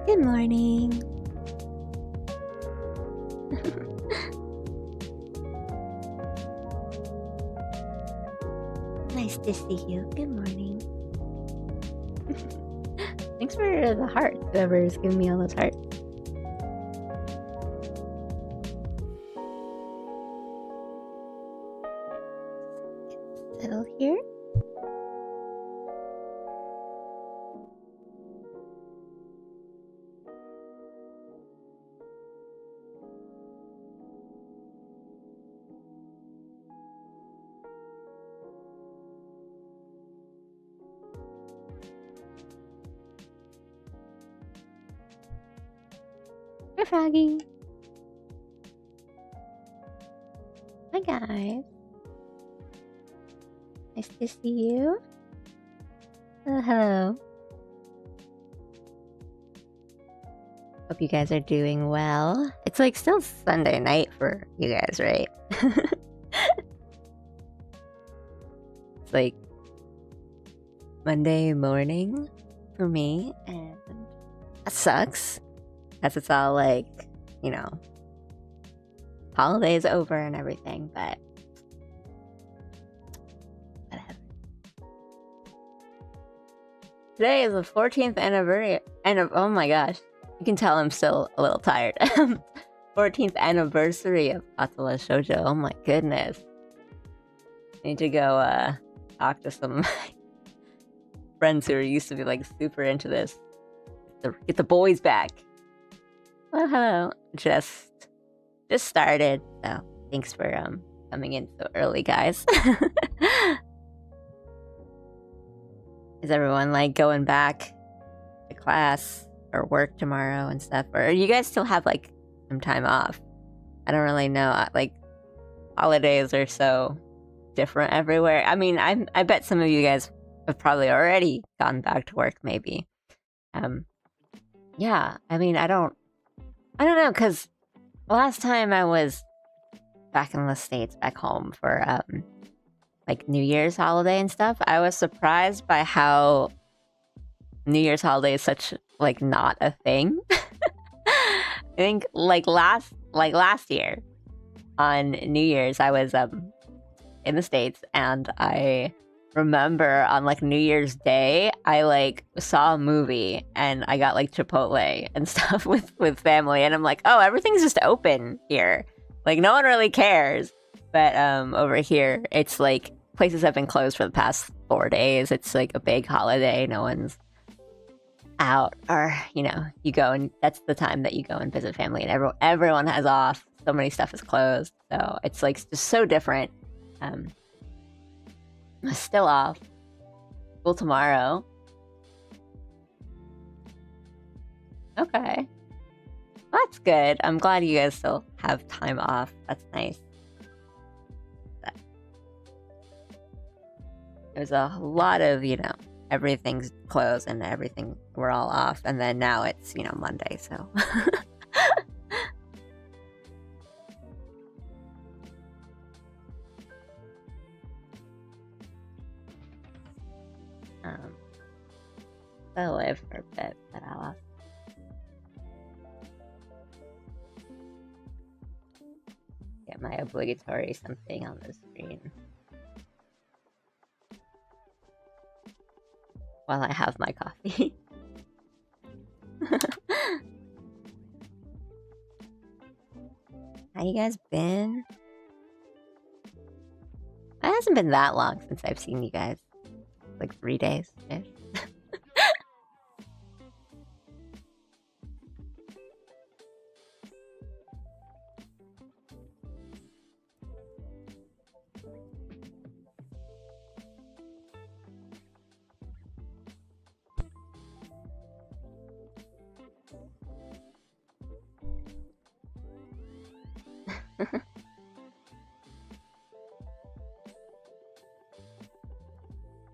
Good morning. Nice to see you. Good morning. Thanks for the hearts, whoever's giving me all those hearts. Settle here. Hi, Froggy. Hi, guys. Nice to see you. Hello. Hope you guys are doing well. It's like still Sunday night for you guys, right? It's like Monday morning for me, and that sucks. Because it's all like, you know, holidays over and everything, but whatever. Today is the 14th anniversary, oh my gosh, you can tell I'm still a little tired. 14th anniversary of Atala Shoujo, oh my goodness. I need to go talk to some friends who used to be like super into this. Get the boys back. Well, hello. Just started, so thanks for coming in so early, guys. Is everyone like going back to class or work tomorrow and stuff, or you guys still have like some time off? I don't really know. Like holidays are so different everywhere. I mean, I bet some of you guys have probably already gone back to work, maybe. Yeah. I mean, I don't know, because last time I was back in the States, back home for like New Year's holiday and stuff, I was surprised by how New Year's holiday is such like not a thing. I think like last year on New Year's, I was in the States, and I remember on like New Year's Day, I like saw a movie and I got like Chipotle and stuff with family, and I'm like, oh, everything's just open here, like no one really cares. But over here it's like places have been closed for the past 4 days. It's like a big holiday, no one's out, or you know, you go and that's the time that you go and visit family, and everyone has off. So many stuff is closed, so it's like just so different. Still off. School tomorrow. Okay. That's good. I'm glad you guys still have time off. That's nice. There's a lot of, you know, everything's closed and everything, we're all off. And then now it's, you know, Monday, so. I'll live for a bit, but I'll get my obligatory something on the screen while I have my coffee. How you guys been? It hasn't been that long since I've seen you guys. Like 3 days-ish.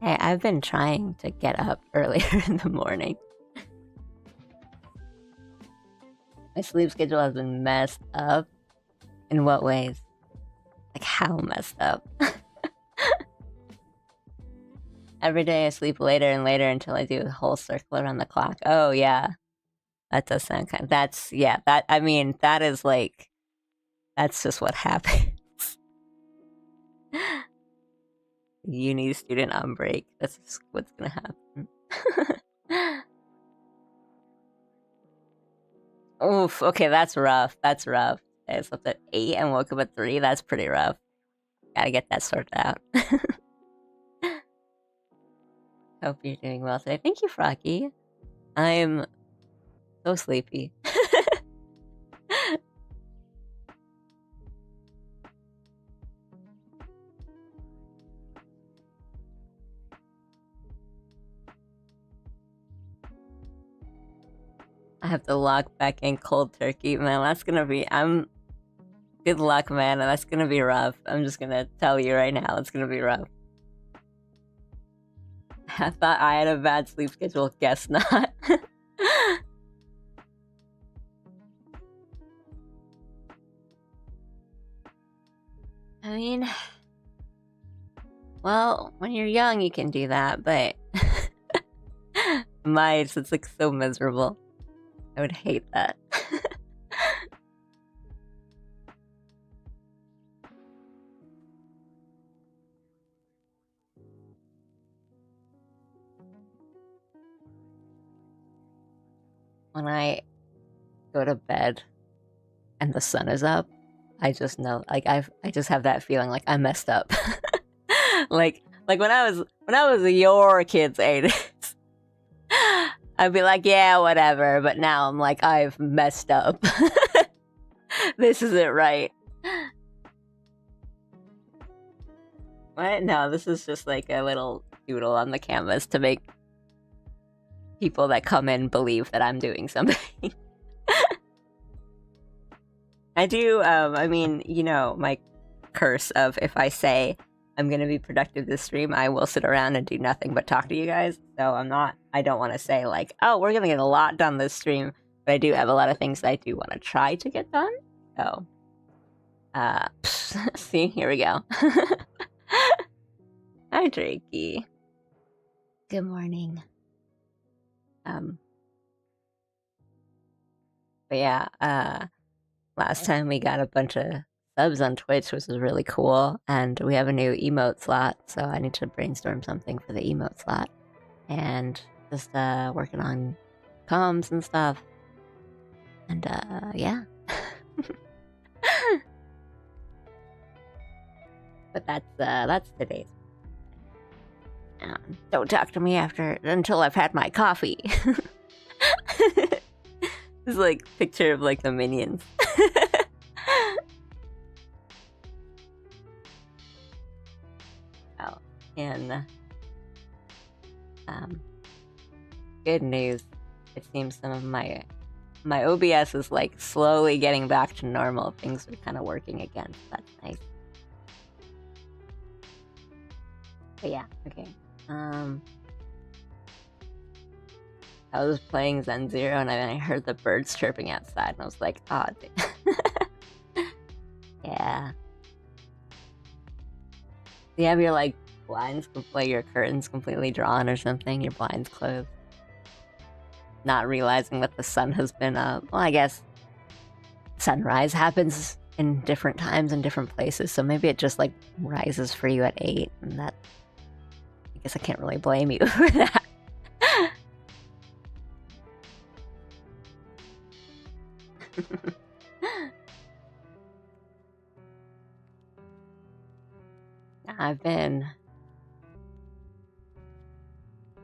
Hey, I've been trying to get up earlier in the morning. My sleep schedule has been messed up. In what ways? Like how messed up? Every day I sleep later and later until I do a whole circle around the clock. Oh yeah. That does sound kind of, that's, yeah, that, I mean, that is like, that's just what happens. Uni student on break. That's just what's gonna happen. Oof, okay, that's rough. That's rough. I slept at 8 and woke up at 3. That's pretty rough. Gotta get that sorted out. Hope you're doing well today. Thank you, Froggy. I'm so sleepy. I have to log back in cold turkey. Man, that's gonna be... Good luck, man. That's gonna be rough. I'm just gonna tell you right now. It's gonna be rough. I thought I had a bad sleep schedule. Guess not. I mean... Well, when you're young, you can do that, but... My age, it's like so miserable. I would hate that. When I go to bed and the sun is up, I just know, like I just have that feeling like I messed up. like when I was your kid's age, I'd be like, yeah, whatever. But now I'm like, I've messed up. This isn't right. What? No, this is just like a little doodle on the canvas to make people that come in believe that I'm doing something. I do, I mean, you know, my curse of if I say I'm gonna be productive this stream, I will sit around and do nothing but talk to you guys. So I don't want to say like, oh, we're gonna get a lot done this stream, but I do have a lot of things that I do want to try to get done. So, see, here we go. Hi, Drakey. Good morning. But yeah, last time we got a bunch of subs on Twitch, which is really cool, and we have a new emote slot, so I need to brainstorm something for the emote slot, and just working on comms and stuff, and yeah. But that's today's. Don't talk to me until I've had my coffee. It's like picture of like the minions. Oh, and good news. It seems some of my OBS is like slowly getting back to normal. Things are kind of working again. So that's nice. But yeah, okay. I was playing Zen Zero and I heard the birds chirping outside and I was like, oh, yeah. Do you have your like blinds, like your curtains completely drawn or something? Your blinds closed? Not realizing that the sun has been up. Well, I guess sunrise happens in different times in different places, so maybe it just like rises for you at 8 and that... I guess I can't really blame you for that. I've been...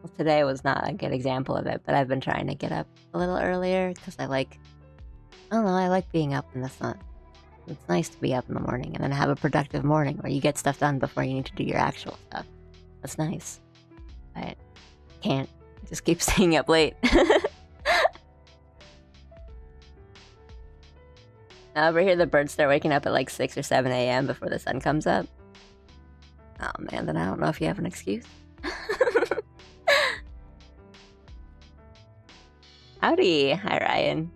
Well, today was not a good example of it, but I've been trying to get up a little earlier because I don't know, I like being up in the sun. It's nice to be up in the morning and then have a productive morning where you get stuff done before you need to do your actual stuff. That's nice. But can't just keep staying up late. I ever hear the birds start waking up at like 6 or 7 a.m. before the sun comes up? Oh man, then I don't know if you have an excuse. Howdy. Hi, Ryan.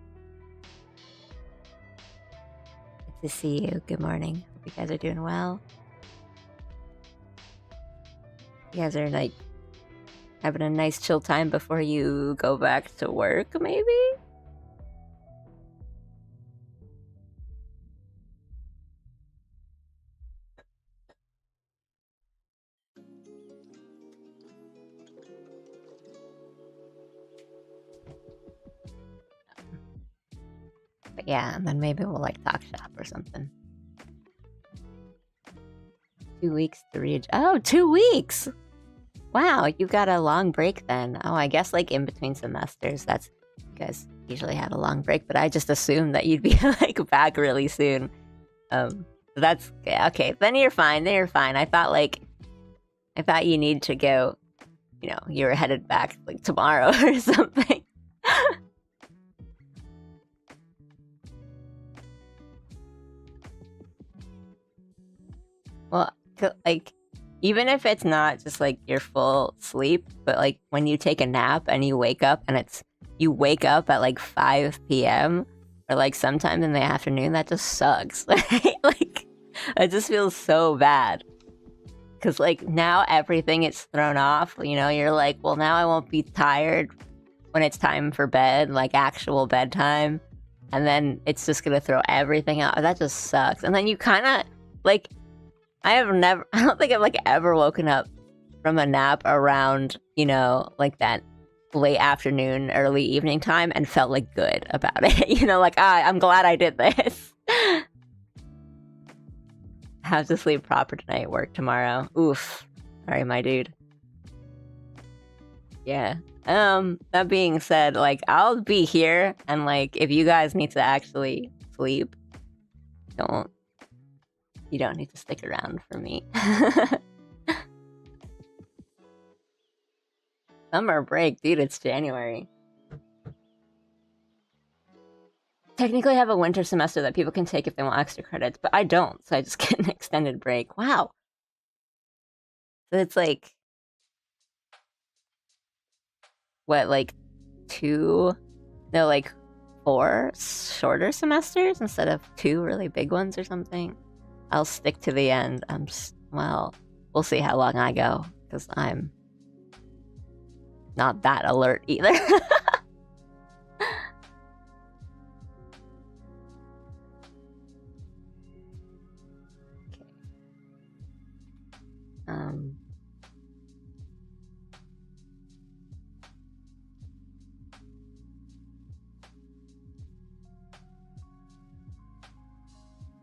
Good to see you. Good morning. Hope you guys are doing well. You guys are like having a nice chill time before you go back to work, maybe? But yeah, and then maybe we'll like talk shop or something. 2 weeks to read. Oh, 2 weeks! Wow, you got a long break then. Oh, I guess like in between semesters, that's, you guys usually have a long break, but I just assumed that you'd be like back really soon. That's okay. Then you're fine. Then you're fine. I thought you need to go, you know, you were headed back like tomorrow or something. Well, like, even if it's not just like your full sleep, but like when you take a nap and you wake up and you wake up at like 5 p.m. or like sometime in the afternoon, that just sucks. Right? Like, it just feels so bad. Because like now everything is thrown off, you know, you're like, well, now I won't be tired when it's time for bed, like actual bedtime. And then it's just going to throw everything out. That just sucks. And then you kind of like, I don't think I've like ever woken up from a nap around, you know, like that late afternoon, early evening time and felt like good about it. You know, like, I'm glad I did this. Have to sleep proper tonight, work tomorrow. Oof. Sorry, my dude. Yeah. That being said, like, I'll be here, and like, if you guys need to actually sleep, you don't need to stick around for me. Summer break, dude, it's January. Technically I have a winter semester that people can take if they want extra credits, but I don't, so I just get an extended break. Wow. So it's like, what, like 4 shorter semesters instead of 2 really big ones or something? I'll stick to the end. Well, we'll see how long I go, because I'm not that alert either.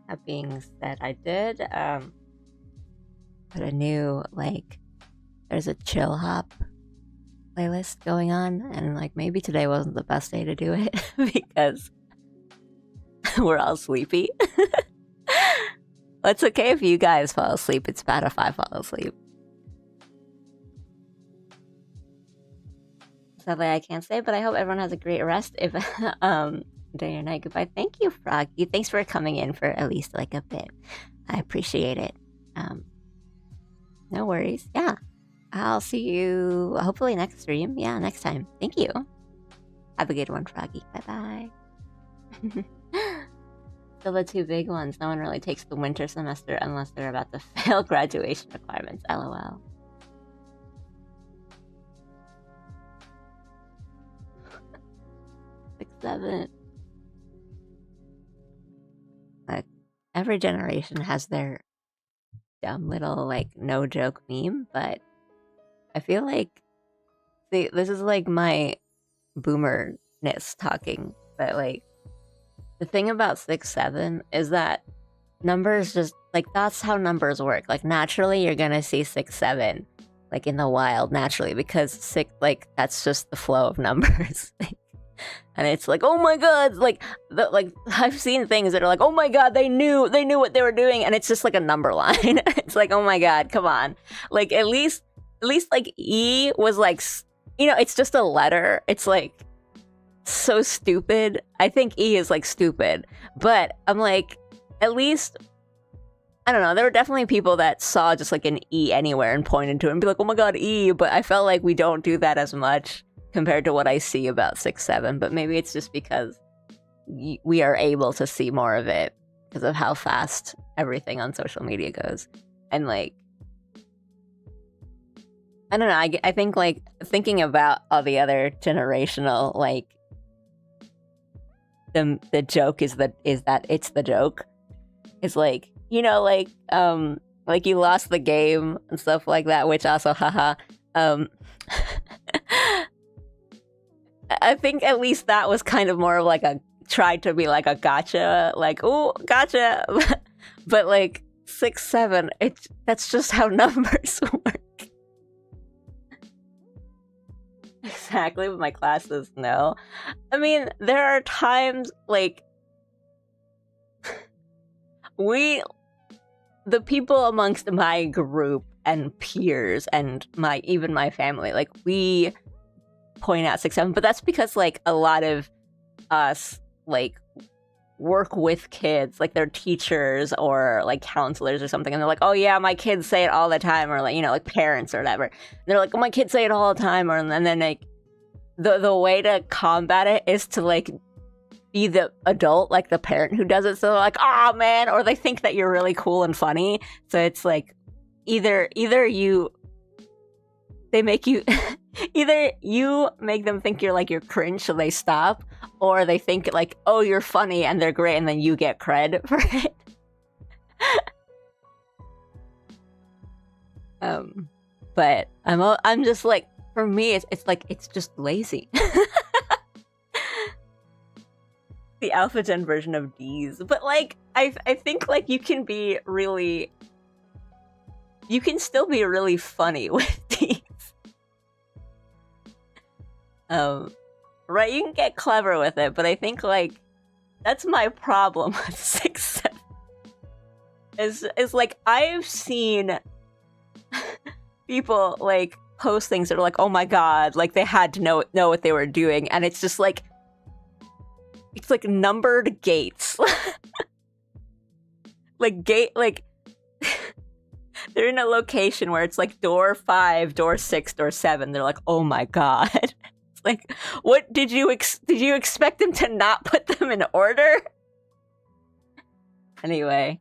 That being said, I did put a new, like, there's a Chillhop playlist going on, and like maybe today wasn't the best day to do it because we're all sleepy. It's okay if you guys fall asleep. It's bad if I fall asleep. Sadly, I can't say, but I hope everyone has a great rest. If day or night. Goodbye. Thank you, Froggy. Thanks for coming in for at least like a bit. I appreciate it. No worries. Yeah. I'll see you hopefully next stream. Yeah, next time. Thank you. Have a good one, Froggy. Bye-bye. Still the 2 big ones. No one really takes the winter semester unless they're about to fail graduation requirements. LOL. Six, 7. Like, every generation has their dumb little, like, no joke meme, but I feel like, see, this is like my boomerness talking, but like, the thing about 6, 7 is that numbers just, like, that's how numbers work. Like, naturally, you're gonna see 6, 7, like, in the wild, naturally, because 6, like, that's just the flow of numbers. And it's like, oh my god, like I've seen things that are like, oh my god, they knew what they were doing, and it's just like a number line. It's like, oh my god, come on. Like, at least like E was like, you know, it's just a letter. It's like so stupid. I think E is like stupid, but I'm like, at least, I don't know, there were definitely people that saw just like an E anywhere and pointed to it and be like, oh my god, E, but I felt like we don't do that as much compared to what I see about 6, 7, but maybe it's just because we are able to see more of it because of how fast everything on social media goes. And like, I don't know, I think like thinking about all the other generational, like, the joke is that it's the joke. It's like, you know, like you lost the game and stuff like that, which also, haha, I think at least that was kind of more of like a tried to be like a gotcha, like, oh, gotcha. But like 6, 7, that's just how numbers work. Exactly, with my classes, no. I mean, there are times like the people amongst my group and peers and even my family, like we point out 6, 7, but that's because like a lot of us like work with kids, like they're teachers or like counselors or something, and they're like, oh yeah, my kids say it all the time, or like, you know, like parents or whatever. And they're like, oh, my kids say it all the time, and then like the way to combat it is to like be the adult, like the parent who does it. So they're like, oh man, or they think that you're really cool and funny. So it's like either you make them think you're cringe, so they stop, or they think like, oh, you're funny and they're great, and then you get cred for it. But I'm just like, for me, it's like, it's just lazy. The Alpha Gen version of D's. But like, I think like you can still be really funny with D's. Right, you can get clever with it, but I think like that's my problem with 6, 7. Is like, I've seen people like post things that are like, oh my god, like they had to know what they were doing, and it's just like, it's like numbered gates. like they're in a location where it's like door 5, door 6, door 7. They're like, oh my god. It's like, what did you expect them to not put them in order? Anyway,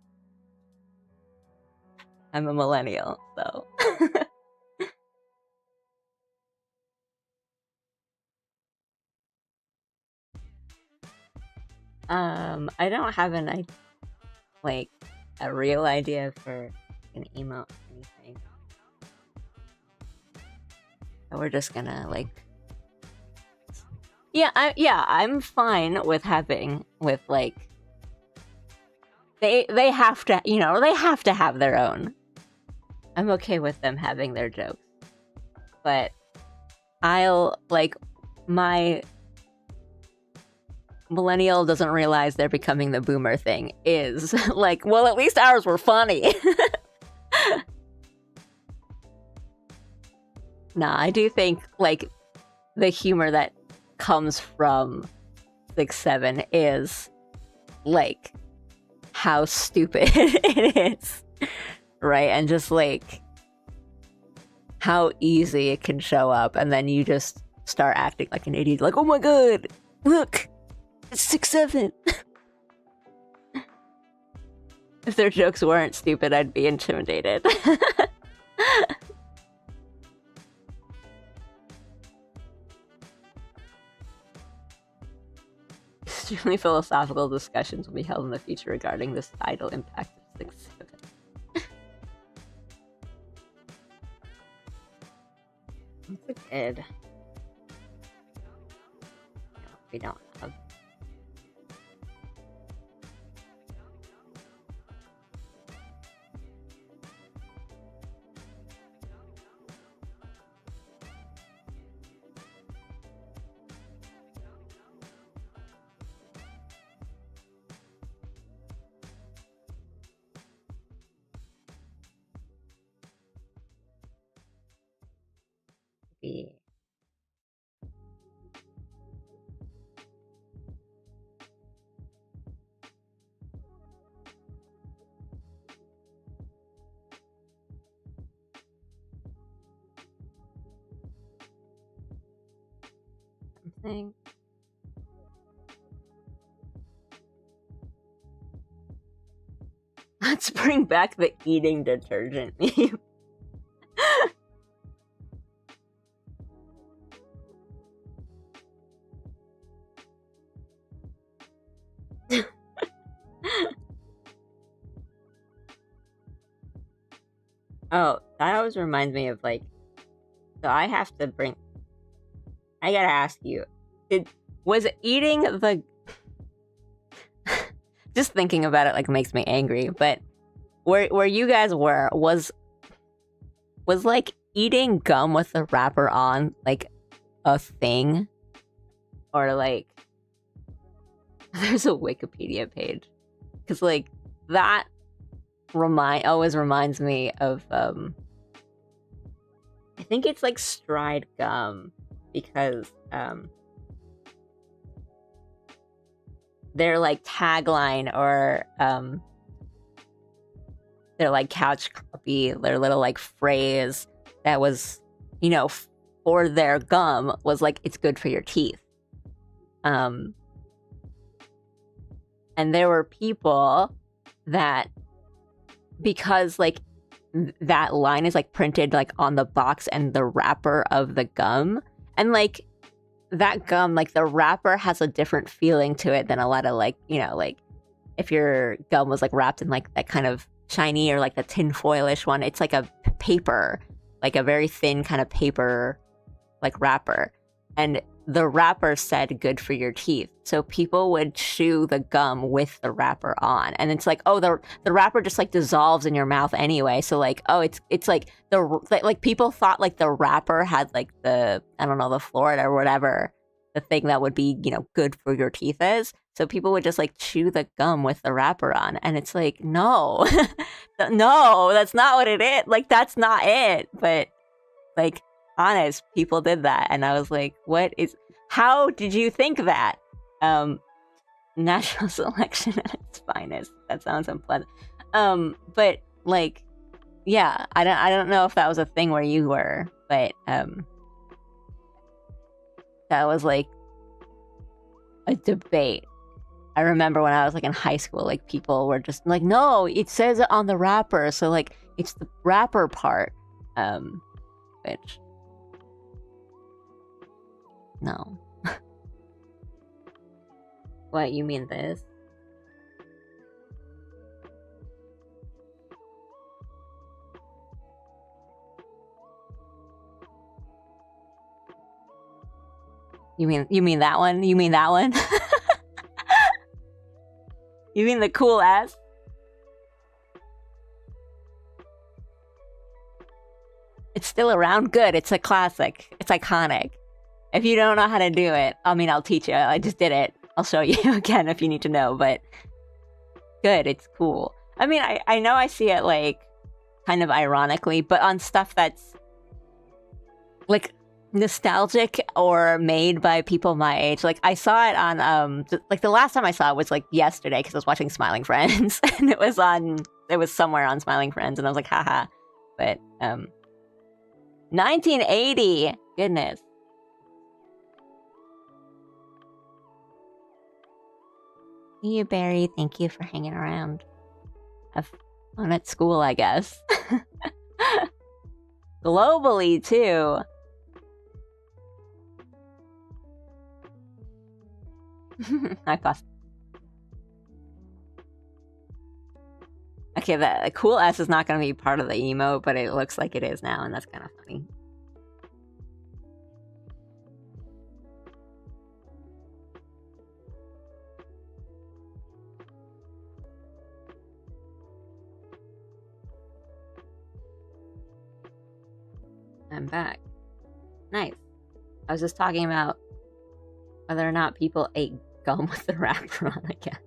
I'm a millennial, so. I don't have a real idea for an emote or anything. So we're just gonna like, I'm fine with having like, they have to, you know, they have to have their own. I'm okay with them having their jokes, but I'll like, my millennial doesn't realize they're becoming the boomer thing is like, well, at least ours were funny. Nah, I do think like the humor that comes from 6, 7 is like how stupid it is, right? And just like how easy it can show up, and then you just start acting like an idiot, like, oh my god, look, it's 6, 7. If their jokes weren't stupid, I'd be intimidated. Extremely philosophical discussions will be held in the future regarding the societal impact of 6, 7. That's a good. No, we don't have. Something. Let's bring back the eating detergent meme. Oh, that always reminds me of like, so I gotta ask you, was eating the Just thinking about it like makes me angry. But where you guys were was like eating gum with the wrapper on like a thing, or like there's a Wikipedia page because like that always reminds me of I think it's like stride gum because their like tagline or their like couch copy, their little like phrase that was, you know, for their gum was like, it's good for your teeth. And there were people that, because like that line is like printed like on the box and the wrapper of the gum, and like that gum, like the wrapper has a different feeling to it than a lot of like, you know, like if your gum was like wrapped in like that kind of shiny or like the tin foilish one, it's like a paper, like a very thin kind of paper like wrapper, and the wrapper said good for your teeth, so people would chew the gum with the wrapper on, and it's like, oh, the wrapper just like dissolves in your mouth anyway, so like, oh, it's like like people thought like the wrapper had like the, I don't know, the Florida or whatever the thing that would be, you know, good for your teeth is, so people would just like chew the gum with the wrapper on, and it's like, no. No, that's not what it is, like that's not it, but like honest, people did that, and I was like, how did you think that? Natural selection at its finest. That sounds unpleasant. But like, yeah, I don't know if that was a thing where you were, but that was like a debate. I remember when I was like in high school, like people were just like, no, it says it on the wrapper, so like it's the wrapper part, which no. What, you mean this? You mean that one? You mean that one? You mean the cool ass? It's still around? Good, it's a classic. It's iconic. If you don't know how to do it, I mean, I'll teach you. I just did it. I'll show you again if you need to know, but good, it's cool. I mean, I know I see it like kind of ironically, but on stuff that's like nostalgic or made by people my age. Like I saw it on like the last time I saw it was like yesterday because I was watching Smiling Friends and it was somewhere on Smiling Friends and I was like, haha. But 1980, goodness. You, Barry, thank you for hanging around. Have fun at school, I guess. Globally, too. I paused. Okay, the cool S is not going to be part of the emote, but it looks like it is now, and that's kind of funny. I'm back. Nice. I was just talking about whether or not people ate gum with the wrapper on, I guess.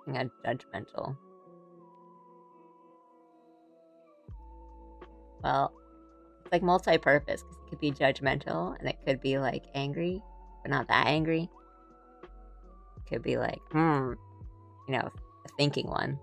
Yeah, judgmental. Well, it's like multi-purpose because it could be judgmental and it could be like angry, but not that angry. It could be like, you know, a thinking one.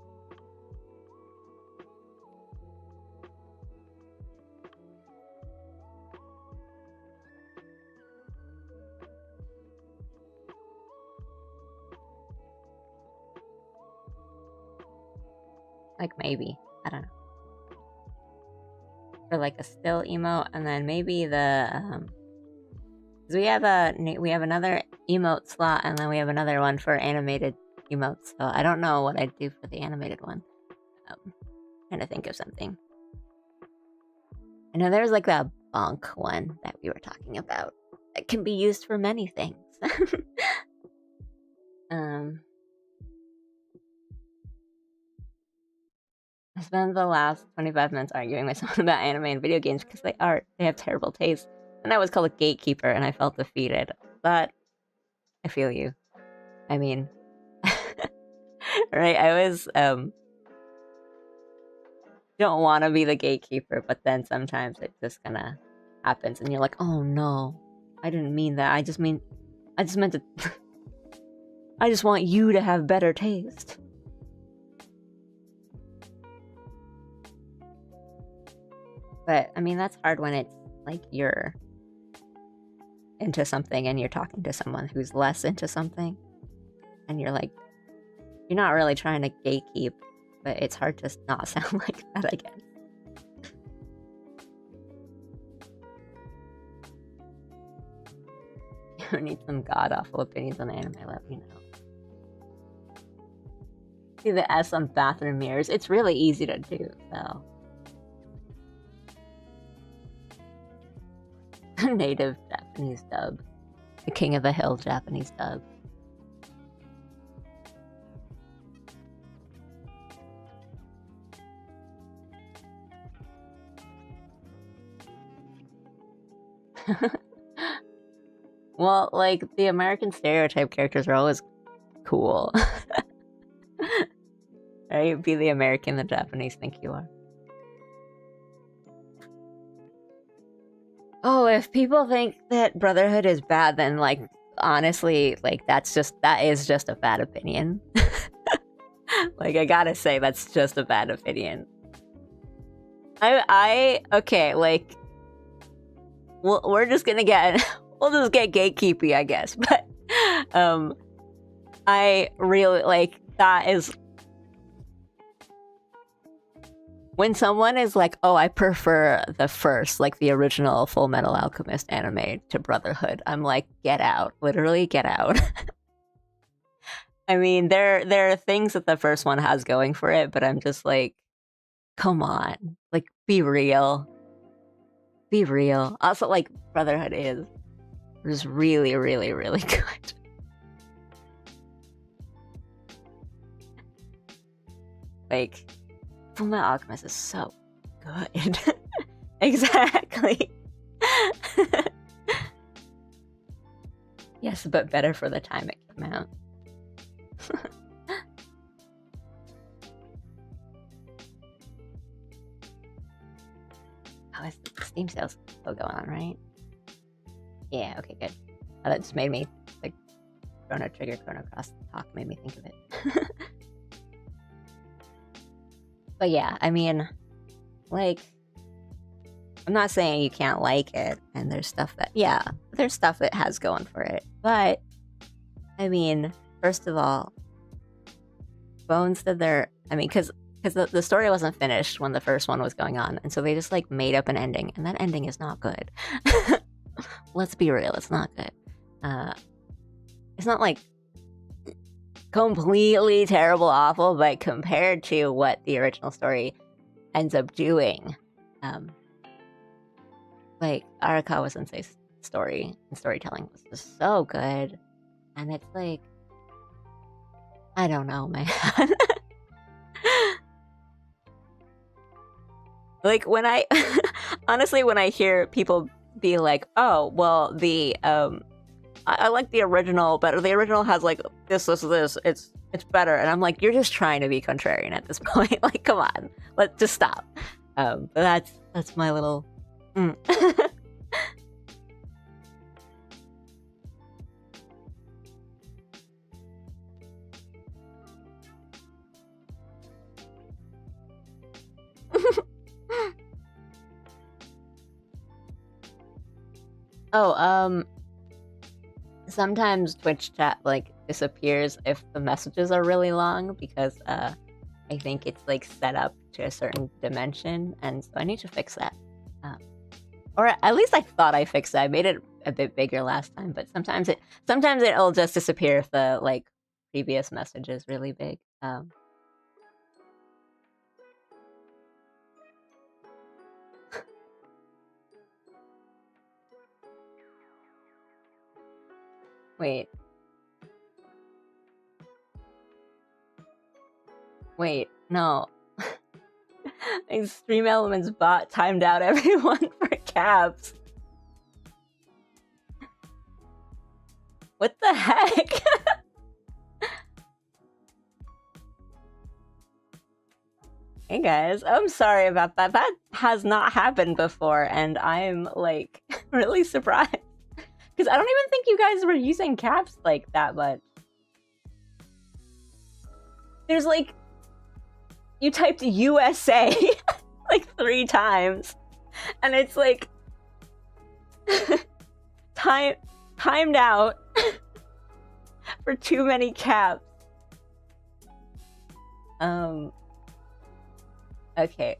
Like maybe, I don't know. For like a still emote, and then maybe the we have another emote slot, and then we have another one for animated emotes. So I don't know what I'd do for the animated one. Trying to think of something. I know there's like that bonk one that we were talking about. It can be used for many things. I spent the last 25 minutes arguing with someone about anime and video games because they have terrible taste. And I was called a gatekeeper and I felt defeated. But I feel you. I mean, right? I was, don't want to be the gatekeeper, but then sometimes it just kind of happens and you're like, oh no, I didn't mean that. I just meant to, I just want you to have better taste. But, I mean, that's hard when it's, like, you're into something and you're talking to someone who's less into something. And you're like, you're not really trying to gatekeep, but it's hard to not sound like that, I guess. You need some god-awful opinions on anime, let me know. See the S on bathroom mirrors. It's really easy to do, so... Native Japanese dub. The King of the Hill Japanese dub. Well, like, the American stereotype characters are always cool. Right? Be the American the Japanese think you are. Oh, if people think that Brotherhood is bad, then, like, honestly, like, that is just a bad opinion. Like, I gotta say, that's just a bad opinion. Okay, like, we'll just get gatekeepy, I guess, but, I really, like, that is... When someone is like, oh, I prefer the first, like the original Full Metal Alchemist anime to Brotherhood, I'm like, get out. Literally, get out. I mean, there are things that the first one has going for it, but I'm just like, come on. Like, be real. Be real. Also, like, Brotherhood is really, really, really good. Like... Fullmetal Alchemist is so good. Exactly. Yes, but better for the time it came out. Oh, it's the Steam sales still going on, right? Yeah, okay, good. Oh, that just made me, like, Chrono Cross talk made me think of it. But yeah, I mean, like, I'm not saying you can't like it, and there's stuff that it has going for it. But, I mean, first of all, Bones did because the story wasn't finished when the first one was going on, and so they just, like, made up an ending, and that ending is not good. Let's be real, it's not good. It's not, like, completely terrible, awful, but compared to what the original story ends up doing, like, Arakawa Sensei's story and storytelling was just so good, and it's like, I don't know, man. Like, when I honestly, when I hear people be like, oh, well, I like the original, but the original has, like, this, it's better. And I'm like, you're just trying to be contrarian at this point. Like, come on. Let's just stop. But that's my little... Oh, sometimes Twitch chat, like, disappears if the messages are really long, because I think it's, like, set up to a certain dimension, and so I need to fix that. Or at least I thought I fixed it. I made it a bit bigger last time, but sometimes it'll just disappear if the, like, previous message is really big. Wait. Wait, no. Extreme Elements bot timed out everyone for caps. What the heck? Hey guys, I'm sorry about that. That has not happened before, and I'm like really surprised. Because I don't even think you guys were using caps like that much. There's like... You typed USA like 3 times. And it's like... timed out for too many caps. Okay.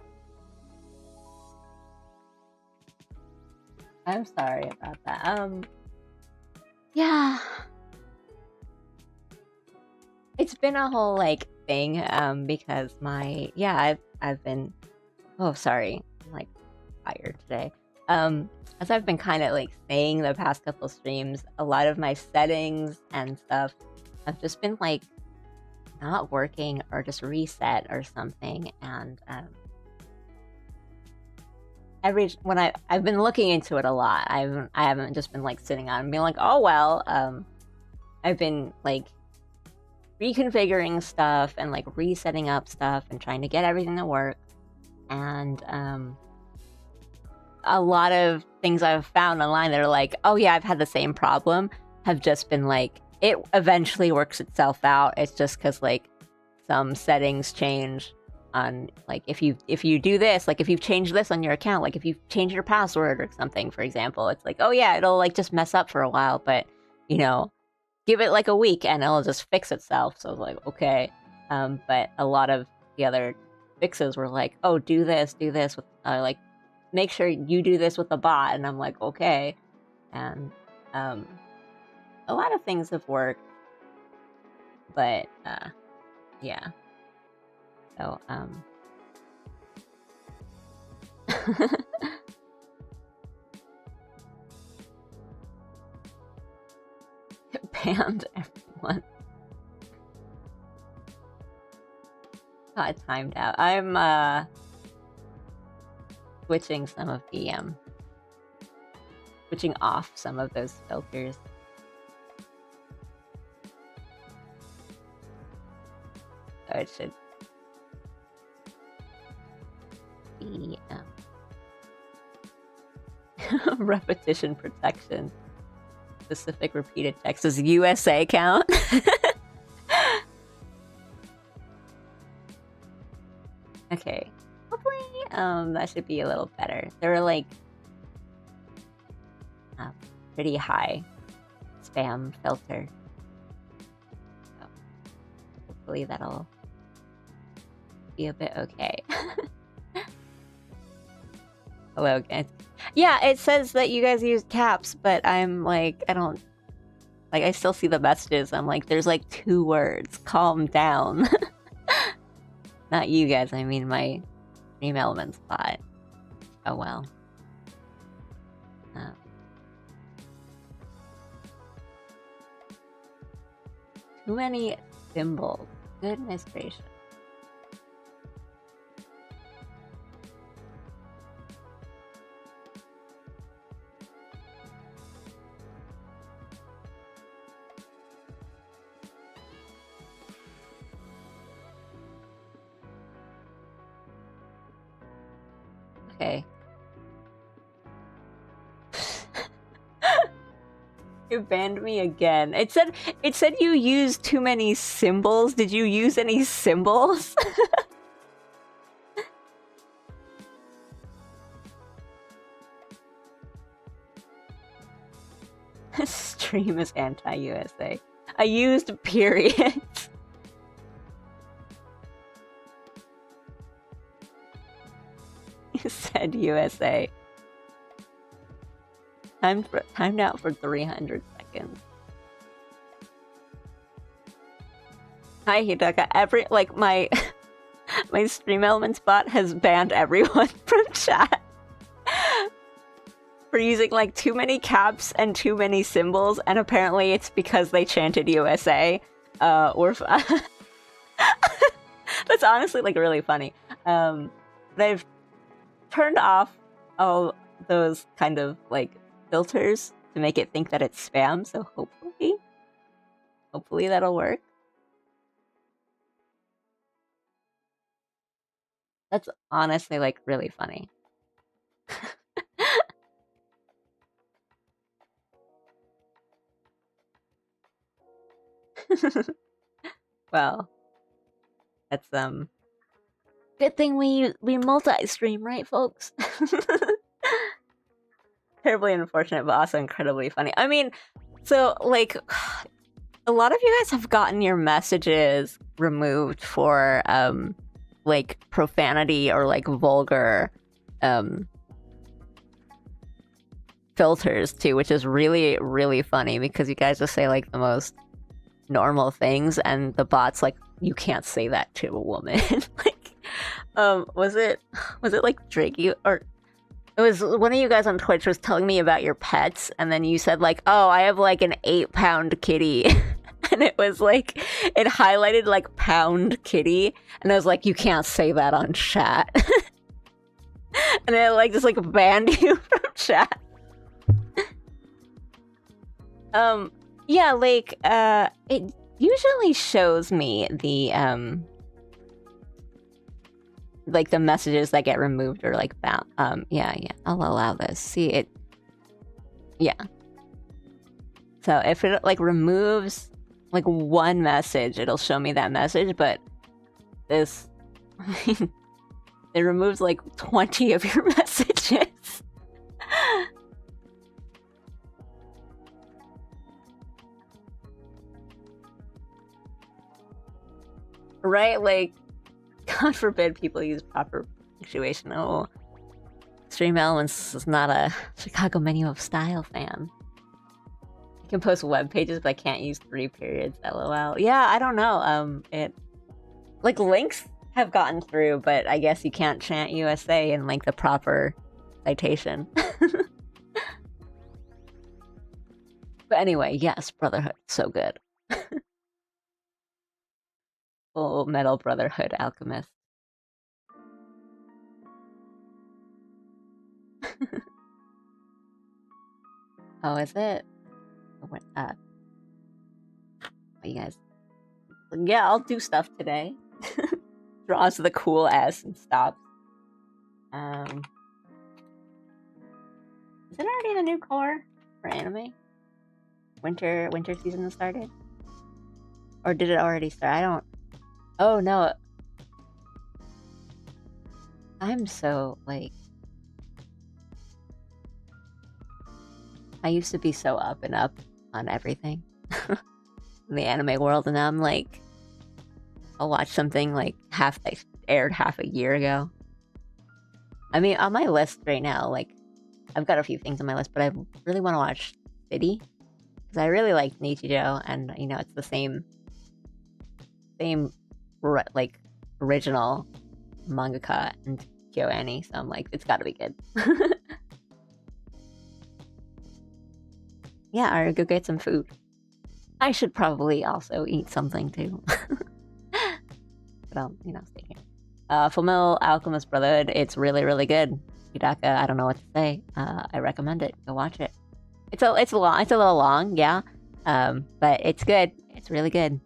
I'm sorry about that. Yeah. It's been a whole like thing because my I've been sorry. I'm like tired today. As I've been kind of like saying the past couple streams, a lot of my settings and stuff have just been like not working or just reset or something, and I've been looking into it a lot. I haven't just been like sitting on and being like, oh well. I've been like reconfiguring stuff and like resetting up stuff and trying to get everything to work, and a lot of things I've found online that are like, oh yeah, I've had the same problem, have just been like, it eventually works itself out. It's just because like some settings change on like if you do this, like if you've changed this on your account, like if you've changed your password or something, for example, it's like, oh yeah, it'll like just mess up for a while, but you know, give it like a week and it'll just fix itself. So I was like, okay. But a lot of the other fixes were like, oh, do this with like make sure you do this with the bot, and I'm like, okay. And a lot of things have worked, but yeah. So it banned everyone. Got timed out. I'm switching some of the switching off some of those filters. So it should be repetition protection. Specific repeated text. Does USA count? Okay. Hopefully that should be a little better. They were like pretty high spam filter. So hopefully that'll be a bit okay. Hello guys. Yeah, it says that you guys use caps, but I'm like, I don't like, I still see the messages. I'm like, there's like 2 words. Calm down. Not you guys, I mean my Extreme Elements bot. Oh well. Too many symbols. Goodness gracious. Okay. It banned me again. It said you used too many symbols. Did you use any symbols? This stream is anti-USA. I used periods. You said USA. Timed out for 300 seconds. Hi Hidaka. Like my Stream Elements bot has banned everyone from chat. for using like too many caps and too many symbols, and apparently it's because they chanted USA. That's honestly like really funny. They've turned off all those kind of like filters to make it think that it's spam, so hopefully that'll work. That's honestly like really funny. Well, that's good thing we multi-stream, right, folks? Terribly unfortunate, but also incredibly funny. I mean, so like a lot of you guys have gotten your messages removed for like profanity or like vulgar filters too, which is really, really funny because you guys just say like the most normal things and the bot's like, you can't say that to a woman. Like was it like Drake or it was one of you guys on Twitch was telling me about your pets, and then you said like, oh, I have like an 8-pound kitty. And it was like, it highlighted like pound kitty, and I was like, you can't say that on chat. And it like just like banned you from chat. Yeah, like it usually shows me the like the messages that get removed or like bound. Yeah, I'll allow this. See it. Yeah. So if it like removes like one message, it'll show me that message, but this it removes like 20 of your messages. Right? Like, God forbid people use proper punctuation. Oh, Stream Elements is not a Chicago Menu of Style fan. I can post web pages, but I can't use 3 periods. LOL. Yeah, I don't know. It like links have gotten through, but I guess you can't chant USA in like the proper citation. But anyway, yes, Brotherhood, so good. Full Metal Brotherhood Alchemist. Oh, is it? What? You guys? Yeah, I'll do stuff today. Draws the cool S and stops. Is it already the new core for anime? Winter season has started? Or did it already start? I don't... Oh, no. I'm so, like... I used to be so up and up on everything. In the anime world, and now I'm like... I'll watch something, like, aired half a year ago. I mean, on my list right now, like... I've got a few things on my list, but I really want to watch City. Because I really like Nichijou, and, you know, it's the same, like, original mangaka and KyoAni, so I'm like, it's gotta be good. Yeah, or go get some food. I should probably also eat something, too. But I'll, you know, stay here. Fullmetal Alchemist Brotherhood, it's really, really good. Hidaka, I don't know what to say. I recommend it. Go watch it. It's a little long, yeah. But it's good. It's really good.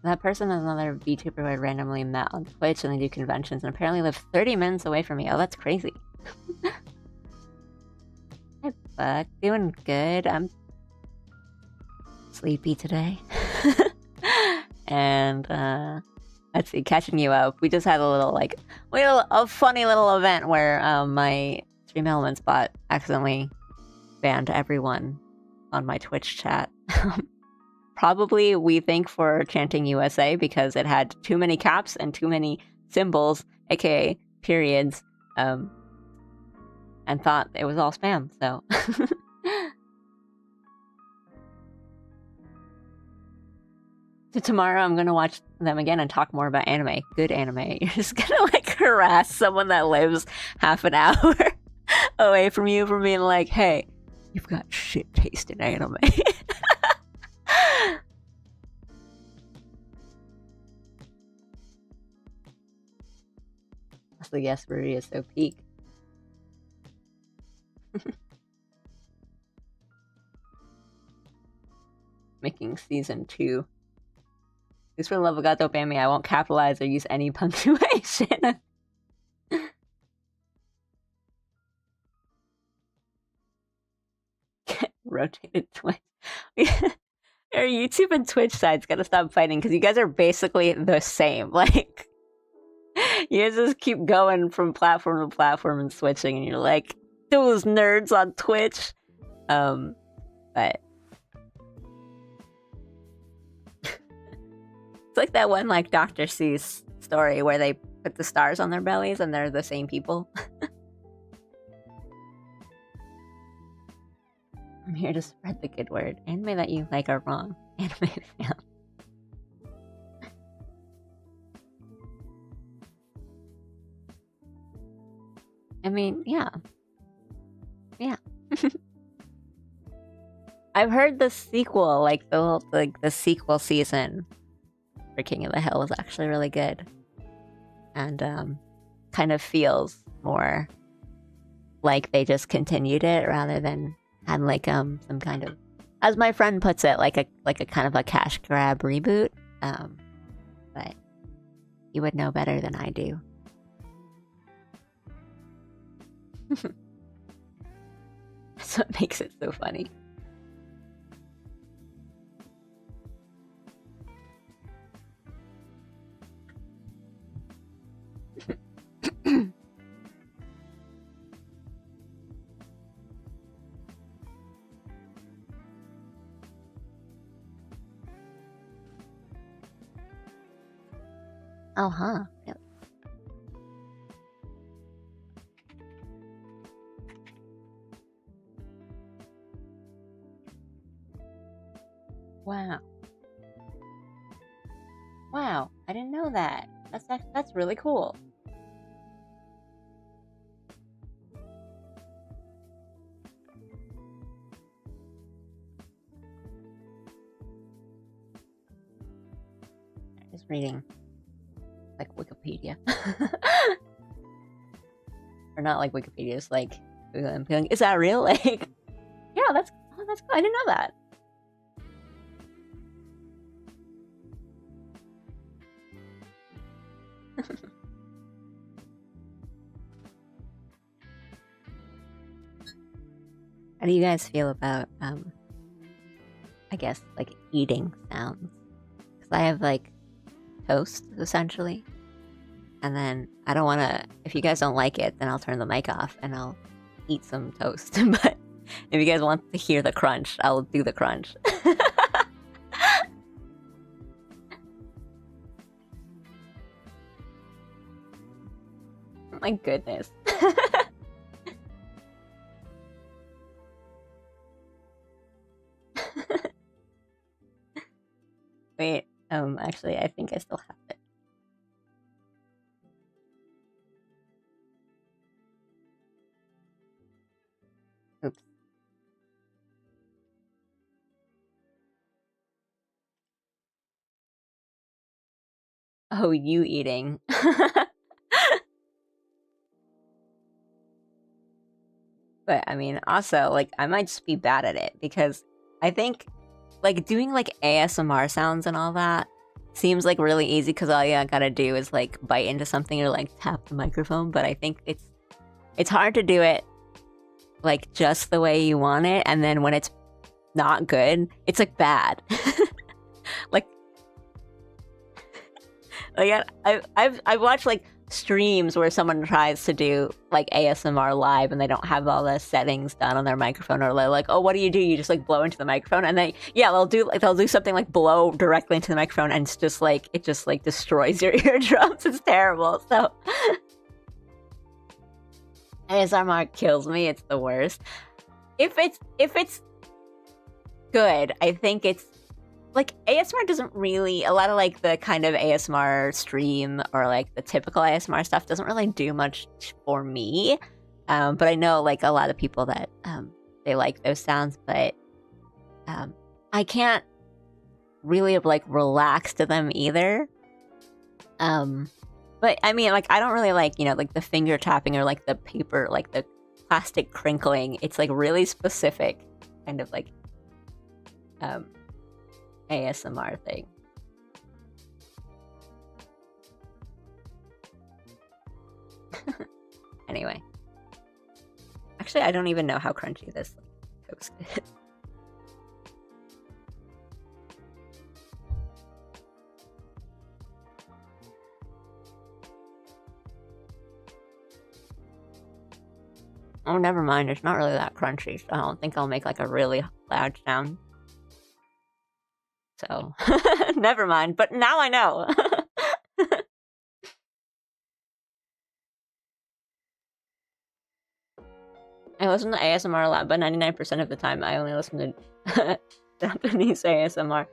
That person is another VTuber I randomly met on Twitch, and they do conventions, and apparently live 30 minutes away from me. Oh, that's crazy. Hi, Buck. Doing good. I'm sleepy today. And, let's see, catching you up. We just had a funny little event where my Stream Elements bot accidentally banned everyone on my Twitch chat. Probably, we think, for chanting USA because it had too many caps and too many symbols, aka periods, and thought it was all spam, so... tomorrow I'm gonna watch them again and talk more about anime. Good anime. You're just gonna like harass someone that lives half an hour away from you for being like, hey, you've got shit taste in anime. So yes, Ruri is so peak. Making season 2. Just for the love of God, don't ban me. I won't capitalize or use any punctuation. Rotated Twitch. Our YouTube and Twitch sides gotta stop fighting because you guys are basically the same. Like, you guys just keep going from platform to platform and switching, and you're like, those nerds on Twitch. But it's like that one like Dr. Seuss story where they put the stars on their bellies and they're the same people. I'm here to spread the good word. Anime that you like are wrong. Anime fan. I mean, yeah. Yeah. I've heard the sequel, like the sequel season for King of the Hill was actually really good. And kind of feels more like they just continued it rather than had like some kind of, as my friend puts it, like a kind of a cash grab reboot. But you would know better than I do. That's what makes it so funny. Oh, huh. Really? Wow. Wow, I didn't know that. That's really cool. Just reading like Wikipedia. Or not like Wikipedia, it's like I'm feeling, is that real? Like, yeah, that's cool. I didn't know that. How do you guys feel about I guess like eating sounds? Because I have like toast essentially, and then I don't want to, if you guys don't like it, then I'll turn the mic off and I'll eat some toast. But if you guys want to hear the crunch, I'll do the crunch. My goodness. Wait, actually, I think I still have it. Oops. Oh, you eating. But, I mean, also, like, I might just be bad at it, because I think, like, doing, like, ASMR sounds and all that seems, like, really easy, because all you gotta do is, like, bite into something or, like, tap the microphone, but I think it's hard to do it, like, just the way you want it, and then when it's not good, it's, like, bad. Like, I've watched, like, streams where someone tries to do like ASMR live and they don't have all the settings done on their microphone, or they're like, oh, what do? You just like blow into the microphone, and they'll do something like blow directly into the microphone, and it's just like it just like destroys your eardrums. It's terrible. So ASMR kills me. It's the worst. If it's good, I think it's like ASMR doesn't really, a lot of like the kind of ASMR stream or like the typical ASMR stuff doesn't really do much for me. But I know like a lot of people that they like those sounds, but I can't really like relax to them either. But I mean, like I don't really like, you know, like the finger tapping or like the paper, like the plastic crinkling. It's like really specific kind of like ASMR thing. Anyway. Actually, I don't even know how crunchy this toast is. Oh, never mind. It's not really that crunchy, so I don't think I'll make like a really loud sound. So, never mind. But now I know. I listen to ASMR a lot, but 99% of the time I only listen to Japanese ASMR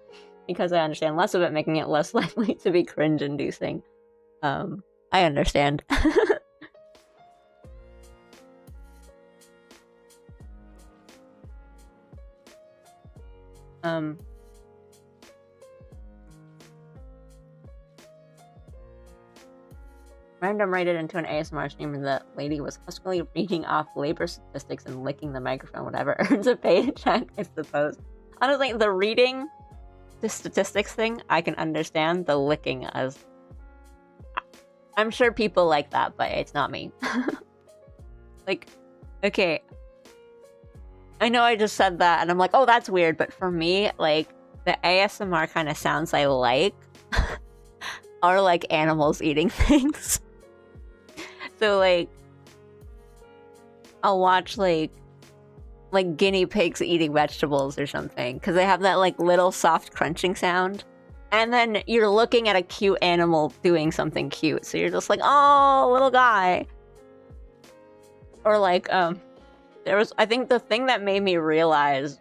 because I understand less of it, making it less likely to be cringe-inducing. I understand. Random rated into an ASMR stream and the lady was huskily reading off labor statistics and licking the microphone, whatever earns a paycheck, I suppose. Honestly, the reading the statistics thing, I can understand. The licking as... I'm sure people like that, but it's not me. Like, okay. I know I just said that, and I'm like, oh, that's weird, but for me, like, the ASMR kind of sounds I like are like animals eating things. So, like, I'll watch, like guinea pigs eating vegetables or something, because they have that, like, little soft crunching sound. And then you're looking at a cute animal doing something cute, so you're just like, oh, little guy. Or, like, there was, I think the thing that made me realize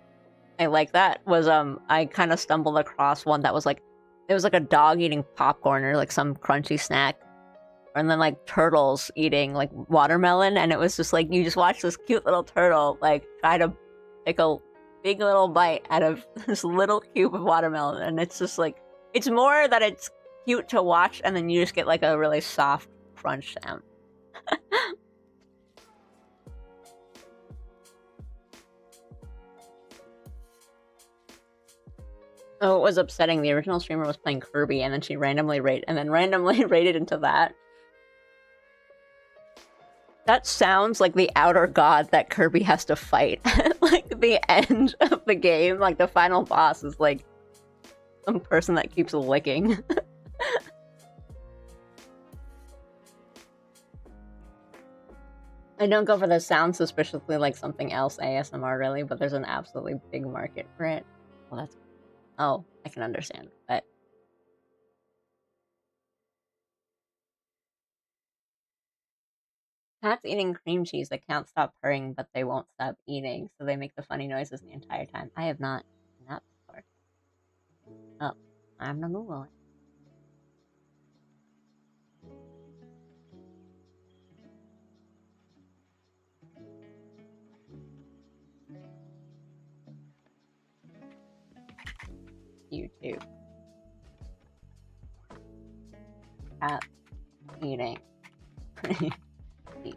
I like that was, I kind of stumbled across one that was, like, it was, like, a dog eating popcorn or, like, some crunchy snack. And then, like, turtles eating, like, watermelon, and it was just, like, you just watch this cute little turtle, like, try to take a big little bite out of this little cube of watermelon, and it's just, like, it's more that it's cute to watch, and then you just get, like, a really soft crunch sound. Oh, it was upsetting. The original streamer was playing Kirby, and then she randomly raided into that. That sounds like the outer god that Kirby has to fight at, like, the end of the game. Like, the final boss is, like, some person that keeps licking. I don't go for the sound suspiciously like something else ASMR, really, but there's an absolutely big market for it. Well, that's... Oh, I can understand, but... Cats eating cream cheese that can't stop purring, but they won't stop eating, so they make the funny noises the entire time. I have not seen that before. Oh, I'm gonna Google it. YouTube. Cat eating cream cheese.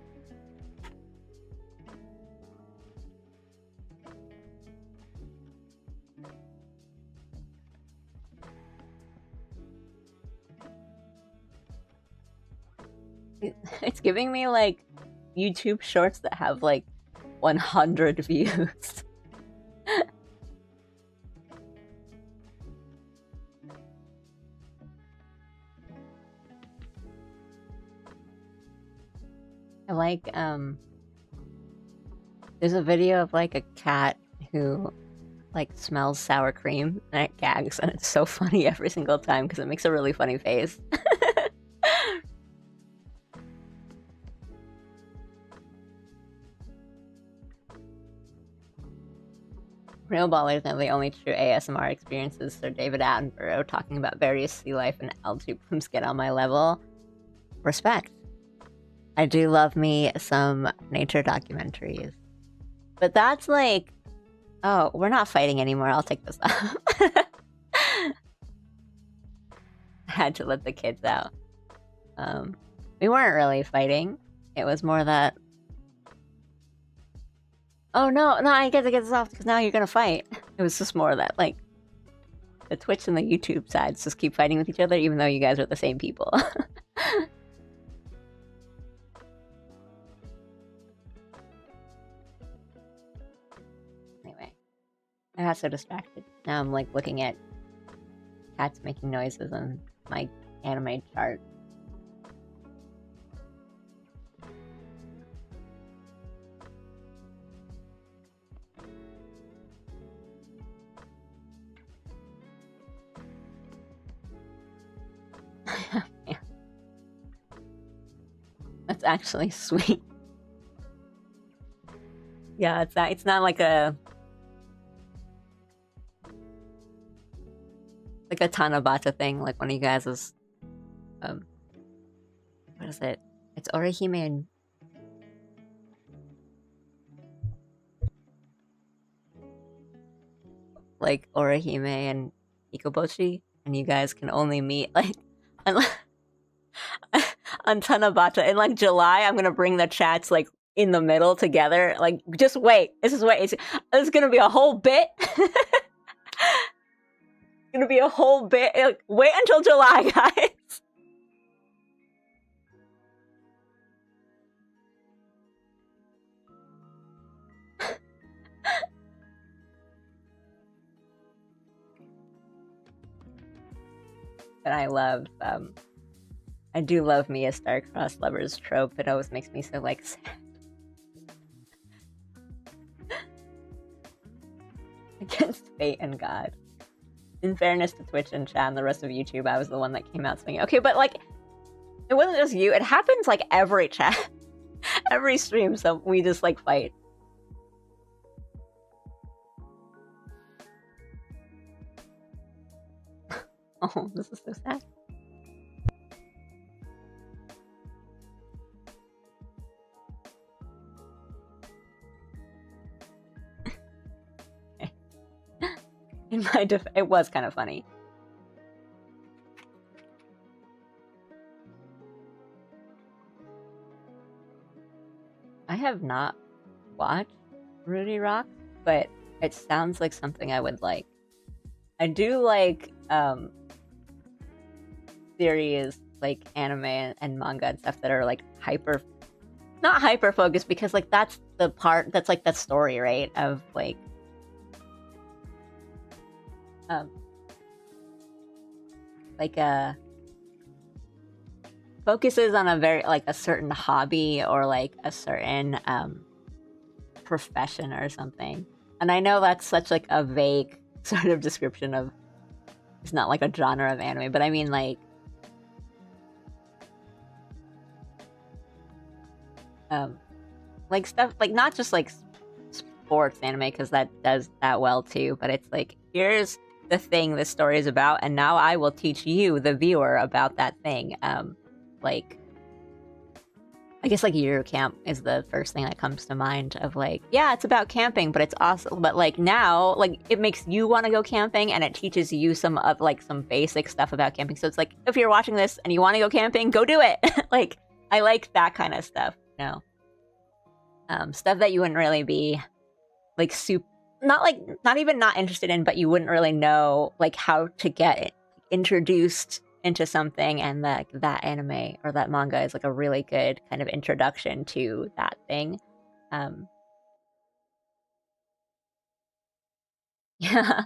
It's giving me, like, YouTube shorts that have, like, 100 views. I like, there's a video of, like, a cat who, like, smells sour cream and it gags, and it's so funny every single time because it makes a really funny face. Real ballers know the only true ASMR experiences Sir David Attenborough talking about various sea life and algae blooms get on my level. Respect. I do love me some nature documentaries. But that's like... Oh, we're not fighting anymore. I'll take this off. I had to let the kids out. We weren't really fighting. It was more that... Oh no, I get to get this off because now you're gonna fight. It was just more that, like, the Twitch and the YouTube sides just keep fighting with each other even though you guys are the same people. Anyway, I got so distracted. Now I'm, like, looking at cats making noises on my anime chart. Yeah. That's actually sweet. Yeah, it's not like a Tanabata thing, like one of you guys is what is it? It's Orihime and like Orihime and Ikoboshi, and you guys can only meet like on Tanabata in like July. I'm gonna bring the chats like in the middle together. Like, just wait. This is gonna be a whole bit. Gonna be a whole bit. Like, wait until July, guys. But I do love me a star-crossed lovers trope. It always makes me so, like, sad. Against fate and God. In fairness to Twitch and chat and the rest of YouTube, I was the one that came out swinging. Okay, but, like, it wasn't just you. It happens, like, every chat. Every stream, so we just, like, fight. Oh, this is so sad. In my it was kind of funny. I have not watched Rudy Rock, but it sounds like something I would like. I do like series like anime and manga and stuff that are like not hyper focused, because like that's the part that's like that story, right, of like focuses on a very like a certain hobby or like a certain profession or something. And I know that's such like a vague sort of description of, it's not like a genre of anime, but I mean like stuff like not just like sports anime, because that does that well too, but it's like, here's the thing this story is about, and now I will teach you, the viewer, about that thing. Like, I guess like Yuru Camp is the first thing that comes to mind of like, yeah, it's about camping, but it's awesome. But like now, like it makes you want to go camping, and it teaches you some of like some basic stuff about camping. So it's like, if you're watching this and you want to go camping, go do it. Like, I like that kind of stuff, you know? Stuff that you wouldn't really be like not even not interested in, but you wouldn't really know like how to get introduced into something, and that anime or that manga is like a really good kind of introduction to that thing. Yeah.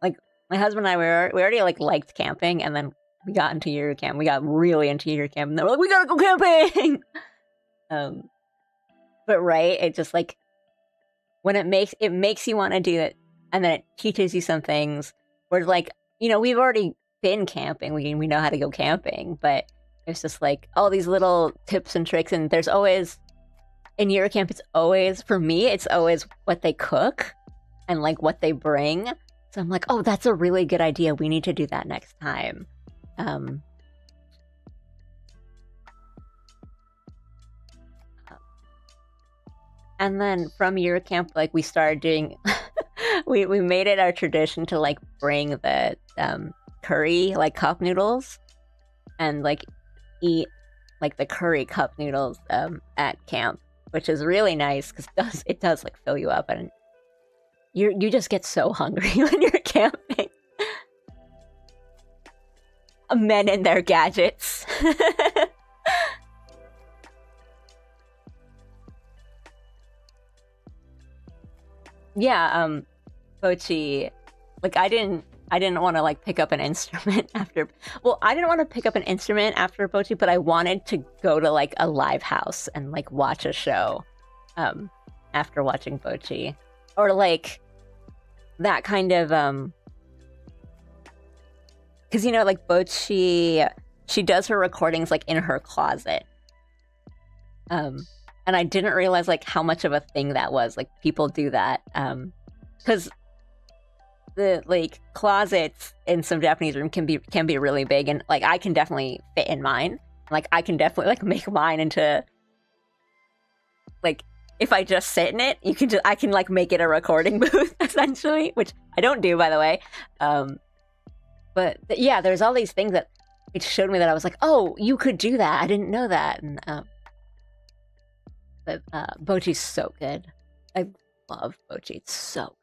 Like my husband and I we already like liked camping, and then we got into Yuru Camp. We got really into Yuru Camp, and then we're like, we gotta go camping. But right, it just like when it makes you want to do it, and then it teaches you some things where like, you know, we've already been camping, we know how to go camping, but it's just like all these little tips and tricks, and there's always in Yuru Camp, it's always, for me, it's always what they cook. and like what they bring. So I'm like, oh, that's a really good idea. We need to do that next time. And then from year camp, like we started doing, we made it our tradition to like bring the curry, like cup noodles, and like eat like the curry cup noodles at camp, which is really nice because it does like fill you up, and you just get so hungry when you're camping. Men and their gadgets. Yeah, Pochi, like I didn't want to like pick up an instrument after. Well, I didn't want to pick up an instrument after Pochi, but I wanted to go to like a live house and like watch a show, after watching Pochi, or like that kind of because you know like Pochi, she does her recordings like in her closet, and I didn't realize like how much of a thing that was. Like people do that, because the like closets in some Japanese room can be really big, and like I can definitely fit in mine. Like I can definitely like make mine into like if I just sit in it, I can like make it a recording booth essentially, which I don't do, by the way. But yeah, there's all these things that it showed me that I was like, oh, you could do that. I didn't know that. And but Bochi's so good. I love Bochi. It's so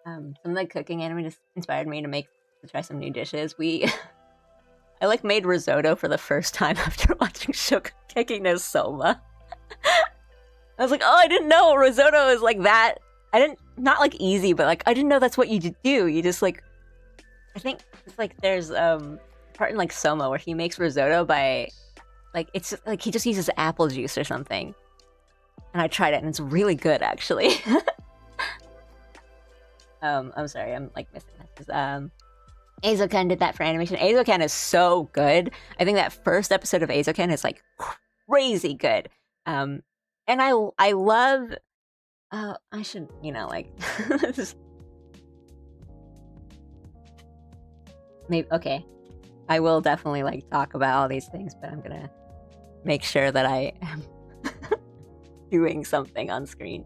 good. Some of the cooking anime just inspired me to try some new dishes. I like made risotto for the first time after watching Shokugeki no Soma. I was like, oh, I didn't know risotto is like that. Not like easy, but like I didn't know that's what you do. You just like, I think it's like there's part in like Soma where he makes risotto by like it's like he just uses apple juice or something. And I tried it and it's really good actually. I'm sorry, I'm like missing this. Eizouken did that for animation. Eizouken is so good. I think that first episode of Eizouken is like crazy good. And I love I should, you know, like maybe okay. I will definitely like talk about all these things, but I'm gonna make sure that I am doing something on screen.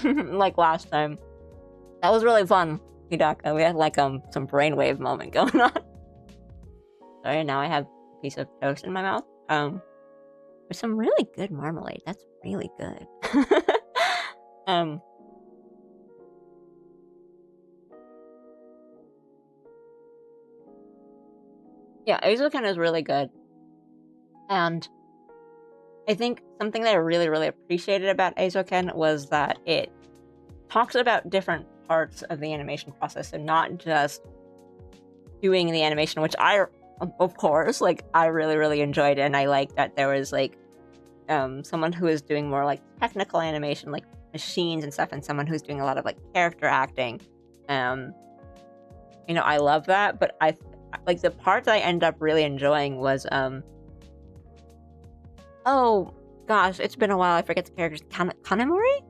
Like last time. That was really fun, Hidaka. We had like some brainwave moment going on. Sorry, now I have a piece of toast in my mouth. With some really good marmalade. That's really good. Yeah, Eizouken is really good. And I think something that I really, really appreciated about Eizouken was that it talks about different parts of the animation process and not just doing the animation, which I, of course, like I really, really enjoyed. And I liked that there was like someone who was doing more like technical animation, like machines and stuff, and someone who's doing a lot of like character acting. You know, I love that, but I like the part that I ended up really enjoying was oh gosh, it's been a while. I forget the character's Kanemori?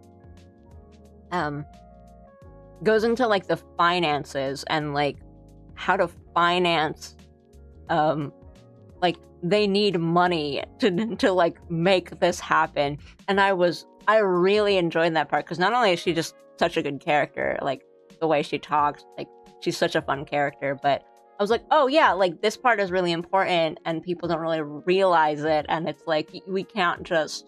Goes into like the finances and like how to finance like they need money to like make this happen. And I really enjoyed that part because not only is she just such a good character, like the way she talks, like she's such a fun character, but I was like, oh yeah, like this part is really important and people don't really realize it. And it's like, we can't just,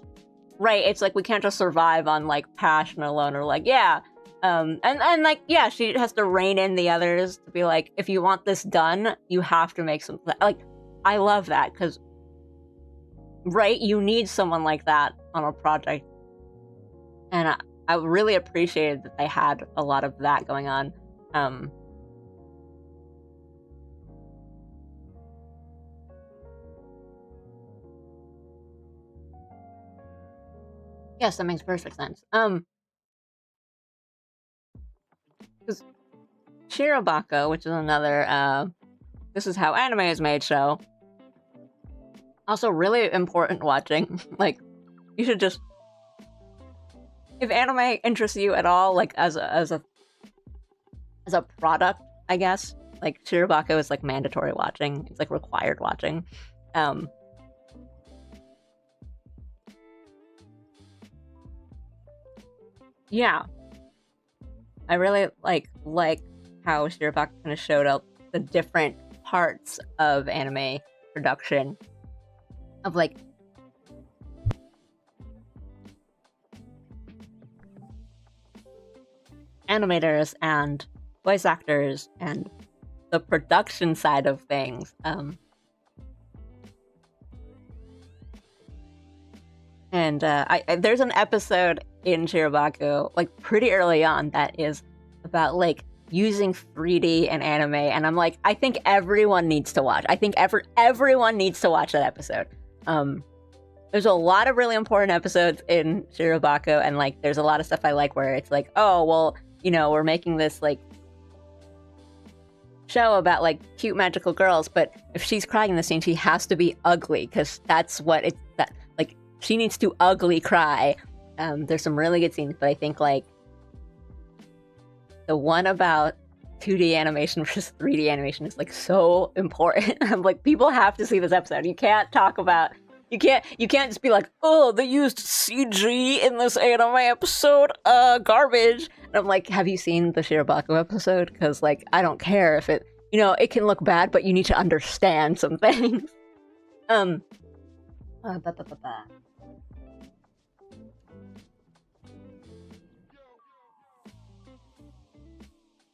right, it's like we can't just survive on like passion alone, or like, yeah. And like, yeah, she has to rein in the others to be like, if you want this done, you have to make some, like, I love that because, right, you need someone like that on a project. And I really appreciated that they had a lot of that going on. Yes, that makes perfect sense. 'Cause Shirobako, which is another This Is How Anime Is Made show, also really important watching. Like, you should just, if anime interests you at all, like as a product, I guess, like Shirobako is like mandatory watching. It's like required watching. Yeah, I really like how Shirobako kind of showed up the different parts of anime production, of like animators and voice actors and the production side of things. And there's an episode in Shirobako, like pretty early on, that is about like using 3D and anime, and I'm like, I think everyone needs to watch. I think everyone needs to watch that episode. There's a lot of really important episodes in Shirobako, and like there's a lot of stuff I like where it's like, oh well, you know, we're making this like show about like cute magical girls, but if she's crying in the scene, she has to be ugly because that's what it's that like she needs to ugly cry. There's some really good scenes, but I think like the one about 2D animation versus 3D animation is like so important. I'm like, people have to see this episode. You can't talk about you can't just be like, oh, they used CG in this anime episode, garbage. And I'm like, have you seen the Shirobako episode? Because like, I don't care if it, you know, it can look bad, but you need to understand some things.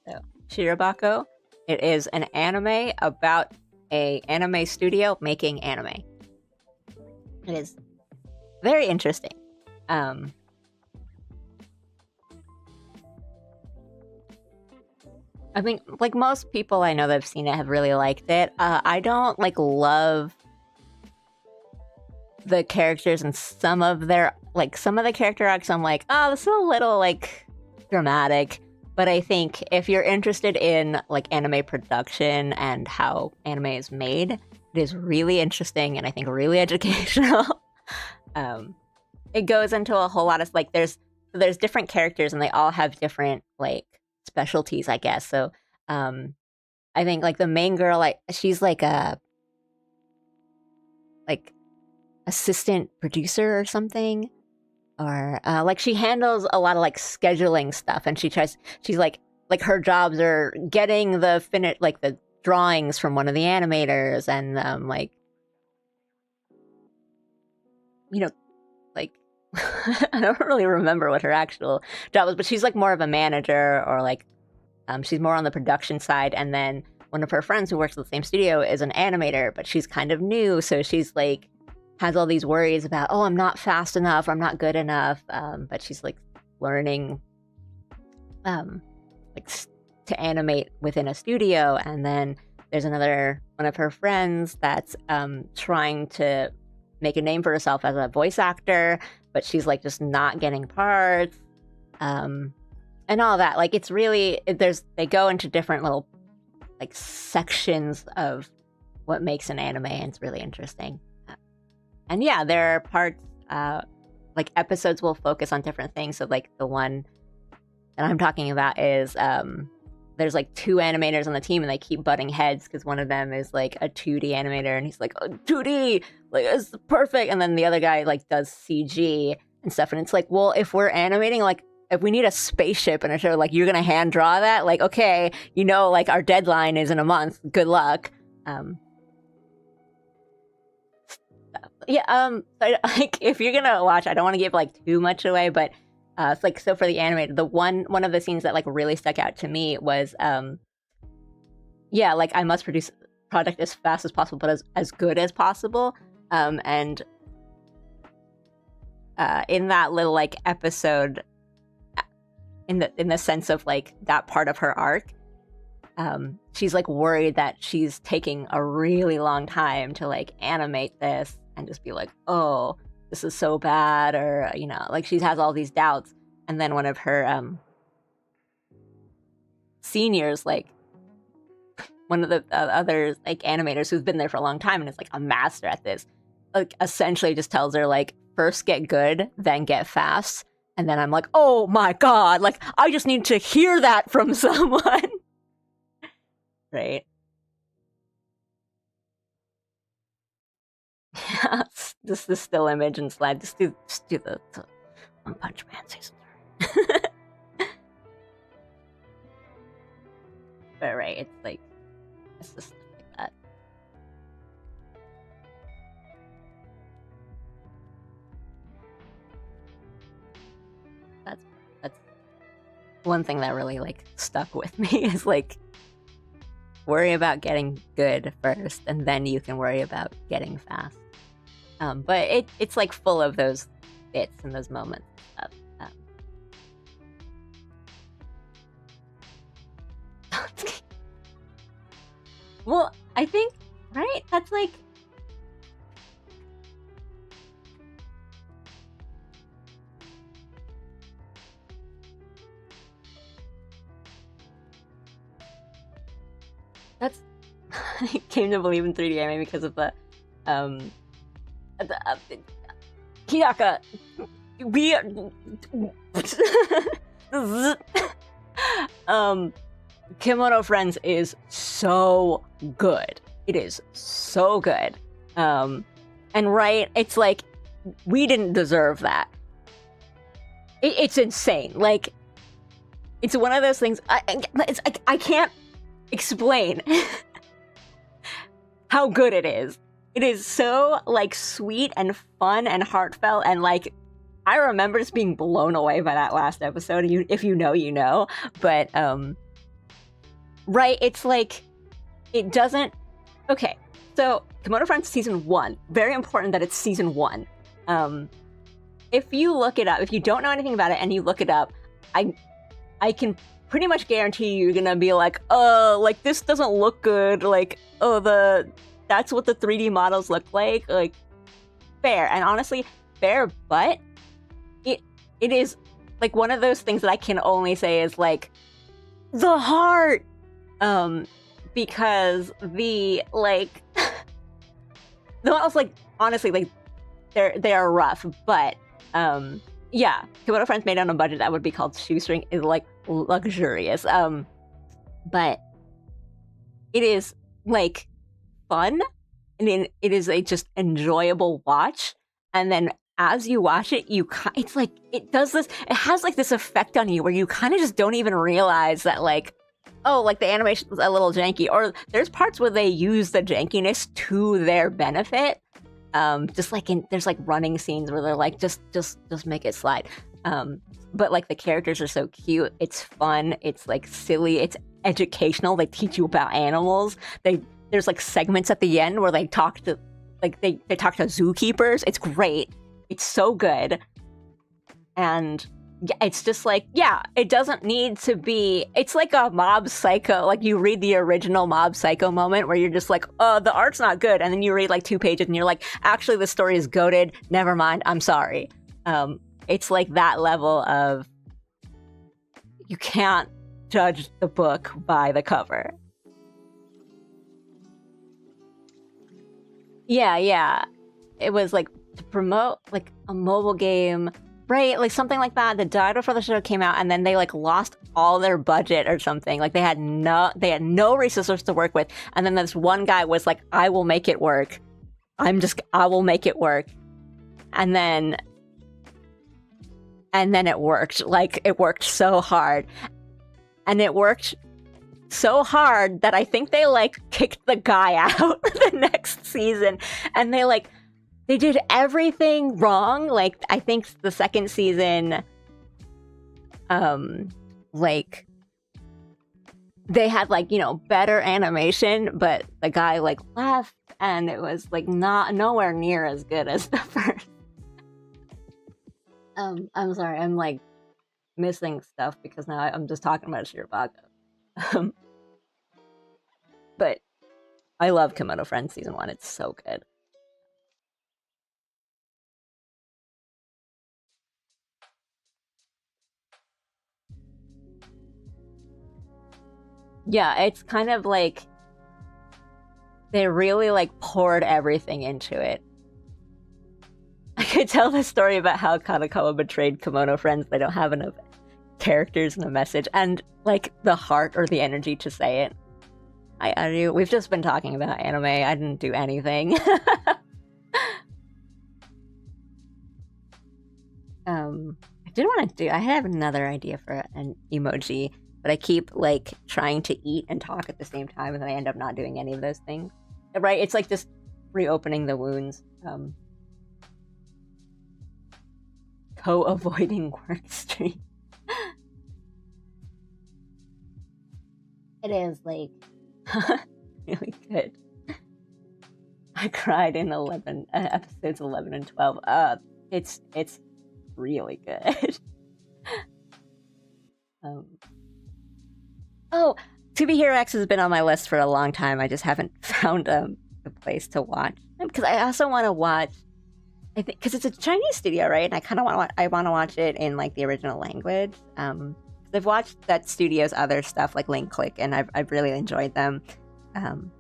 So, Shirobako, it is an anime about a anime studio making anime. It is very interesting. I think, like most people I know that have seen it have really liked it. I don't like love the characters and some of the character arcs. I'm like, oh, this is a little like dramatic. But I think if you're interested in like anime production and how anime is made, it is really interesting and I think really educational. It goes into a whole lot of like there's different characters and they all have different like specialties, I guess. So I think like the main girl, like she's like a like assistant producer or something, or like she handles a lot of like scheduling stuff, and she's like her jobs are getting the the drawings from one of the animators, and like, you know, like I don't really remember what her actual job was, but she's like more of a manager, or like she's more on the production side. And then one of her friends who works at the same studio is an animator, but she's kind of new, so she's like has all these worries about, oh, I'm not fast enough, or I'm not good enough, but she's like learning like to animate within a studio. And then there's another one of her friends that's trying to make a name for herself as a voice actor, but she's like just not getting parts, and all that. Like it's really they go into different little like sections of what makes an anime, and it's really interesting. And yeah, there are parts like episodes will focus on different things. So like the one that I'm talking about is there's like two animators on the team, and they keep butting heads because one of them is like a 2D animator, and he's like, oh, 2D, like it's perfect, and then the other guy like does CG and stuff, and it's like, well, if we're animating, like if we need a spaceship in a show, like you're gonna hand draw that, like okay, you know, like our deadline is in a month, good luck. Yeah, like if you're gonna watch, I don't want to give like too much away, but it's like, so for the animator, the one of the scenes that like really stuck out to me was yeah, like I must produce a product as fast as possible, but as good as possible. And in that little like episode, in the sense of like that part of her arc, she's like worried that she's taking a really long time to like animate this, and just be like, oh, this is so bad, or like she has all these doubts, and then one of her seniors, like one of the other like animators who's been there for a long time and is like a master at this, like essentially just tells her like, first get good, then get fast. And then I'm like, oh my god, like I just need to hear that from someone. Right? Yeah, just the still image and slide. Just do the One Punch Man season 3. But right, it's like, it's just like that. That's one thing that really like stuck with me is like, worry about getting good first, and then you can worry about getting fast. But it's like full of those bits and those moments of well, I think, right? That's like, that's I came to believe in 3D anime because of the Hidaka. We Kimono Friends is so good. It is so good. And right, it's like, we didn't deserve that. It's insane. Like, it's one of those things. I can't explain how good it is. It is so like sweet and fun and heartfelt, and like, I remember just being blown away by that last episode. If you know, you know. But right, it's like, it doesn't. Okay, so Kimono Friends season 1. Very important that it's season 1. If you look it up, if you don't know anything about it and you look it up, I can pretty much guarantee you're gonna be like, like this doesn't look good. Like, that's what the 3D models look like. Like, fair, and honestly, fair, but it is like one of those things that I can only say is like the heart, because the like the models, like, honestly, like they are rough, but yeah, Kimono Friends made on a budget that would be called shoestring is like luxurious, but it is like fun, and it is a just enjoyable watch. And then as you watch it, it's like, it does this, it has like this effect on you where you kind of just don't even realize that like, oh, like the animation's a little janky, or there's parts where they use the jankiness to their benefit. Just like there's like running scenes where they're like, just make it slide. But like the characters are so cute, it's fun, it's like silly, it's educational. They teach you about animals. There's like segments at the end where they talk to like they talk to zookeepers. It's great. It's so good. And yeah, it's just like, yeah, it doesn't need to be, it's like a Mob Psycho, like you read the original Mob Psycho moment where you're just like, oh, the art's not good, and then you read like 2 pages and you're like, actually the story is goated, never mind, I'm sorry. It's like that level of, you can't judge the book by the cover. Yeah. It was like to promote like a mobile game, right? Like something like that. The title for the show came out, and then they like lost all their budget or something. Like they had no resources to work with. And then this one guy was like, I will make it work. I will make it work. And then it worked. Like, it worked so hard. And it worked so hard that I think they like kicked the guy out the next season. And they did everything wrong. Like, I think the second season, like, they had like, better animation, but the guy like left, and it was like nowhere near as good as the first. I'm sorry, I'm like missing stuff because now I'm just talking about Shirobako. But I love Kimono Friends season 1. It's so good. Yeah, it's kind of like they really like poured everything into it. I could tell the story about how Kanakawa betrayed Kimono Friends. They don't have enough characters and a message, and like the heart or the energy to say it. I do. We've just been talking about anime. I didn't do anything. I did want to do. I have another idea for an emoji, but I keep like trying to eat and talk at the same time, and then I end up not doing any of those things. Right? It's like just reopening the wounds. Co-avoiding work stream. It is like really good. I cried in 11 episodes 11 and 12. It's really good. Oh, To Be Hero X has been on my list for a long time. I just haven't found a place to watch. Because I also want to watch. I think because it's a Chinese studio, right? And I kind of want to watch it in like the original language. I've watched that studio's other stuff like Link Click, and I've really enjoyed them. And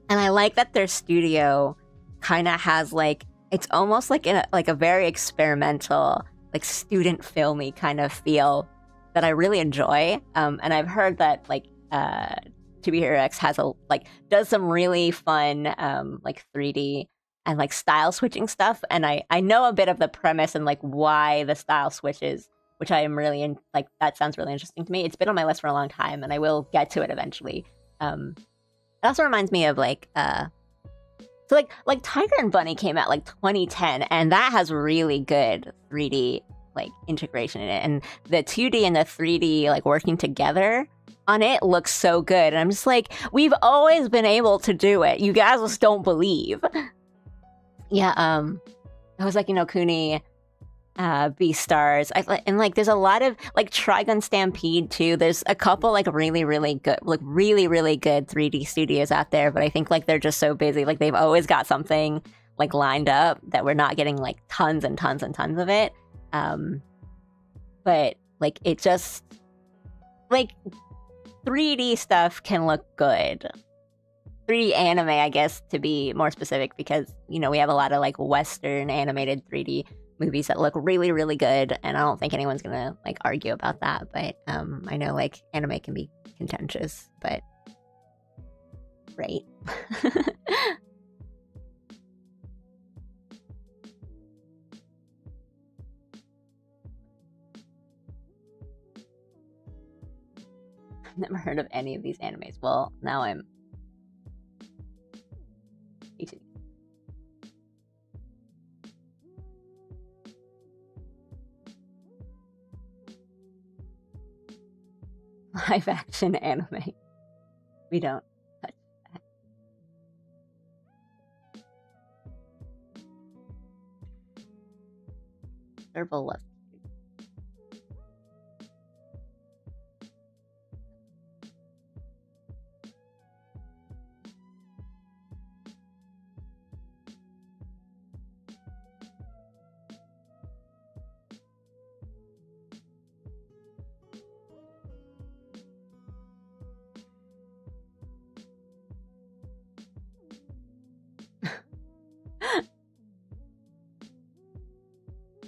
I like that their studio kind of has like it's almost like a very experimental, like student filmy kind of feel that I really enjoy. And I've heard that like To Be Hero X has does some really fun like 3D and like style switching stuff. And I know a bit of the premise and like why the style switches, which I am really in. Like that sounds really interesting to me. It's been on my list for a long time, and I will get to it eventually. It also reminds me of like Tiger and Bunny came out like 2010, and that has really good 3D like integration in it, and the 2D and the 3D like working together on it looks so good. And I'm just like, we've always been able to do it. You guys just don't believe. Yeah, it was like Kuni, Beastars, and like there's a lot of like Trigun Stampede too. There's a couple like really good 3D studios out there, but I think like they're just so busy. Like they've always got something like lined up that we're not getting like tons and tons and tons of it. But like it just like 3D stuff can look good. 3D anime, I guess, to be more specific, because we have a lot of like Western animated 3D movies that look really, really good, and I don't think anyone's gonna like argue about that. But I know like anime can be contentious, but right. I've never heard of any of these animes. Well, now I'm live action anime. We don't touch that. Serval love.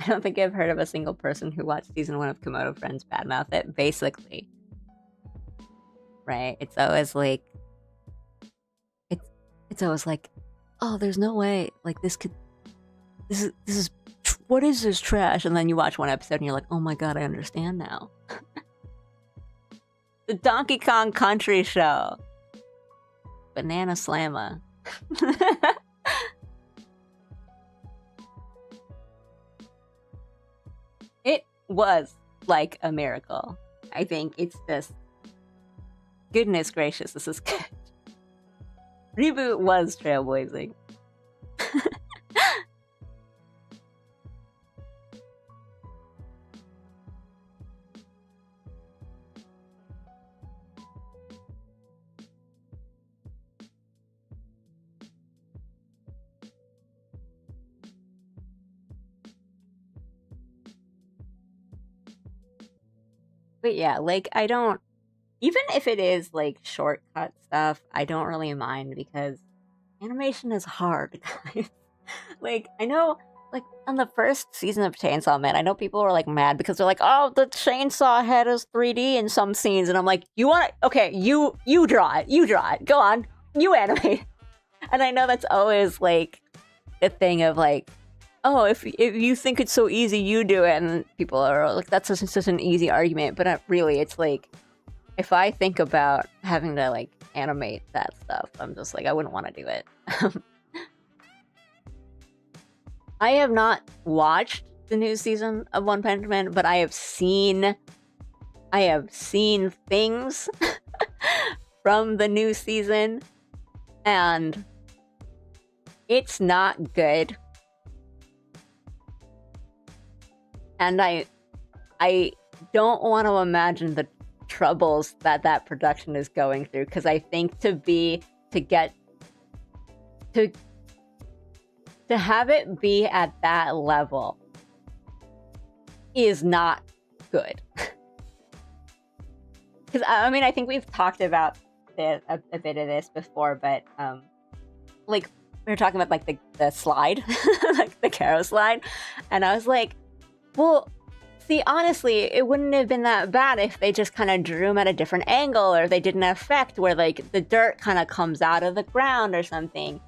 I don't think I've heard of a single person who watched season 1 of Komodo Friends badmouth it, basically. Right? It's always like... It's always like, oh, there's no way, like, this is... What is this trash? And then you watch one episode and you're like, oh my god, I understand now. The Donkey Kong Country Show. Banana Slammer. It was like a miracle. I think it's just... Goodness gracious, this is good. Reboot was trailblazing. But yeah, like I don't even if it is like shortcut stuff, I don't really mind because animation is hard, guys. Like, I know, like, on the first season of Chainsaw Man, I know people were, like, mad because they're like, oh, the chainsaw head is 3D in some scenes, and I'm like, you want it? Okay, you draw it, go on, you animate. And I know that's always, like, a thing of, like, oh, if you think it's so easy, you do it, and people are like, that's such an easy argument, but really, it's like, if I think about having to, like, animate that stuff, I'm just like, I wouldn't want to do it. I have not watched the new season of One Punch Man, but I have seen things from the new season, and it's not good. And I don't want to imagine the troubles that production is going through, because I think to have it be at that level is not good. Because I mean, I think we've talked about a bit of this before, but like we were talking about like the slide, like the Caro slide, and I was like, well, see, honestly, it wouldn't have been that bad if they just kind of drew him at a different angle, or they did an effect where like the dirt kind of comes out of the ground or something.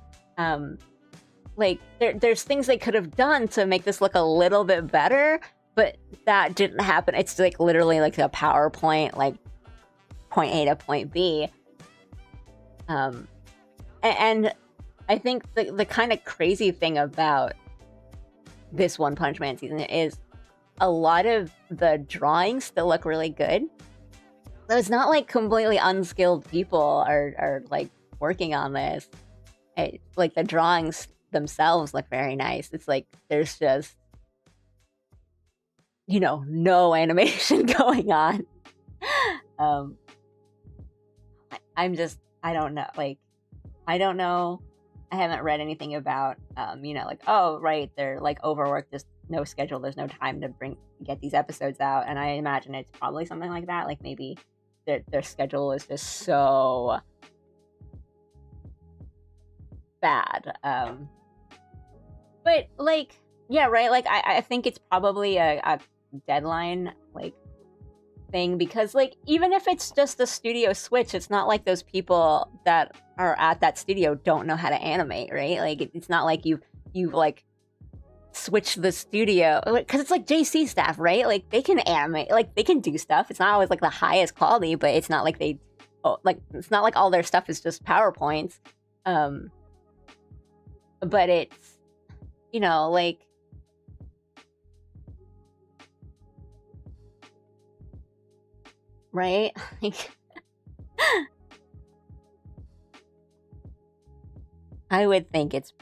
Like there's things they could have done to make this look a little bit better, but that didn't happen. It's like literally like a PowerPoint, like point A to point B. And I think the kind of crazy thing about this One Punch Man season is a lot of the drawings still look really good. So it's not like completely unskilled people are like working on this. Like the drawings themselves look very nice. It's like there's just, you know, no animation going on. I don't know. Like, I don't know. I haven't read anything about, you know, like, oh, right, they're like overworked. There's no schedule. There's no time to get these episodes out. And I imagine it's probably something like that. Like maybe their schedule is just so bad. But like, yeah, right. Like I think it's probably a deadline like thing, because like even if it's just a studio switch, it's not like those people that are at that studio don't know how to animate, right? Like it's not like you like switch the studio, because it's like JC staff, right? Like they can animate, like they can do stuff. It's not always like the highest quality, but it's not like it's not like all their stuff is just PowerPoints. But it's, you know, like right? Like I would think it's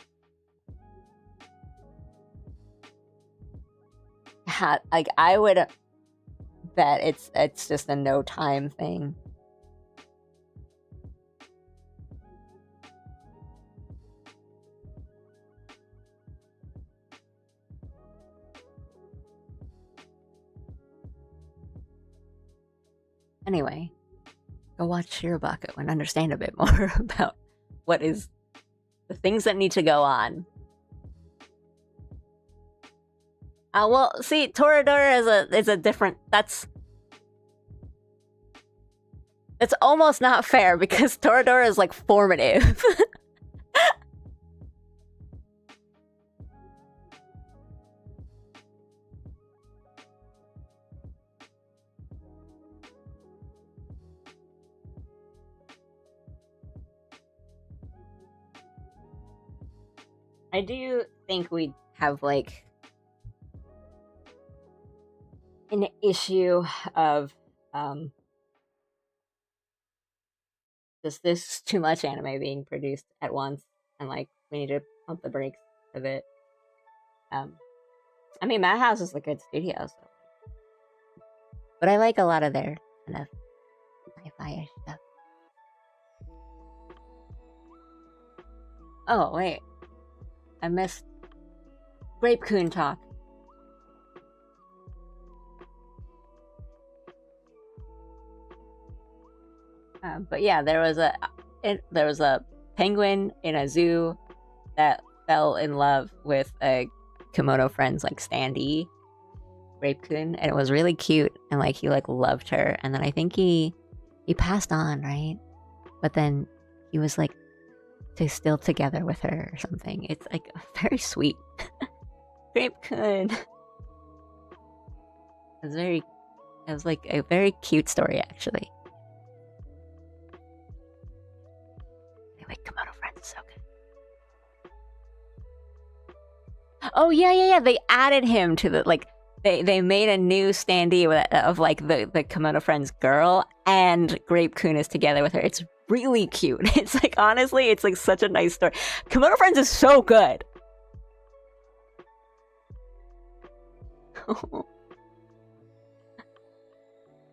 like I would bet it's just a no time thing. Anyway, go watch Shirobako and understand a bit more about what is the things that need to go on. Well, see, Toradora is a different. That's almost not fair, because Toradora is like formative. I do think we have like an issue of just this too much anime being produced at once, and like we need to pump the brakes a bit. I mean, Madhouse is a good studio, so, but I like a lot of their kind of sci-fi stuff. Oh wait, I missed Grape Coon talk. But yeah, there was a penguin in a zoo that fell in love with a Komodo friend's like standee, Grape-kun, and it was really cute, and like he like loved her, and then I think he passed on, right? But then he was like still together with her or something. It's like very sweet. Grape-kun. It was like a very cute story actually. Anyway, Komodo friends is so good. Oh yeah. They added him to the like. They made a new standee of like the Komodo friend's girl, and Grape-kun is together with her. It's really cute. It's like, honestly, it's like such a nice story. Komodo friends is so good.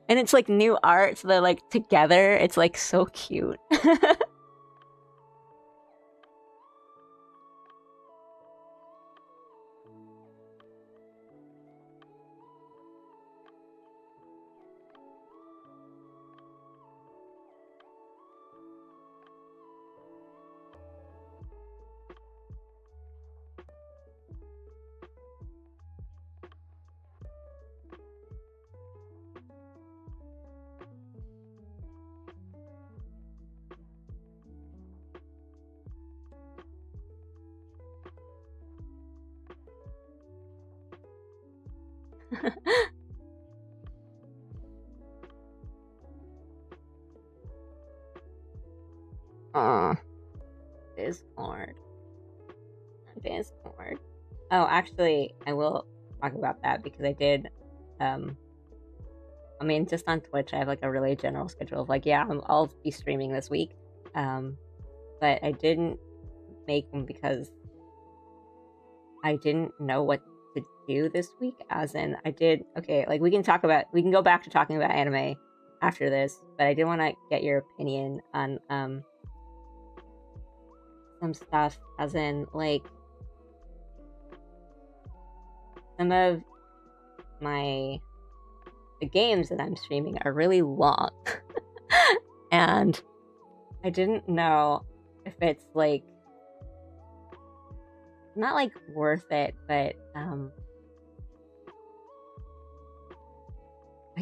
And it's like new art, so they're like together. It's like so cute. Discord. Oh, actually, I will talk about that because I did. I mean, just on Twitch, I have like a really general schedule of like, yeah, I'll be streaming this week. But I didn't make them because I didn't know what to do this week. As in, I did okay. Like we can go back to talking about anime after this, but I did want to get your opinion on some stuff. As in, like some of the games that I'm streaming are really long, and I didn't know if it's like not like worth it, but I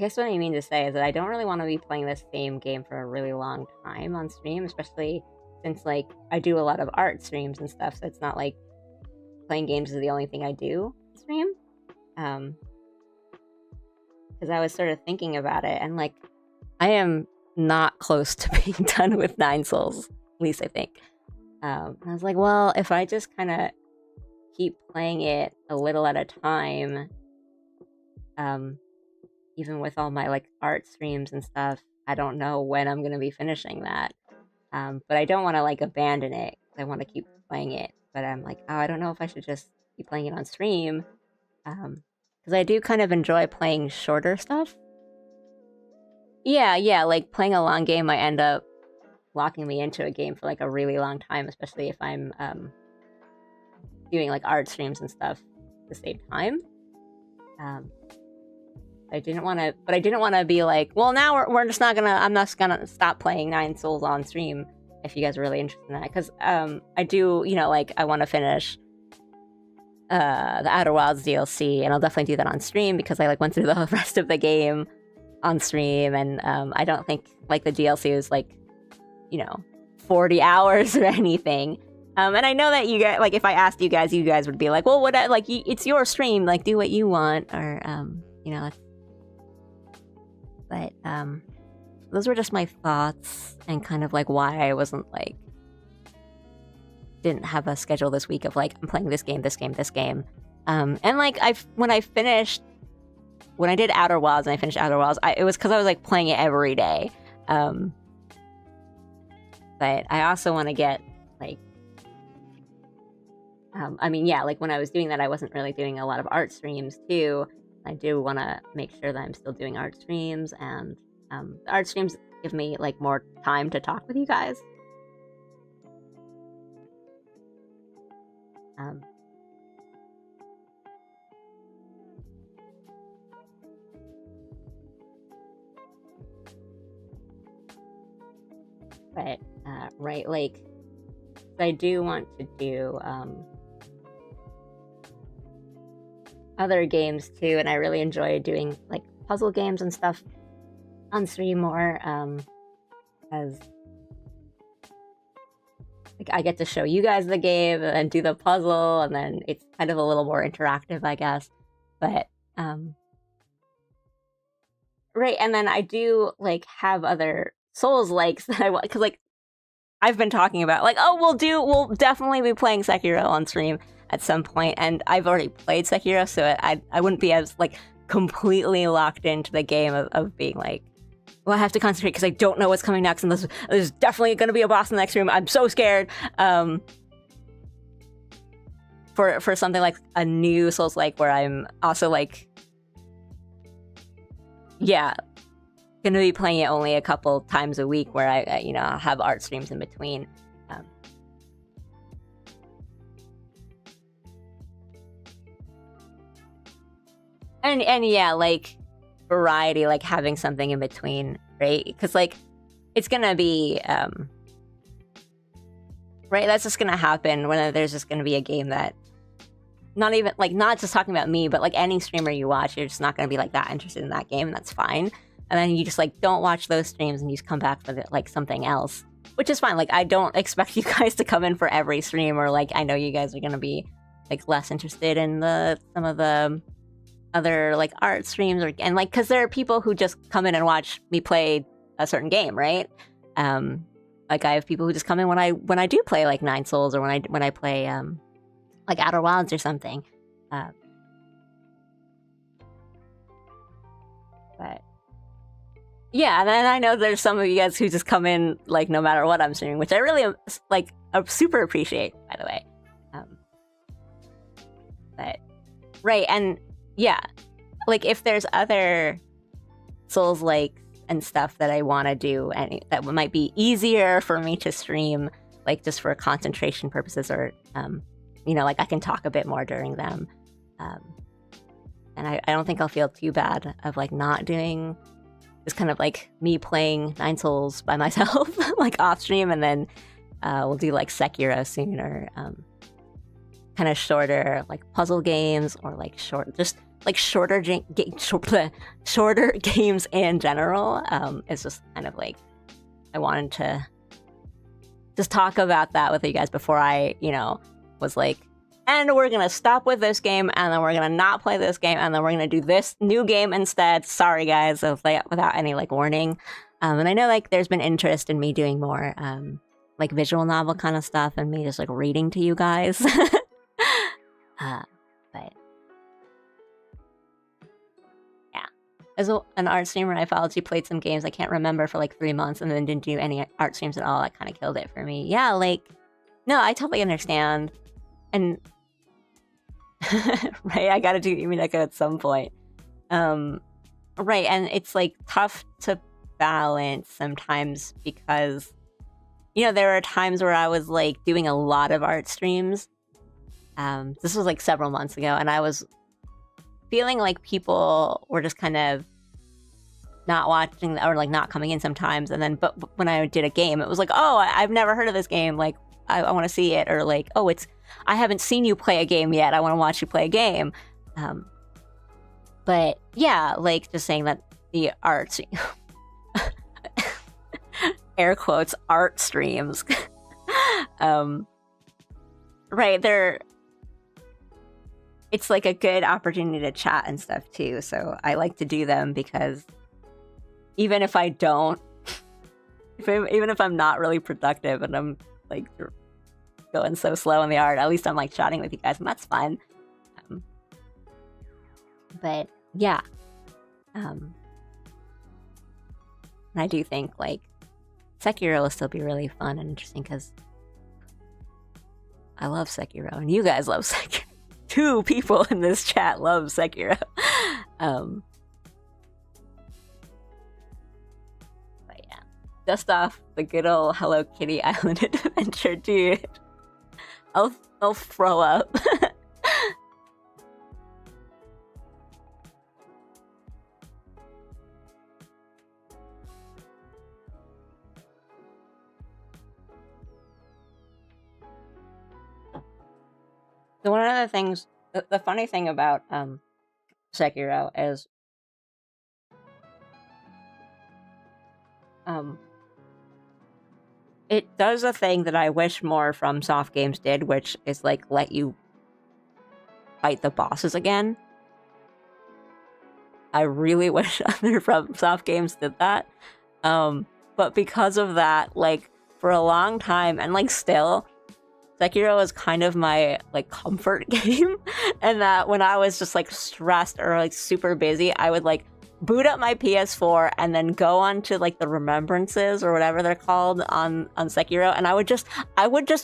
guess what I mean to say is that I don't really want to be playing the same game for a really long time on stream, especially since like I do a lot of art streams and stuff, so it's not like playing games is the only thing I do on stream. Because I was sort of thinking about it, and like I am not close to being done with Nine Souls, at least I think. I was like, well, if I just kind of keep playing it a little at a time, even with all my like art streams and stuff, I don't know when I'm gonna be finishing that. But I don't want to like abandon it. I want to keep playing it, but I'm like, oh, I don't know if I should just keep playing it on stream, because I do kind of enjoy playing shorter stuff. Yeah, like playing a long game might end up locking me into a game for like a really long time, especially if I'm doing like art streams and stuff at the same time. I didn't want to be like, well, now I'm just gonna stop playing Nine Souls on stream if you guys are really interested in that, because I do, like I want to finish the Outer Wilds DLC, and I'll definitely do that on stream because I like went through the rest of the game on stream, and I don't think like the DLC is like 40 hours or anything. And I know that you guys, like, if I asked you guys would be like, well, it's your stream, like, do what you want, or, but, those were just my thoughts, and kind of, like, why I wasn't, like, didn't have a schedule this week of, like, I'm playing this game. And, like, when I did Outer Wilds, and I finished Outer Wilds, it was because I was, like, playing it every day. But I also want to get, like, like when I was doing that, I wasn't really doing a lot of art streams too. I do want to make sure that I'm still doing art streams, and the art streams give me like more time to talk with you guys. But right, like I do want to do other games too, and I really enjoy doing like puzzle games and stuff on stream more, as like I get to show you guys the game and then do the puzzle, and then it's kind of a little more interactive, I guess. But right, and then I do like have other Souls likes that I want, because like I've been talking about like, oh, we'll definitely be playing Sekiro on stream at some point, and I've already played Sekiro, so I wouldn't be as like completely locked into the game of being like, well, I have to concentrate because I don't know what's coming next, and there's definitely going to be a boss in the next room. I'm so scared. For something like a new Souls like, where I'm also like, yeah, going to be playing it only a couple times a week, where I you know, have art streams in between. And yeah, like variety, like having something in between, right? Because like it's gonna be right, that's just gonna happen when there's just gonna be a game that not even like, not just talking about me, but like any streamer you watch, you're just not gonna be like that interested in that game, and that's fine. And then you just like don't watch those streams and you just come back for like something else, which is fine. Like I don't expect you guys to come in for every stream, or like I know you guys are gonna be like less interested in some of the other like art streams, or and like, because there are people who just come in and watch me play a certain game, right? Like I have people who just come in when I do play like Nine Souls, or when I play like Outer Wilds or something. But yeah, and then I know there's some of you guys who just come in like no matter what I'm streaming, which I really like super appreciate, by the way. But right, and yeah, like if there's other Souls like and stuff that I want to do, and that might be easier for me to stream, like just for concentration purposes, or you know, like I can talk a bit more during them, and I don't think I'll feel too bad of like not doing just kind of like me playing Nine Souls by myself like off stream, and then we'll do like Sekiro soon, or kind of shorter like puzzle games, or like shorter games in general. It's just kind of like I wanted to just talk about that with you guys before I, you know, was like, and we're gonna stop with this game, and then we're gonna not play this game, and then we're gonna do this new game instead. Sorry guys, without any like warning. And I know like there's been interest in me doing more like visual novel kind of stuff, and me just like reading to you guys. But yeah, as an art streamer, I followed you, played some games I can't remember for like 3 months, and then didn't do any art streams at all. That kind of killed it for me. Yeah, like no, I totally understand. And right, I gotta do Umineko at some point. Right, and it's like tough to balance sometimes, because you know, there are times where I was like doing a lot of art streams. This was like several months ago, and I was feeling like people were just kind of not watching, or like not coming in sometimes. And then but when I did a game, it was like, oh, I've never heard of this game, like I want to see it, or like, oh, I haven't seen you play a game yet, I want to watch you play a game. But yeah, like just saying that the art air quotes art streams right, it's like a good opportunity to chat and stuff too, so I like to do them, because even if I don't even if I'm not really productive and I'm like going so slow in the art, at least I'm like chatting with you guys, and that's fun. But yeah, and I do think like Sekiro will still be really fun and interesting, because I love Sekiro and you guys love Sekiro. 2 people in this chat love Sekiro. But yeah, dust off the good old Hello Kitty Island adventure, dude. I'll throw up. So one of the things, the funny thing about Sekiro is it does a thing that I wish more from soft games did, which is like let you fight the bosses again. I really wish other from soft games did that. But because of that, like for a long time and like still, Sekiro was kind of my like comfort game. And that when I was just like stressed or like super busy, I would like boot up my PS4 and then go on to like the remembrances or whatever they're called on Sekiro, and I would just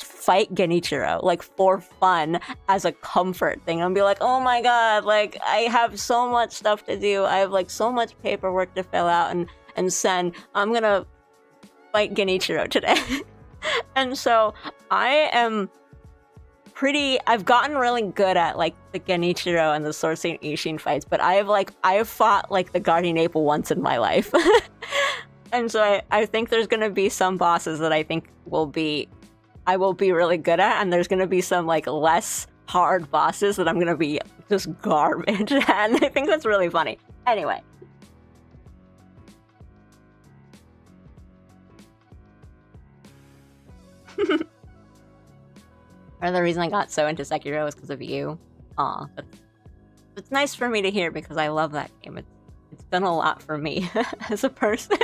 fight Genichiro like for fun as a comfort thing. I'd be like, oh my god, like I have so much stuff to do. I have like so much paperwork to fill out and send. I'm gonna fight Genichiro today. And so I've gotten really good at like the Genichiro and the Sword Saint Ishin fights, but I have fought like the Guardian Apple once in my life. And so I think there's gonna be some bosses that I think I will be really good at, and there's gonna be some like less hard bosses that I'm gonna be just garbage at, and I think that's really funny. Anyway. Part of the reason I got so into Sekiro was because of you. Aw, it's nice for me to hear because I love that game. It's done a lot for me as a person.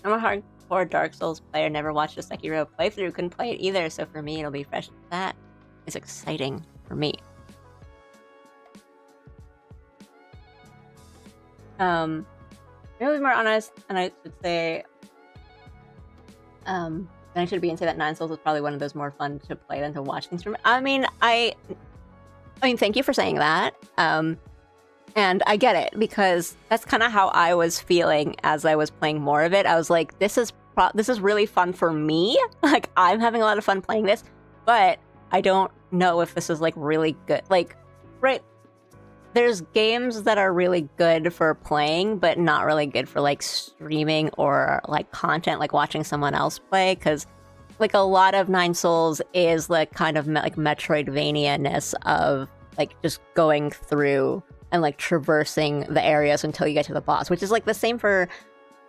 I'm a hardcore Dark Souls player, never watched a Sekiro playthrough, couldn't play it either, so for me it'll be fresh. That is exciting for me. To be more honest, and I should say, I should be and say that Nine Souls is probably one of those more fun to play than to watch things from. I mean, thank you for saying that. And I get it because that's kind of how I was feeling as I was playing more of it. I was like, this is really fun for me. Like I'm having a lot of fun playing this, but I don't know if this is like really good. Like, right? There's games that are really good for playing, but not really good for like streaming or like content, like watching someone else play. Because like a lot of Nine Souls is like kind of like Metroidvania-ness of like just going through and like traversing the areas until you get to the boss, which is like the same for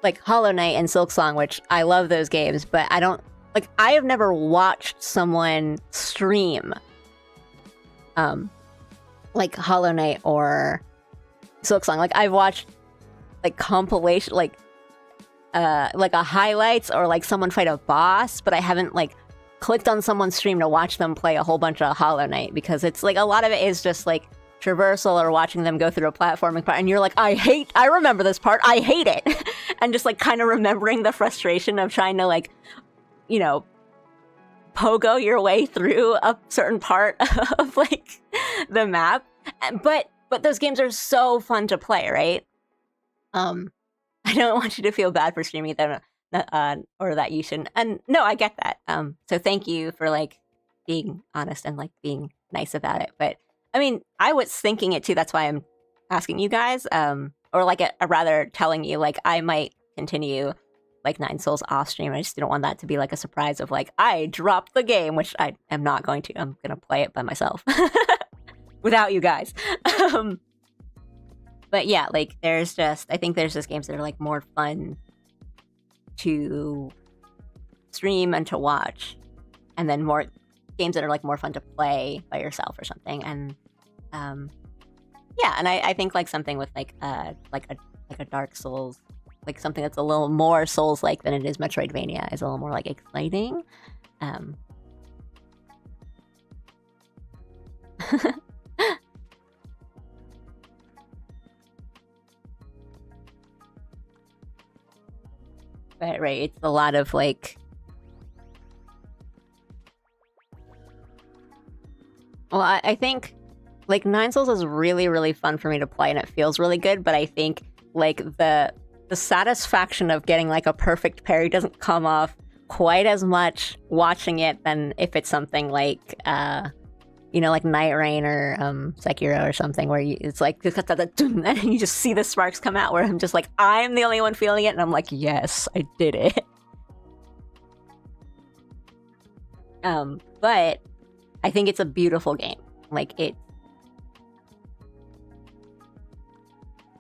like Hollow Knight and Silksong, which I love those games, but I have never watched someone stream like Hollow Knight or Silksong. Like I've watched like compilation, like a highlights or like someone fight a boss, but I haven't like clicked on someone's stream to watch them play a whole bunch of Hollow Knight because it's like a lot of it is just like traversal or watching them go through a platforming part, and you're like, I remember this part, I hate it, and just like kind of remembering the frustration of trying to like, you know, pogo your way through a certain part of like the map. But those games are so fun to play, right? I don't want you to feel bad for streaming them, or that you shouldn't. And no, I get that. So thank you for like being honest and like being nice about it. But I mean, I was thinking it too. That's why I'm asking you guys, or like rather telling you like I might continue like Nine Souls off stream. I just didn't want that to be like a surprise of like I dropped the game, which I am not going to. I'm gonna play it by myself without you guys. But yeah, like I think there's just games that are like more fun to stream and to watch, and then more games that are like more fun to play by yourself or something. And yeah, and I think like something with like a Dark Souls, like something that's a little more Souls-like than it is Metroidvania, is a little more like exciting. But right, it's a lot of like, well, I think like Nine Souls is really, really fun for me to play and it feels really good, but I think like the satisfaction of getting like a perfect parry doesn't come off quite as much watching it than if it's something like you know, like Night Rain or Sekiro or something, where it's like and you just see the sparks come out, where I'm just like, I'm the only one feeling it, and I'm like, yes, I did it. But I think it's a beautiful game. Like it.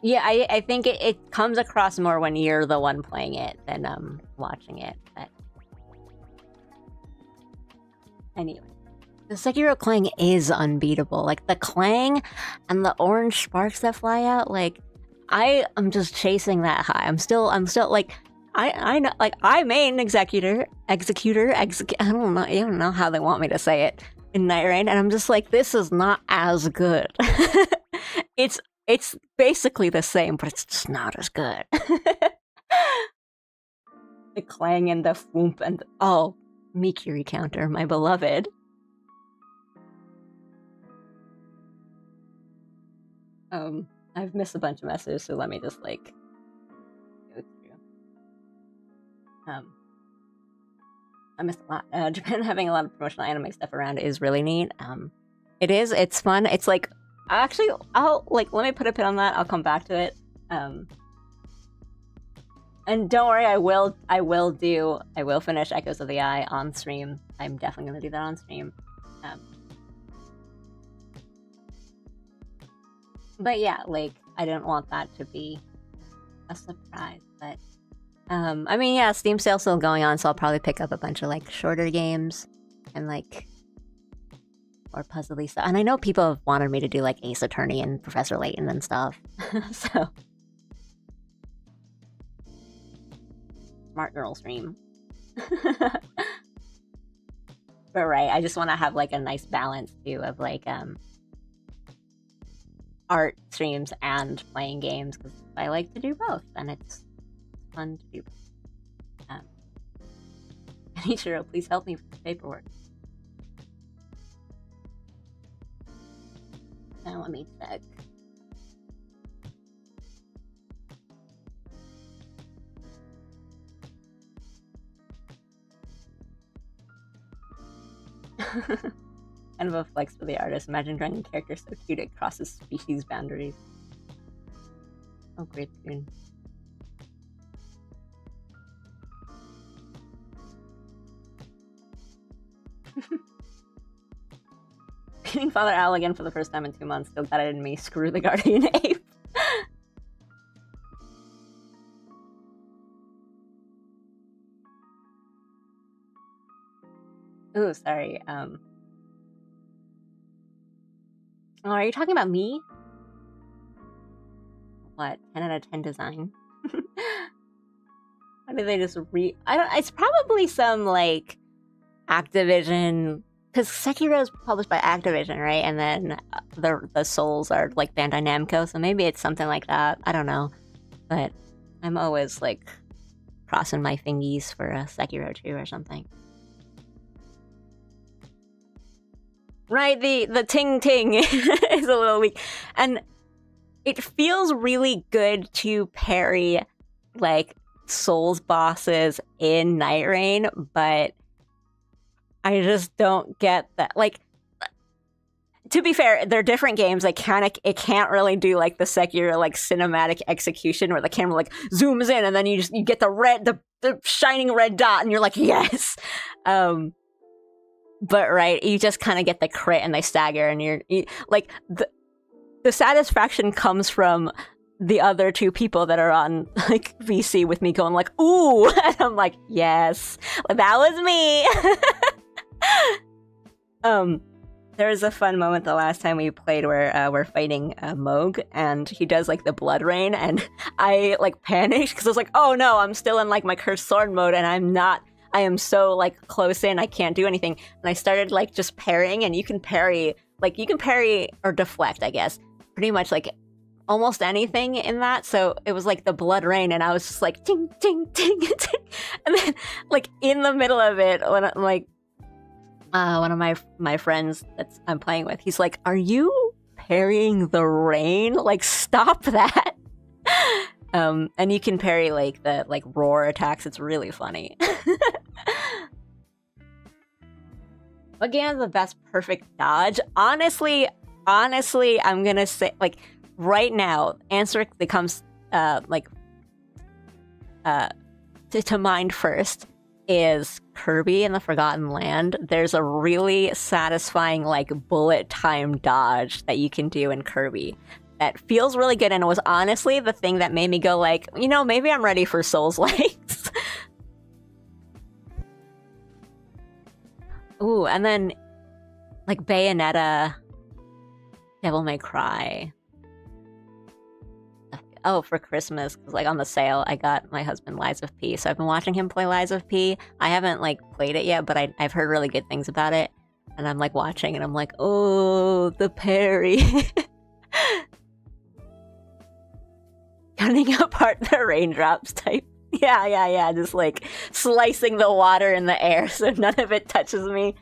Yeah, I think it comes across more when you're the one playing it than watching it. But anyway, the Sekiro clang is unbeatable. Like the clang and the orange sparks that fly out. Like I am just chasing that high. I'm still like I know, like I main executor. I don't know how they want me to say it in Night Rain, and I'm just like, this is not as good. It's basically the same, but it's just not as good. The clang and the thwoomp and Mikiri counter, my beloved. I've missed a bunch of messages, so let me just like go through. I missed a lot. Japan having a lot of promotional anime stuff around is really neat. It's fun. It's like, actually, let me put a pin on that. I'll come back to it. And don't worry, I will finish Echoes of the Eye on stream. I'm definitely going to do that on stream. But yeah, like, I didn't want that to be a surprise. But, I mean, yeah, Steam sale's still going on, so I'll probably pick up a bunch of, like, shorter games and, like, or puzzly stuff. And I know people have wanted me to do, like, Ace Attorney and Professor Layton and stuff. So... Smart girl stream. But right, I just want to have, like, a nice balance, too, of, like, art streams and playing games, because I like to do both, and it's fun to do both. Ichiro, please help me with the paperwork. Now let me check. Kind of a flex for the artist. Imagine drawing a character so cute it crosses species boundaries. Oh, great tune. Meeting Father Owl again for the first time in 2 months. Still got it in me. Screw the guardian ape. Ooh, sorry. Oh, are you talking about me? What? 10 out of 10 design? How did they just it's probably some, like, Activision... Because Sekiro's published by Activision, right? And then the Souls are, like, Bandai Namco, so maybe it's something like that. I don't know. But I'm always, like, crossing my fingies for a Sekiro 2 or something. Right, the ting ting is a little weak. And it feels really good to parry, like, Souls bosses in Night Rain, but I just don't get that. Like, to be fair, they're different games. It can't really do, like, the Sekiro, like, cinematic execution where the camera, like, zooms in and then you get the shining red dot and you're like, yes! But right, you just kind of get the crit and they stagger, and you like the satisfaction comes from the other two people that are on, like, VC with me going like, ooh, and I'm like, yes, that was me. There was a fun moment the last time we played where we're fighting Moog, and he does, like, the blood rain, and I, like, panicked because I was like, oh no, I'm still in, like, my cursed sword mode, and I am so, like, close in, I can't do anything. And I started, like, just parrying, and you can parry or deflect, I guess, pretty much, like, almost anything in that. So it was, like, the blood rain, and I was just like, ting, ting, ting, ting. And then, like, in the middle of it, when I'm, like, one of my friends that I'm playing with, he's like, are you parrying the rain? Like, stop that. And you can parry, like, the, like, roar attacks. It's really funny. Again, the best perfect dodge. Honestly, I'm gonna say, like, right now, answer that comes, to mind first is Kirby in the Forgotten Land. There's a really satisfying like bullet time dodge that you can do in Kirby that feels really good, and it was honestly the thing that made me go like, you know, maybe I'm ready for Souls-likes. Ooh, and then like Bayonetta, Devil May Cry. Oh, for Christmas, because like on the sale, I got my husband Lies of P. So I've been watching him play Lies of P. I haven't like played it yet, but I've heard really good things about it. And I'm like watching, and I'm like, oh, the parry. Cutting apart the raindrops type. Yeah. Just like slicing the water in the air so none of it touches me.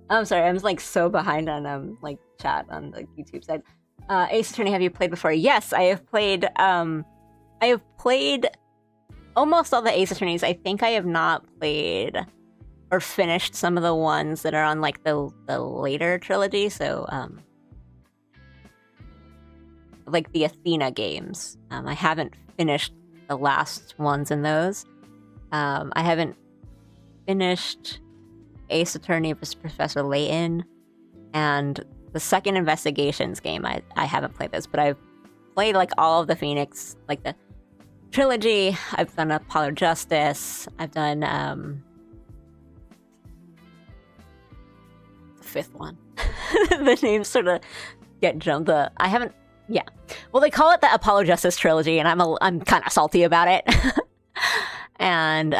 I'm sorry, I'm like so behind on like chat on the YouTube side. Ace Attorney, have you played before? Yes, I have played. I have played almost all the Ace Attorneys. I think I have not played or finished some of the ones that are on like the later trilogy. So like the Athena games. I haven't finished the last ones in those. I haven't finished Ace Attorney vs. Professor Layton, and the second Investigations game. I haven't played this, but I've played like all of the Phoenix, like the trilogy. I've done Apollo Justice. I've done the fifth one. The names sort of get jumped. I haven't. Yeah. Well, they call it the Apollo Justice trilogy, and I'm kind of salty about it. And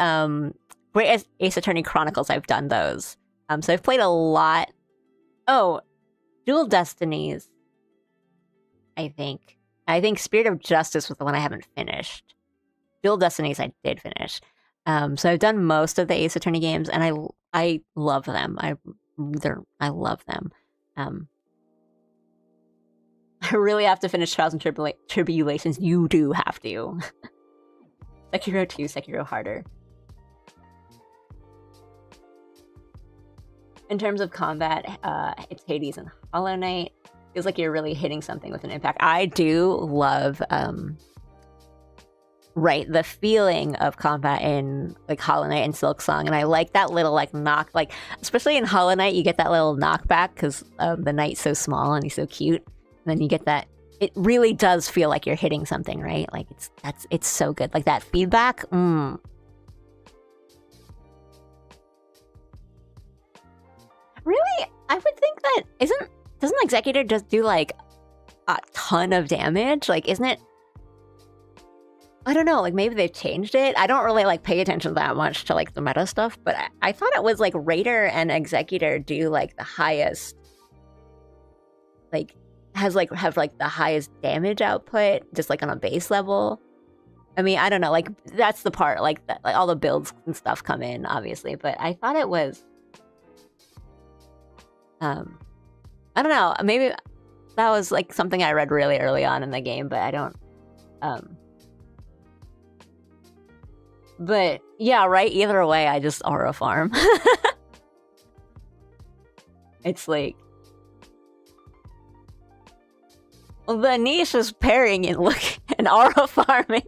Ace Attorney Chronicles, I've done those. So I've played a lot. Oh, Dual Destinies. I think Spirit of Justice was the one I haven't finished. Dual Destinies I did finish. So I've done most of the Ace Attorney games, and I love them. I love them. I really have to finish Trials and Tribulations. You do have to. Sekiro 2, Sekiro harder. In terms of combat, it's Hades and Hollow Knight. Feels like you're really hitting something with an impact. I do love, the feeling of combat in like Hollow Knight and Silksong, and I like that little like knock, like especially in Hollow Knight, you get that little knockback because the knight's so small and he's so cute. And then you get that. It really does feel like you're hitting something, right? Like it's so good. Like that feedback. Really? I would think that doesn't Executor just do like a ton of damage? Like, isn't it? I don't know. Like maybe they've changed it. I don't really like pay attention that much to like the meta stuff, but I thought it was like Raider and Executor do like the highest. Like have the highest damage output just like on a base level. I mean, I don't know, like that's the part like all the builds and stuff come in obviously, but I thought it was I don't know, maybe that was like something I read really early on in the game, but I don't but yeah, right, either way I just aura farm. It's like the niche is parrying and and aura farming,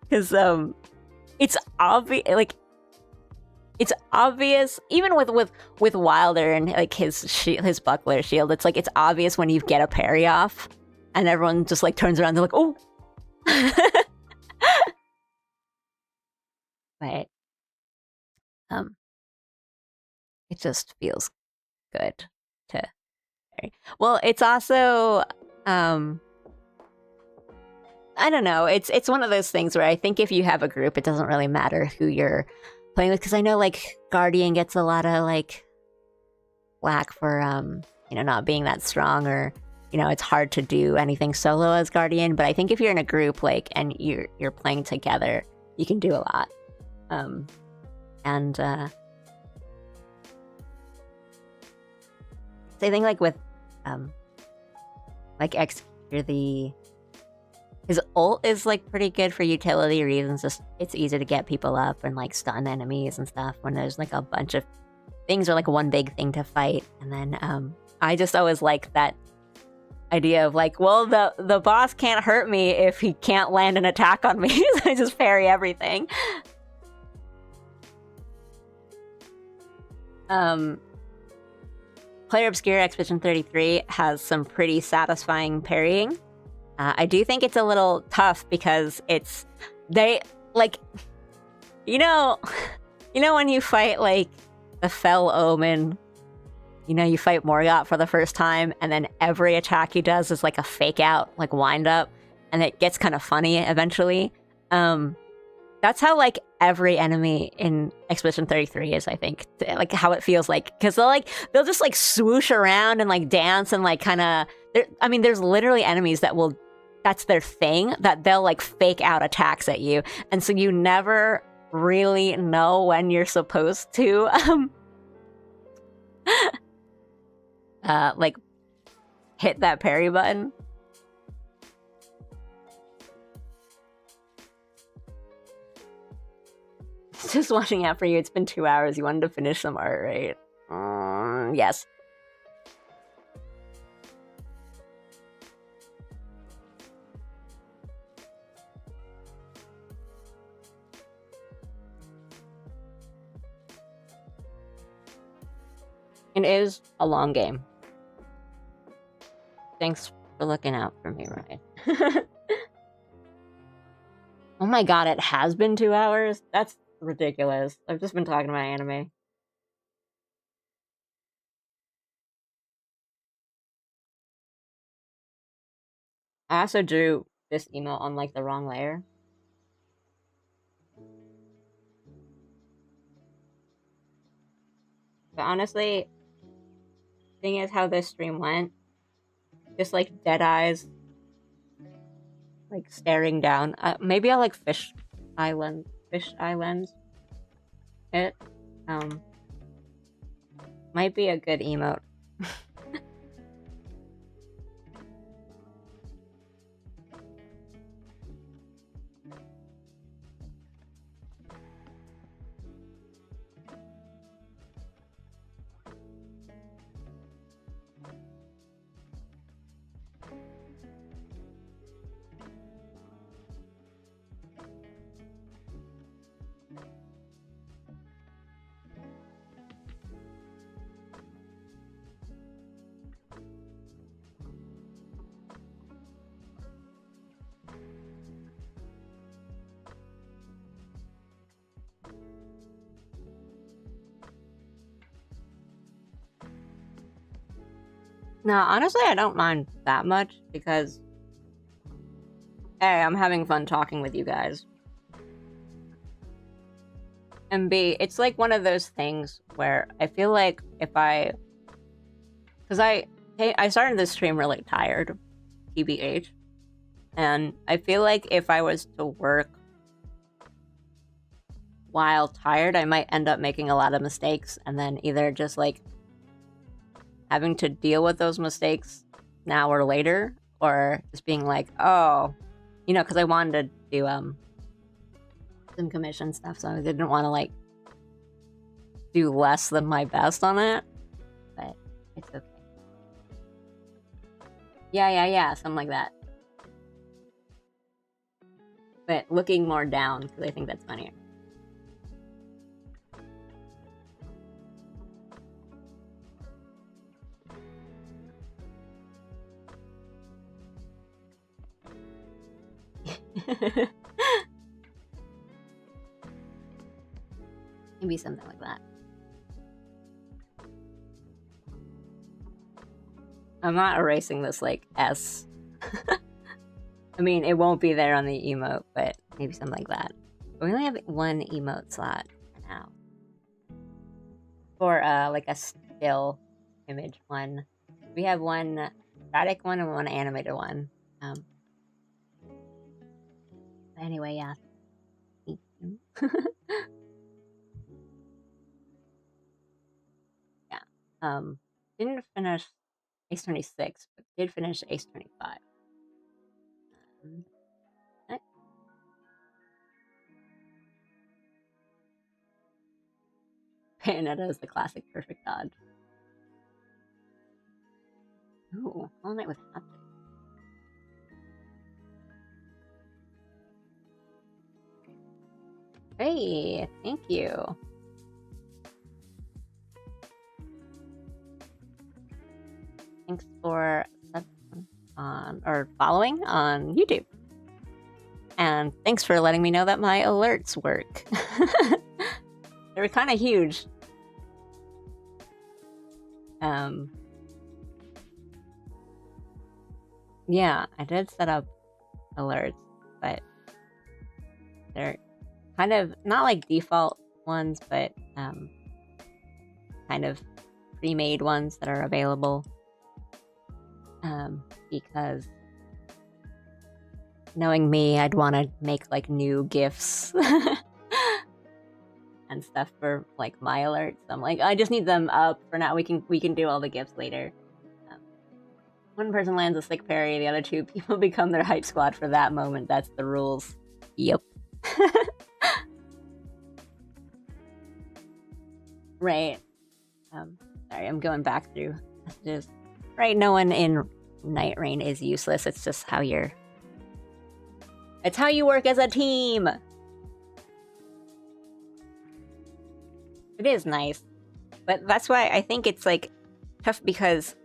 because it's obvious. Like it's obvious even with Wilder and like his buckler shield. It's like it's obvious when you get a parry off, and everyone just like turns around. They're like, oh. But it just feels good to. Well, it's also I don't know, it's one of those things where I think if you have a group, it doesn't really matter who you're playing with, because I know like Guardian gets a lot of like flack for not being that strong, or it's hard to do anything solo as Guardian, but I think if you're in a group like and you're playing together, you can do a lot. I think like with like Executor, his ult is like pretty good for utility reasons. Just it's easy to get people up and like stun enemies and stuff when there's like a bunch of things or like one big thing to fight. And then I just always like that idea of like, well, the boss can't hurt me if he can't land an attack on me, so I just parry everything. Player Obscure Expedition 33 has some pretty satisfying parrying. I do think it's a little tough because they like, you know when you fight like the Fell Omen, you fight Morgott for the first time, and then every attack he does is like a fake out, like wind up, and it gets kind of funny eventually. That's how like every enemy in Expedition 33 is, I think, like how it feels like, because they'll just like swoosh around and like dance and like kind of. I mean, there's literally enemies that's their thing, that they'll like fake out attacks at you, and so you never really know when you're supposed to like hit that parry button. Just watching out for you. It's been 2 hours. You wanted to finish some art, right? Yes. It is a long game. Thanks for looking out for me, Ryan. Oh my god, it has been 2 hours? That's ridiculous. I've just been talking about anime. I also drew this emote on like the wrong layer. But honestly, thing is how this stream went, just like dead eyes, like staring down. Maybe I'll like fish islands it. Might be a good emote. No, honestly, I don't mind that much because A, I'm having fun talking with you guys. And B, it's like one of those things where I feel like because I started this stream really tired, TBH, and I feel like if I was to work while tired, I might end up making a lot of mistakes and then either just like having to deal with those mistakes now or later, or just being like, oh, because I wanted to do some commission stuff, so I didn't want to like do less than my best on it, but it's okay. Yeah, something like that. But looking more down, because I think that's funnier. Maybe something like that. I'm not erasing this like S. I mean, it won't be there on the emote, but maybe something like that. We only have one emote slot now for like a still image one. We have one static one and one animated one. Anyway, yeah. Yeah. Didn't finish Ace 26, but did finish Ace 25. Bayonetta is the classic perfect dodge. Ooh, All Night with haptics. Hey, thank you. Thanks for subbing on or following on YouTube. And thanks for letting me know that my alerts work. They were kind of huge. Yeah, I did set up alerts, but they're kind of not like default ones, but kind of pre-made ones that are available. Because knowing me, I'd want to make like new GIFs and stuff for like my alerts. I'm like, I just need them up for now. We can do all the GIFs later. One person lands a sick parry, the other two people become their hype squad for that moment. That's the rules. Yep. Right. Sorry, I'm going back through messages. Right, no one in Night Rain is useless. It's just how you're... It's how you work as a team! It is nice. But that's why I think it's, like, tough because...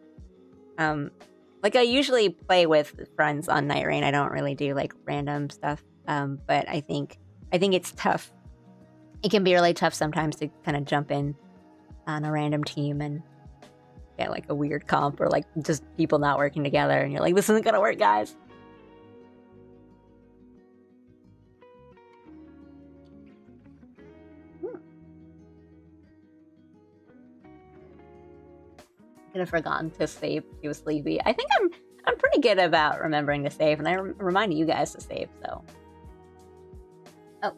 like, I usually play with friends on Night Rain. I don't really do, like, random stuff. But I think it's tough. It can be really tough sometimes to kind of jump in on a random team and get like a weird comp or like just people not working together and you're like, this isn't gonna work, guys. Could have forgotten to save. She was sleepy. I think I'm pretty good about remembering to save, and I remind you guys to save, so. Oh.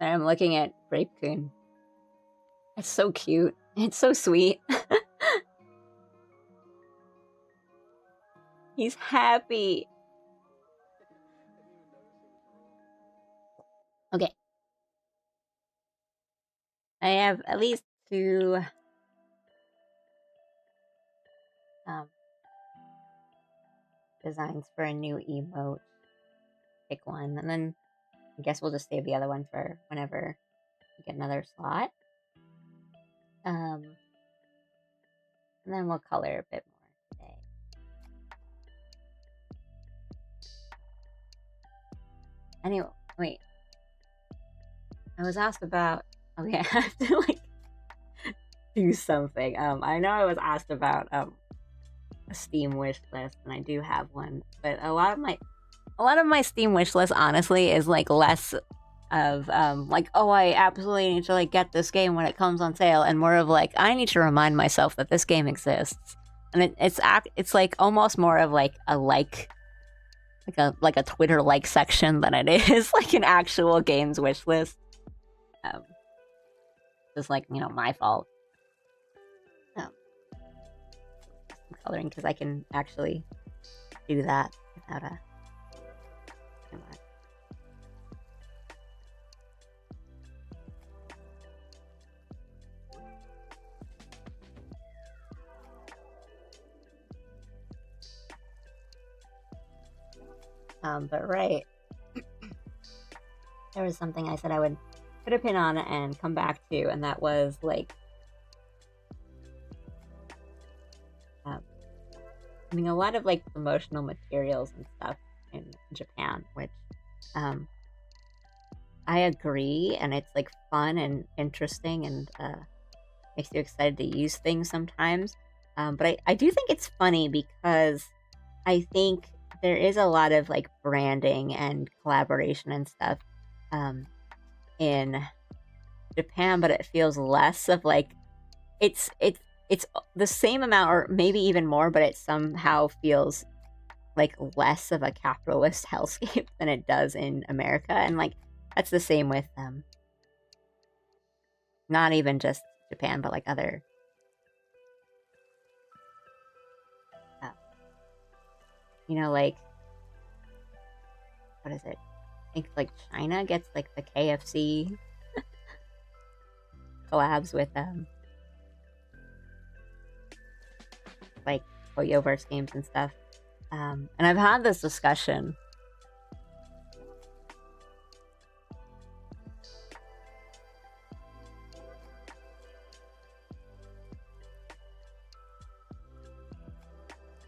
I'm looking at Grape-kun. It's so cute. It's so sweet. He's happy. Okay. I have at least 2 designs for a new emote. Pick one, and then I guess we'll just save the other one for whenever we get another slot. And then we'll color a bit more today. Anyway, wait. I was asked about... Okay, I have to, like, do something. I know I was asked about a Steam wish list, and I do have one, but a lot of my Steam wish list, honestly, is, like, less of, like, oh, I absolutely need to, like, get this game when it comes on sale, and more of, like, I need to remind myself that this game exists. And it's like, almost more of, like, like a Twitter like section than it is like an actual games wish list. Just like, you know, my fault. I'm coloring because I can actually do that without a... But right. There was something I said I would put a pin on and come back to, and that was like... I mean, a lot of like promotional materials and stuff in Japan, which I agree, and it's like fun and interesting and makes you excited to use things sometimes. But I do think it's funny because I think there is a lot of like branding and collaboration and stuff in Japan, but it feels less of like it's the same amount or maybe even more, but it somehow feels like less of a capitalist hellscape than it does in America. And like that's the same with not even just Japan, but like other you know, like what is it? I think like China gets like the KFC collabs with like Hoyoverse games and stuff. And I've had this discussion.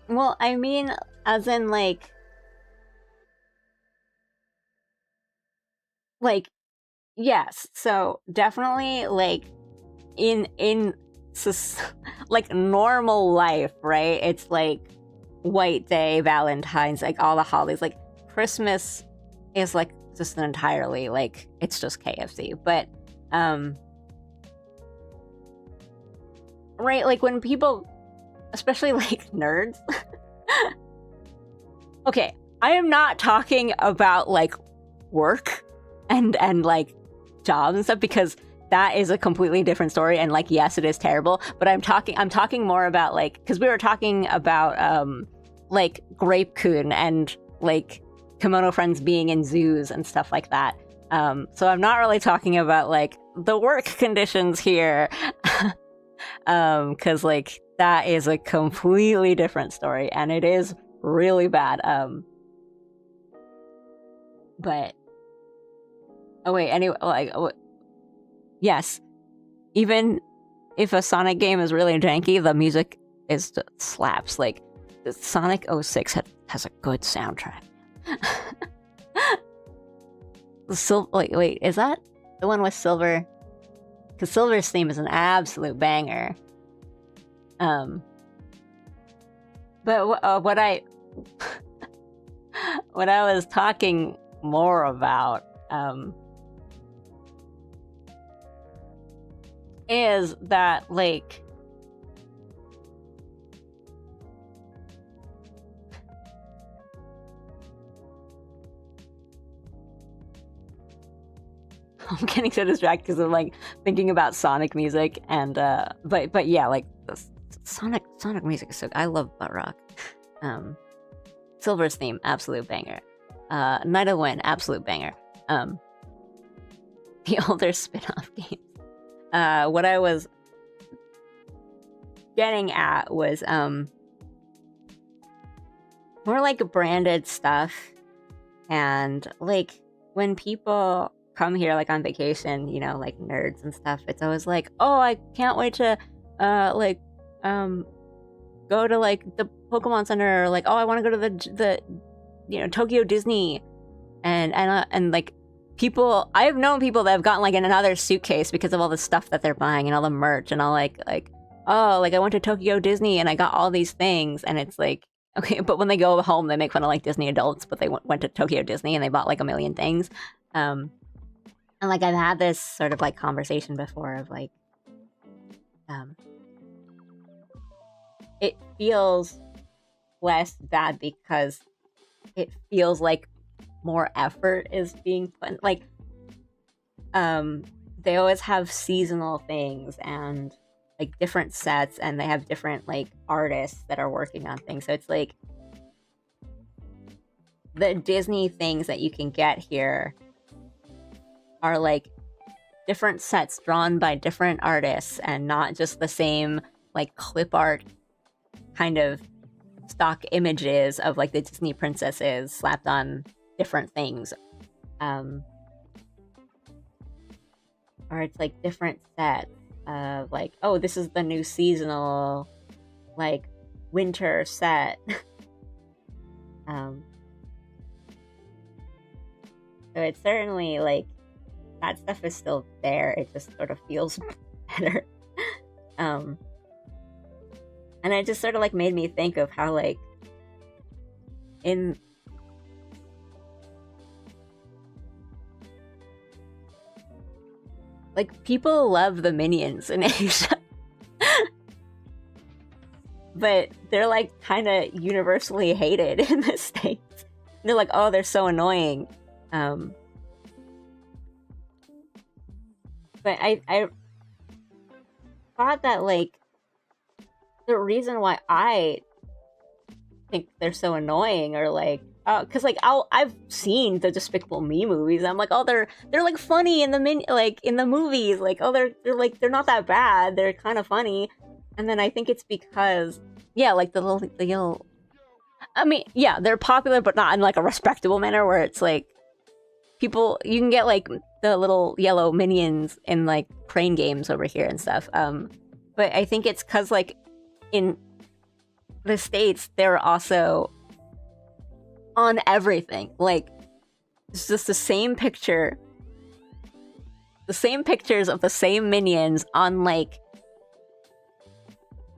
Well, I mean, as in like yes. So definitely like in like normal life, right? It's like White Day, Valentine's, like all the holidays. Like Christmas is like just an entirely like it's just KFC. But right, like when people, especially like nerds. Okay, I am not talking about like work and like jobs and stuff, because that is a completely different story, and like yes, it is terrible, but I'm talking more about like, because we were talking about like Grape-kun and like kimono friends being in zoos and stuff like that. So I'm not really talking about like the work conditions here. Because like that is a completely different story, and it is really bad. But oh wait, anyway, like yes, even if a Sonic game is really janky, the music is slaps. Like the Sonic 06 has a good soundtrack. Wait, is that the one with Silver? Because Silver's theme is an absolute banger. But what I what I was talking more about is that like I'm getting so distracted because I'm like thinking about Sonic music, and but yeah, like Sonic music is so I love butt rock. Silver's theme, absolute banger. Night of Wind, absolute banger. The older spin-off games. What I was getting at was more like branded stuff, and like when people come here like on vacation, you know, like nerds and stuff, it's always like, oh, I can't wait to go to like the Pokemon Center, or like, oh, I want to go to the you know, Tokyo Disney, and like people, I've known people that have gotten like in another suitcase because of all the stuff that they're buying and all the merch, and all like oh, like I went to Tokyo Disney and I got all these things, and it's like, okay, but when they go home they make fun of like Disney adults, but they went to Tokyo Disney and they bought like a million things. And like I've had this sort of like conversation before of like it feels less bad because it feels like more effort is being put, like they always have seasonal things and like different sets, and they have different like artists that are working on things, so it's like the Disney things that you can get here are like different sets drawn by different artists, and not just the same like clip art kind of stock images of like the Disney princesses slapped on different things. Or it's like different sets of like, oh, this is the new seasonal like winter set. So it's certainly like that stuff is still there, it just sort of feels better. And it just sort of like made me think of how like in like people love the Minions in Asia. But they're like kind of universally hated in the States. They're like, oh, they're so annoying. But I thought that like the reason why I think they're so annoying, or like, because like I've seen the Despicable Me movies. I'm like, oh, they're like funny in the in the movies. Like, oh, they're not that bad. They're kind of funny. And then I think it's because Yeah, like the little. I mean, yeah, they're popular, but not in like a respectable manner where it's like people. You can get like the little yellow minions in like crane games over here and stuff. But I think it's because like in the States, they're also on everything. Like it's just the same picture, the same pictures of the same minions on like,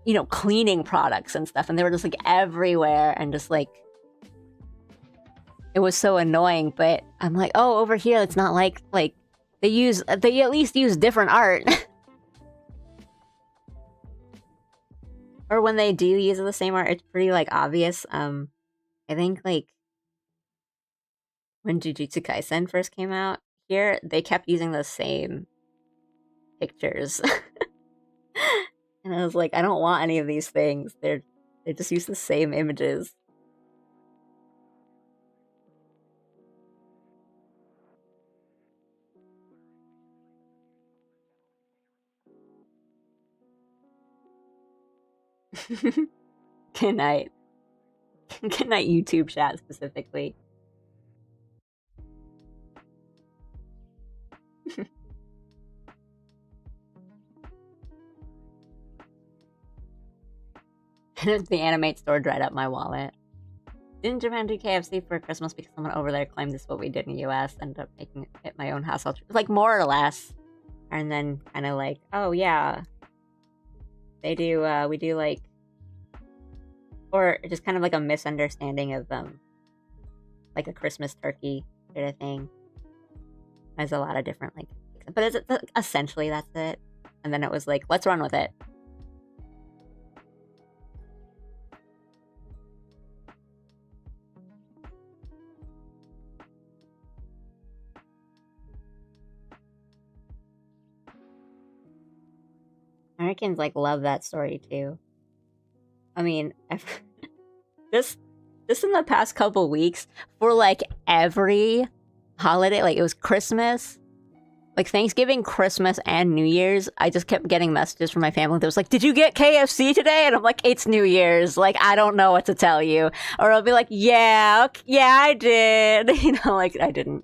you know, cleaning products and stuff, and they were just like everywhere, and just like it was so annoying. But I'm like, oh, over here it's not like they at least use different art. Or when they do use the same art, it's pretty like obvious. I think like when Jujutsu Kaisen first came out here, they kept using the same pictures. And I was like, I don't want any of these things. They just use the same images. Good night. Good night, YouTube chat specifically. The Animate store dried up my wallet. Didn't Japan do KFC for Christmas because someone over there claimed this is what we did in the US? Ended up making it my own household. Like, more or less. And then kind of like, oh yeah. They do, we do like... Or just kind of like a misunderstanding of, like a Christmas turkey sort of thing. There's a lot of different, like... But essentially that's it. And then it was like, let's run with it. Americans like love that story too. I mean, just in the past couple weeks, for like every holiday, like it was Christmas, like Thanksgiving, Christmas, and New Year's, I just kept getting messages from my family that was like, "Did you get KFC today?" And I'm like, "It's New Year's. Like, I don't know what to tell you." Or I'll be like, "Yeah, okay, yeah, I did." You know, like I didn't.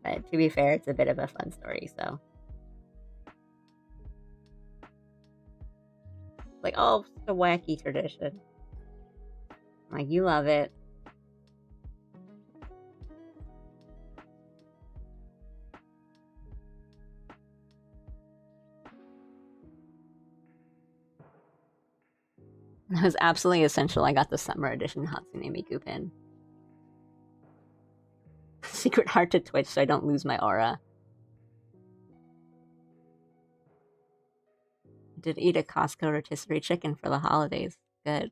But to be fair, it's a bit of a fun story, so. Like, oh, it's a wacky tradition. I'm like, you love it. It was absolutely essential. I got the summer edition Hatsune Miku pin. Secret heart to Twitch so I don't lose my aura. I did eat a Costco rotisserie chicken for the holidays. Good.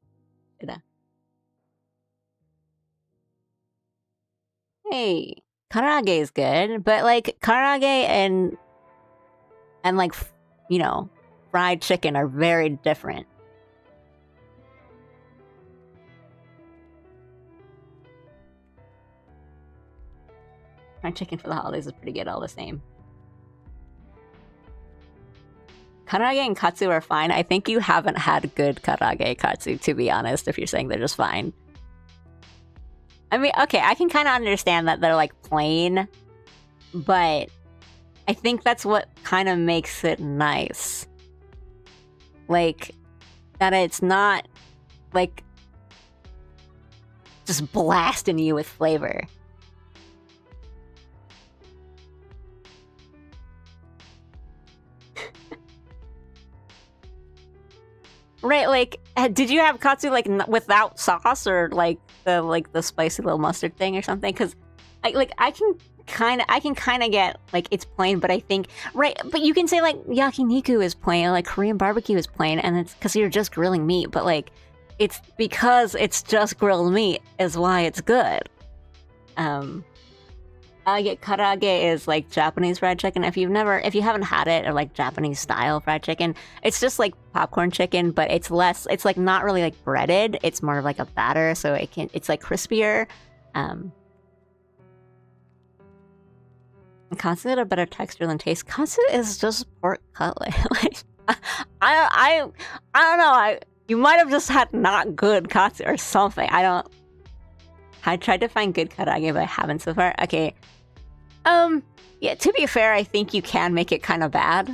Hey, karaage is good, but like karaage and like, you know, fried chicken are very different. Fried chicken for the holidays is pretty good all the same. Karaage and katsu are fine. I think you haven't had good karaage katsu, to be honest, if you're saying they're just fine. I mean, okay, I can kind of understand that they're like plain, but I think that's what kind of makes it nice. Like, that it's not like just blasting you with flavor. Right, like, did you have katsu like without sauce or like the spicy little mustard thing or something? Because I can kind of get like it's plain, but I think right, but you can say like yakiniku is plain, like Korean barbecue is plain, and it's because you're just grilling meat. But like, it's because it's just grilled meat is why it's good. Karaage is like Japanese fried chicken. If you haven't had it, or like Japanese style fried chicken, it's just like popcorn chicken, but it's like not really like breaded. It's more of like a batter, so it's like crispier. Katsu had a better texture than taste. Katsu is just pork cutlet. Like, I don't know. You might have just had not good katsu or something. I tried to find good karaage, but I haven't so far. Okay. Yeah, to be fair, I think you can make it kind of bad.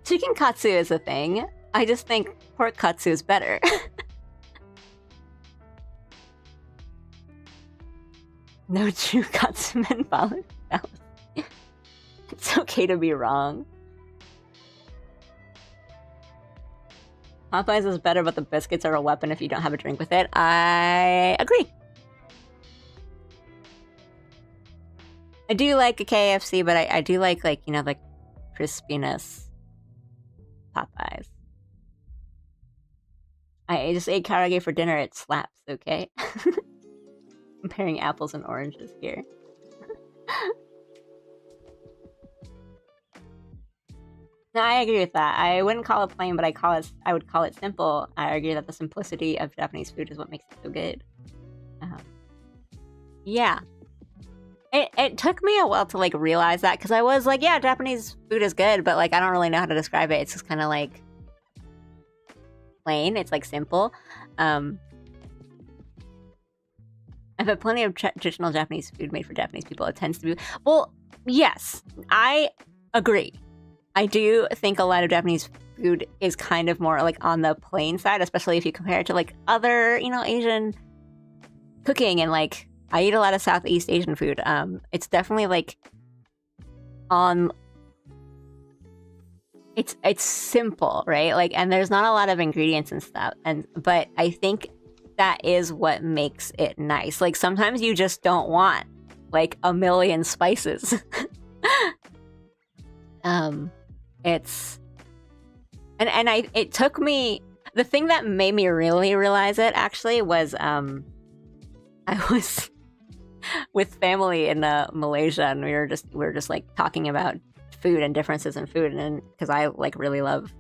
Chicken katsu is a thing. I just think pork katsu is better. No true katsumen balance. It's okay to be wrong. Popeyes is better, but the biscuits are a weapon if you don't have a drink with it. I agree. I do like a KFC, but I do like, you know, the crispiness. Popeyes. I just ate karaage for dinner. It slaps, okay? Comparing apples and oranges here. No, I agree with that. I wouldn't call it plain, but I would call it simple. I argue that the simplicity of Japanese food is what makes it so good. Yeah. It took me a while to like realize that, because I was like, yeah, Japanese food is good, but like I don't really know how to describe it. It's just kind of like plain. It's like simple. I've had plenty of traditional Japanese food made for Japanese people. It tends to be, well, yes, I agree. I do think a lot of Japanese food is kind of more like on the plain side, especially if you compare it to like other, you know, Asian cooking. And like I eat a lot of Southeast Asian food. It's definitely like on. It's simple, right? Like, and there's not a lot of ingredients and stuff. But I think that is what makes it nice. Like sometimes you just don't want like a million spices. It took me, the thing that made me really realize it actually was I was with family in Malaysia, and we were just like talking about food and differences in food, and because I like really love,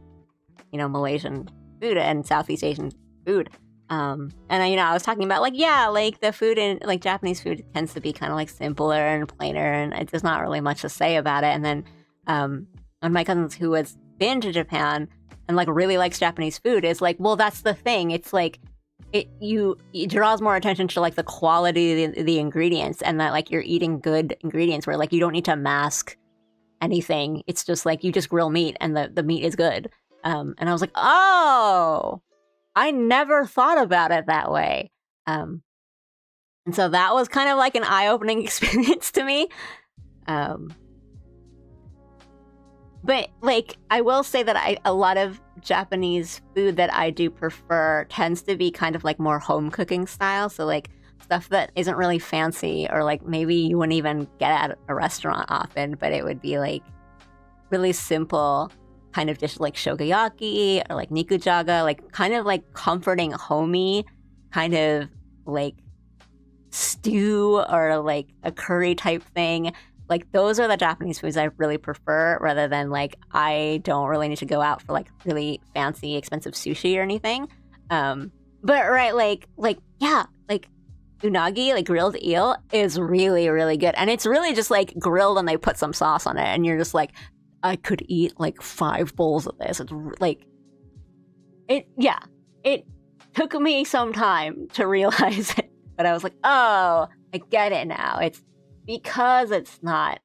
you know, Malaysian food and Southeast Asian food. And I was talking about like, yeah, like the food in like Japanese food tends to be kind of like simpler and plainer, and there's not really much to say about it. And then one of my cousins who has been to Japan and like really likes Japanese food is like, well, that's the thing. It's like it draws more attention to like the quality of the ingredients, and that like you're eating good ingredients where like you don't need to mask anything. It's just like you just grill meat and the meat is good. And I was like, oh, I never thought about it that way. And so that was kind of like an eye-opening experience to me. But like I will say that a lot of Japanese food that I do prefer tends to be kind of like more home cooking style. So like stuff that isn't really fancy, or like maybe you wouldn't even get at a restaurant often, but it would be like really simple kind of dish like shogayaki or like nikujaga, like kind of like comforting, homey kind of like stew or like a curry type thing. Like those are the Japanese foods I really prefer, rather than like I don't really need to go out for like really fancy expensive sushi or anything. But right, like yeah, like unagi, like grilled eel, is really, really good. And it's really just like grilled and they put some sauce on it, and you're just like, I could eat like 5 bowls of this. It's like it took me some time to realize it, but I was like, oh, I get it now. It's because it's not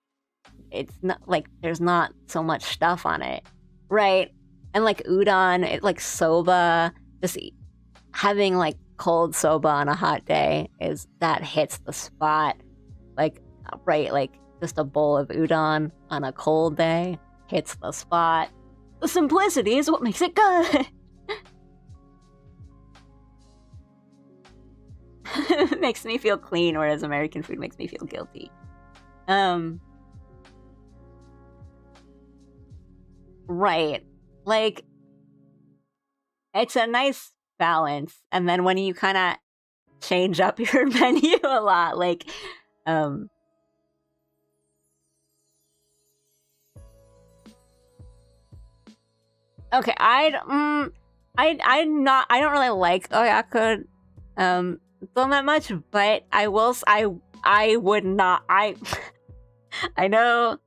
like there's not so much stuff on it, right? And like udon, like soba, just having like cold soba on a hot day that hits the spot. Like, right, like just a bowl of udon on a cold day hits the spot. The simplicity is what makes it good. It makes me feel clean, whereas American food makes me feel guilty. Right. Like, it's a nice balance. And then when you kind of change up your menu a lot, like, okay, I don't really like oyaku Don't that much, but I will. I would not. I know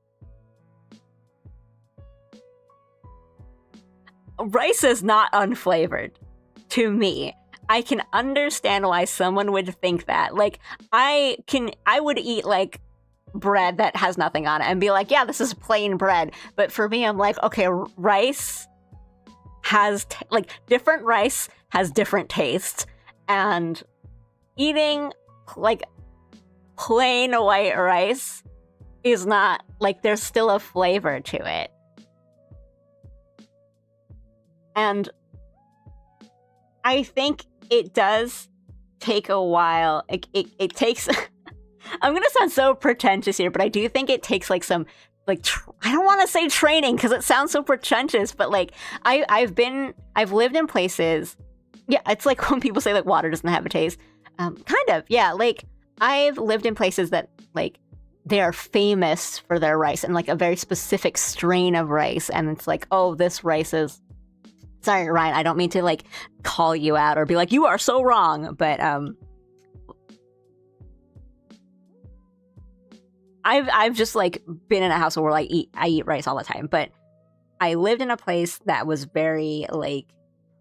rice is not unflavored to me. I can understand why someone would think that. Like, I would eat like bread that has nothing on it and be like, yeah, this is plain bread. But for me, I'm like, okay, rice has like different rice has different tastes, and eating like plain white rice is not like, there's still a flavor to it. And I think it does take a while. It takes I'm gonna sound so pretentious here, but I do think it takes like some like I don't want to say training because it sounds so pretentious, but like I've lived in places. Yeah, it's like when people say like water doesn't have a taste. Kind of, yeah. Like I've lived in places that like they are famous for their rice and like a very specific strain of rice, and it's like, oh, this rice is. Sorry, Ryan, I don't mean to like call you out or be like, you are so wrong, but I've just like been in a household where I eat rice all the time, but I lived in a place that was very like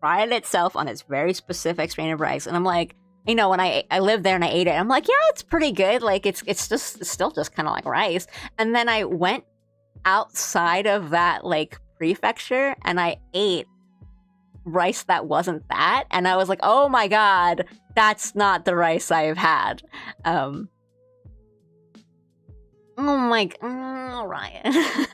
prided itself on its very specific strain of rice, and I'm like, you know, when I lived there and I ate it, I'm like, yeah, it's pretty good. Like it's still just kind of like rice. And then I went outside of that like prefecture and I ate rice that wasn't that, and I was like, oh my god, that's not the rice I've had. Oh my Ryan.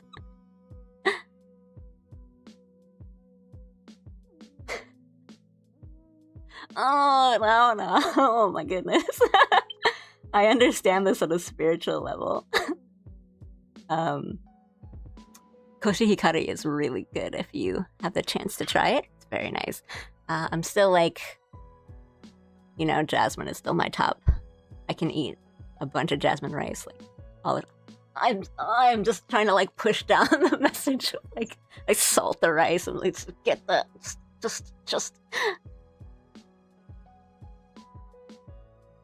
Oh no, oh my goodness. I understand this on a spiritual level. Koshi Hikari is really good if you have the chance to try it. It's very nice. I'm still like, you know, jasmine is still my top. I can eat a bunch of jasmine rice like all the time. I'm just trying to like push down the message of, like salt the rice and like get the just.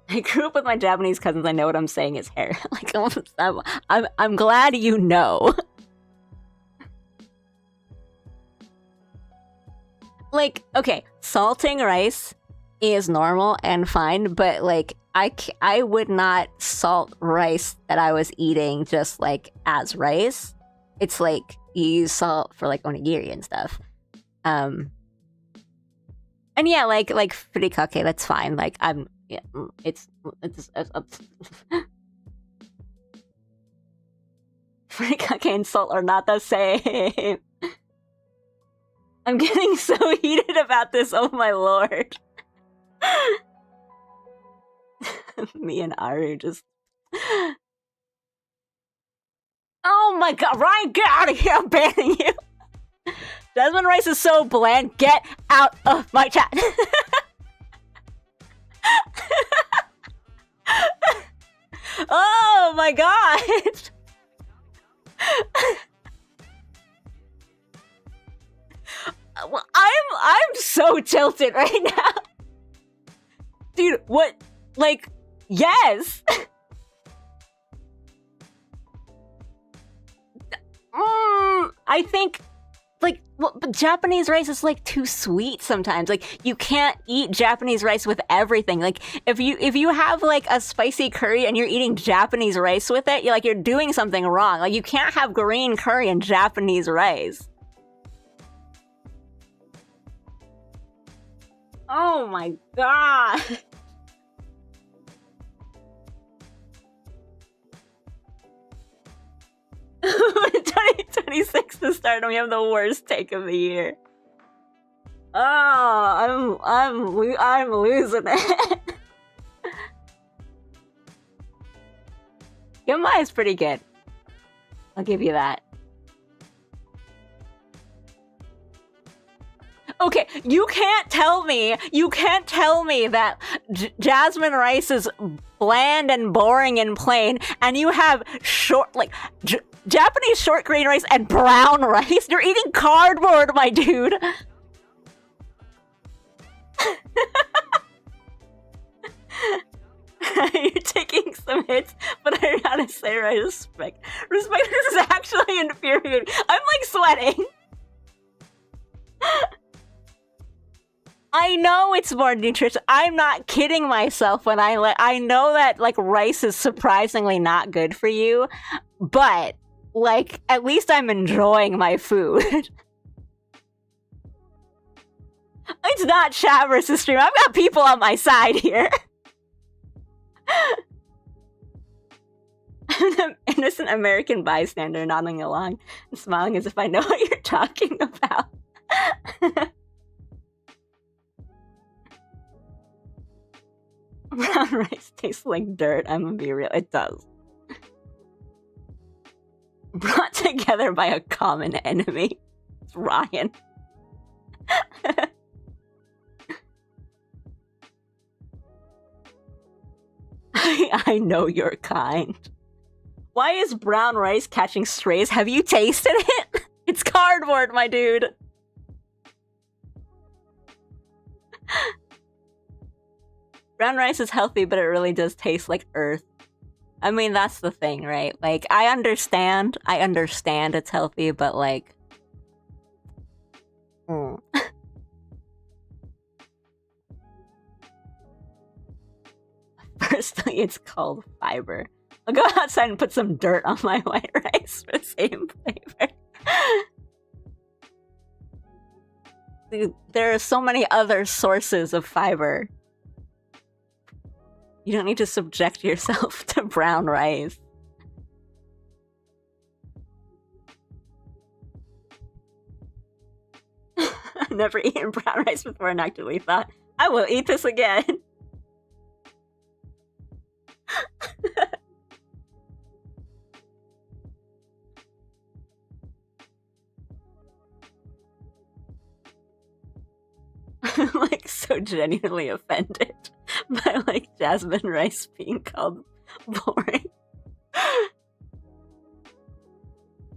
I grew up with my Japanese cousins. I know what I'm saying is hair. Like I'm glad you know. Like, okay, salting rice is normal and fine, but like I would not salt rice that I was eating just like as rice. It's like you use salt for like onigiri and stuff. And yeah, like furikake, that's fine. Like it's furikake and salt are not the same. I'm getting so heated about this, oh my lord. Me and Aru just... Oh my god, Ryan, get out of here, I'm banning you! Jasmine rice is so bland, get out of my chat! Oh my god! Well, I'm so tilted right now. Dude, what? Like, yes. I think like, well, but Japanese rice is like too sweet sometimes. Like, you can't eat Japanese rice with everything. Like, if you have like a spicy curry and you're eating Japanese rice with it, you're doing something wrong. Like, you can't have green curry and Japanese rice. Oh my god. 2026 to start and we have the worst take of the year. Oh, I'm losing it. Yuma is pretty good. I'll give you that. Okay, you can't tell me that jasmine rice is bland and boring and plain, and you have Japanese short grain rice and brown rice. You're eating cardboard, my dude. You're taking some hits, but I gotta say, respect. Respect is actually infuriating. I'm like sweating. I know it's more nutritious. I'm not kidding myself when I know that like rice is surprisingly not good for you, but like at least I'm enjoying my food. It's not chat versus stream. I've got people on my side here. I'm an innocent American bystander nodding along and smiling as if I know what you're talking about. Brown rice tastes like dirt, I'm gonna be real. It does. Brought together by a common enemy. It's Ryan. I know your kind. Why is brown rice catching strays? Have you tasted it? It's cardboard, my dude. Brown rice is healthy, but it really does taste like earth. I mean, that's the thing, right? Like, I understand it's healthy, but like... Firstly, it's called fiber. I'll go outside and put some dirt on my white rice for the same flavor. Dude, there are so many other sources of fiber. You don't need to subject yourself to brown rice. I've never eaten brown rice before and actively thought, I will eat this again. I'm like so genuinely offended by like jasmine rice being called boring. I'd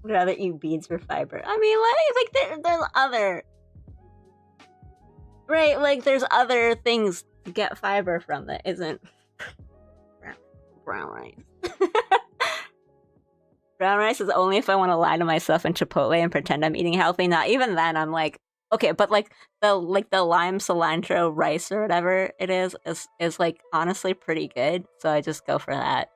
rather eat beans for fiber. I mean, like there's other... Right, like there's other things to get fiber from that isn't brown rice. Brown rice is only if I want to lie to myself in Chipotle and pretend I'm eating healthy. Not even then, I'm like, okay, but like the lime cilantro rice or whatever it is like honestly pretty good, so I just go for that.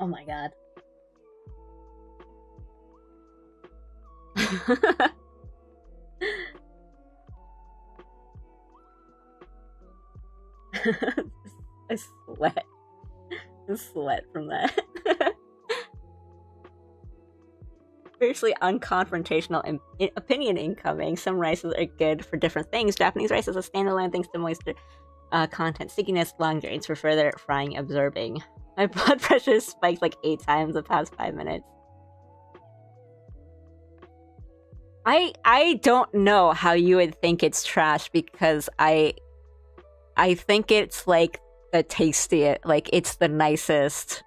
Oh my god. I sweat. I sweat from that. Fiercely unconfrontational opinion incoming. Some rices are good for different things. Japanese rice is a standalone thanks to moisture content, stickiness, long grains for further frying, absorbing. My blood pressure spiked like 8 times the past 5 minutes. I don't know how you would think it's trash because I think it's like the tastiest, like it's the nicest.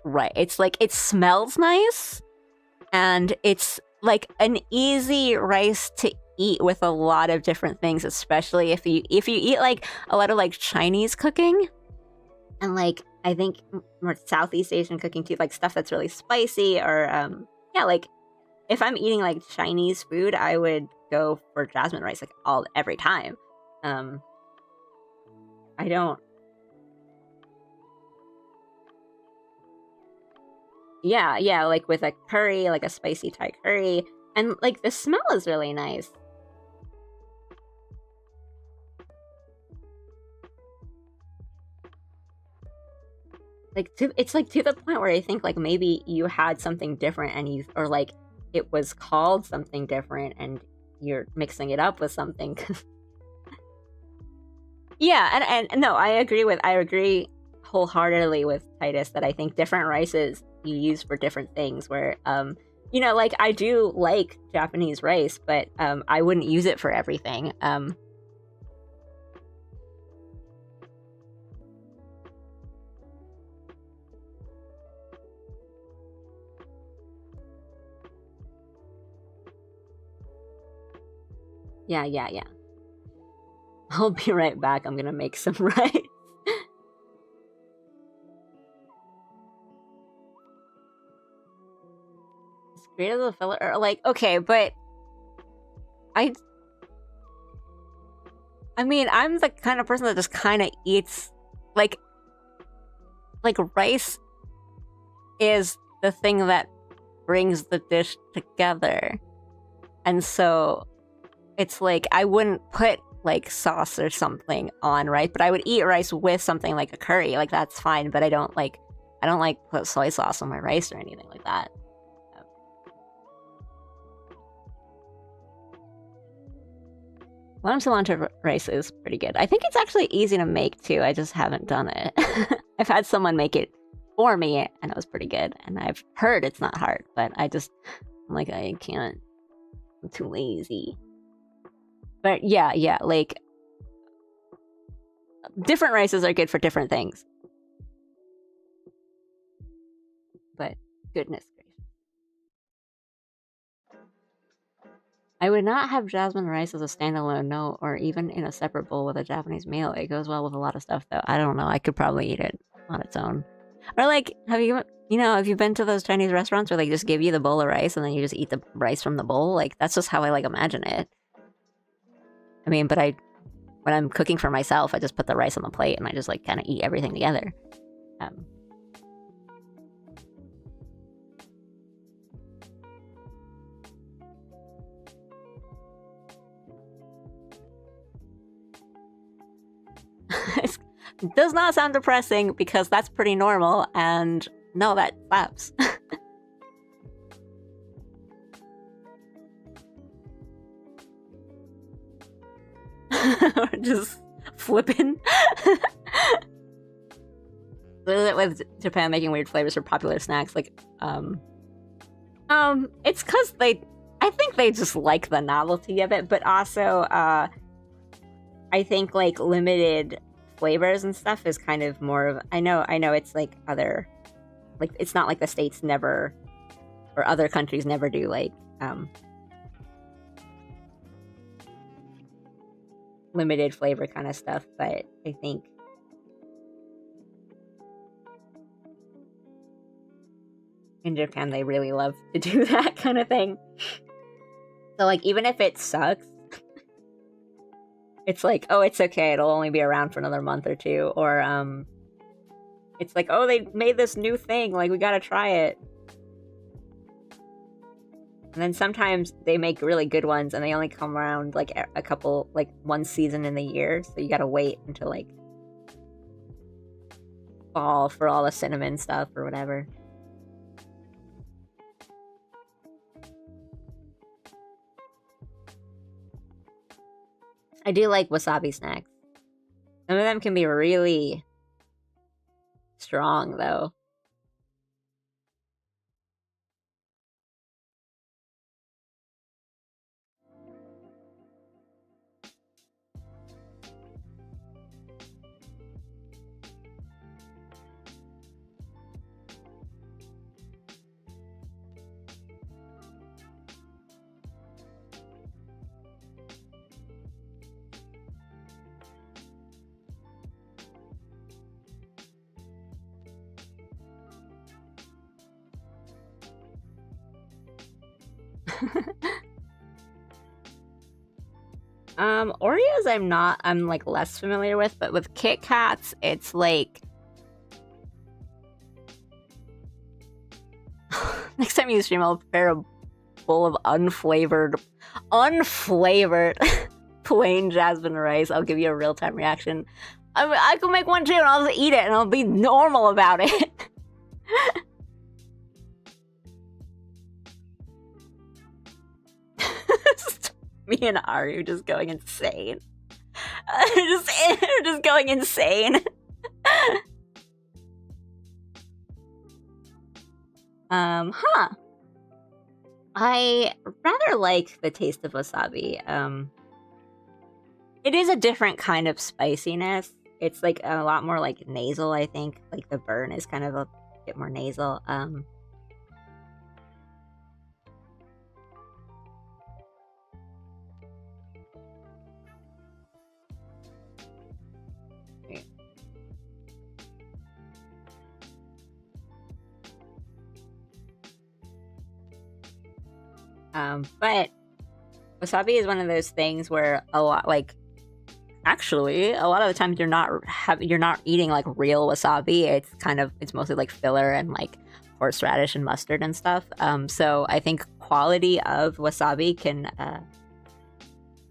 Right. It's like it smells nice and it's like an easy rice to eat with a lot of different things, especially if you eat like a lot of like Chinese cooking and like I think more Southeast Asian cooking too, like stuff that's really spicy or yeah, like if I'm eating like Chinese food, I would go for jasmine rice like every time. I don't. Yeah, like with a curry, like a spicy Thai curry, and like the smell is really nice. Like it's like to the point where I think like maybe you had something different and or like it was called something different and you're mixing it up with something. Yeah, and no, I agree wholeheartedly with Titus that I think different rices you use for different things where you know, like I do like Japanese rice, but I wouldn't use it for everything. Yeah. I'll be right back. I'm gonna make some rice. Great as a filler, or like, okay, but I mean, I'm the kind of person that just kind of eats like rice is the thing that brings the dish together. And so it's like I wouldn't put like sauce or something on rice, but I would eat rice with something like a curry. Like that's fine, but I don't like put soy sauce on my rice or anything like that. Lamb cilantro rice is pretty good. I think it's actually easy to make too. I just haven't done it. I've had someone make it for me and it was pretty good. And I've heard it's not hard, but I'm like, I can't. I'm too lazy. But yeah, like different rices are good for different things. But goodness gracious. I would not have jasmine rice as a standalone, no, or even in a separate bowl with a Japanese meal. It goes well with a lot of stuff, though. I don't know. I could probably eat it on its own. Or like, have you been to those Chinese restaurants where they just give you the bowl of rice and then you just eat the rice from the bowl? Like, that's just how I like imagine it. I mean, but when I'm cooking for myself, I just put the rice on the plate and I just like kind of eat everything together. It does not sound depressing because that's pretty normal, and no, that slaps. Just flipping. With Japan making weird flavors for popular snacks, like it's because I think they just like the novelty of it, but also I think like limited flavors and stuff is kind of more of I know it's like other, like it's not like the States never or other countries never do like limited flavor kind of stuff, but I think in Japan they really love to do that kind of thing. So like even if it sucks, it's like, oh, it's okay, it'll only be around for another month or two. Or it's like, oh, they made this new thing, like we gotta try it. And then sometimes they make really good ones and they only come around like a couple, like one season in the year, so you gotta wait until like fall for all the cinnamon stuff or whatever. I do like wasabi snacks. Some of them can be really strong, though. Oreos I'm like less familiar with, but with Kit Kats, it's like next time you stream, I'll prepare a bowl of unflavored plain jasmine rice. I'll give you a real-time reaction. I could make one too, and I'll just eat it, and I'll be normal about it. Me and Aru just going insane. Just going insane. Huh. I rather like the taste of wasabi. It is a different kind of spiciness. It's like a lot more like nasal, I think. Like the burn is kind of a bit more nasal. But wasabi is one of those things where a lot, like, actually, a lot of the times you're not eating like real wasabi. It's mostly like filler and like horseradish and mustard and stuff. So I think quality of wasabi can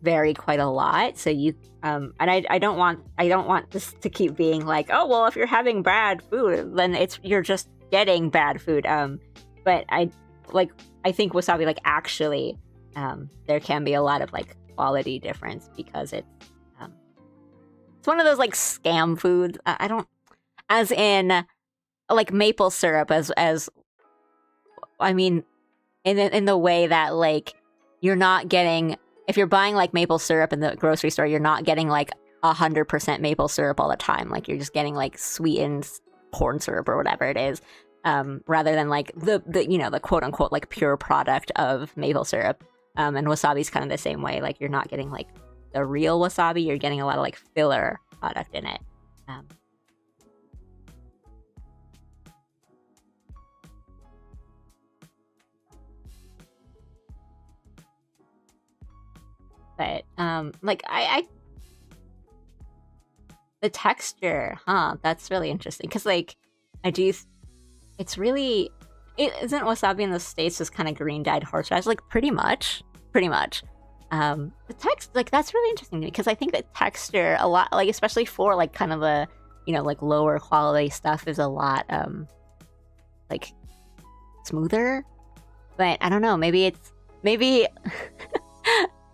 vary quite a lot. So you and I don't want this to keep being like, oh well, if you're having bad food, then you're just getting bad food. But I think wasabi, like, actually there can be a lot of like quality difference because it's one of those like scam foods. I don't, as in like maple syrup, as I mean, in the way that like you're not getting, if you're buying like maple syrup in the grocery store, you're not getting like 100% maple syrup all the time. Like you're just getting like sweetened corn syrup or whatever it is, rather than like the the quote unquote like pure product of maple syrup. And wasabi's kind of the same way. Like you're not getting like the real wasabi, you're getting a lot of like filler product in it. But like I the texture, that's really interesting because like it's really, isn't wasabi in the States just kind of green dyed horseradish? Like pretty much. The text, like, that's really interesting to me because I think the texture a lot, like especially for like kind of a like lower quality stuff, is a lot like smoother. But I don't know, maybe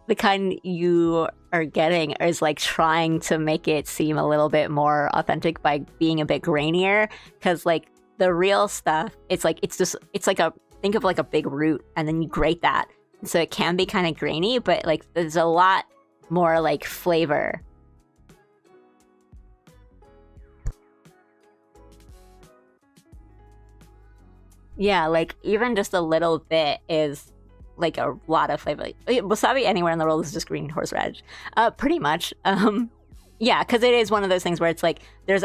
the kind you are getting is like trying to make it seem a little bit more authentic by being a bit grainier, because like the real stuff, it's like think of like a big root and then you grate that, so it can be kind of grainy, but like there's a lot more like flavor. Yeah, like even just a little bit is like a lot of flavor. Like, wasabi anywhere in the world is just green horseradish, pretty much. Yeah, because it is one of those things where it's like there's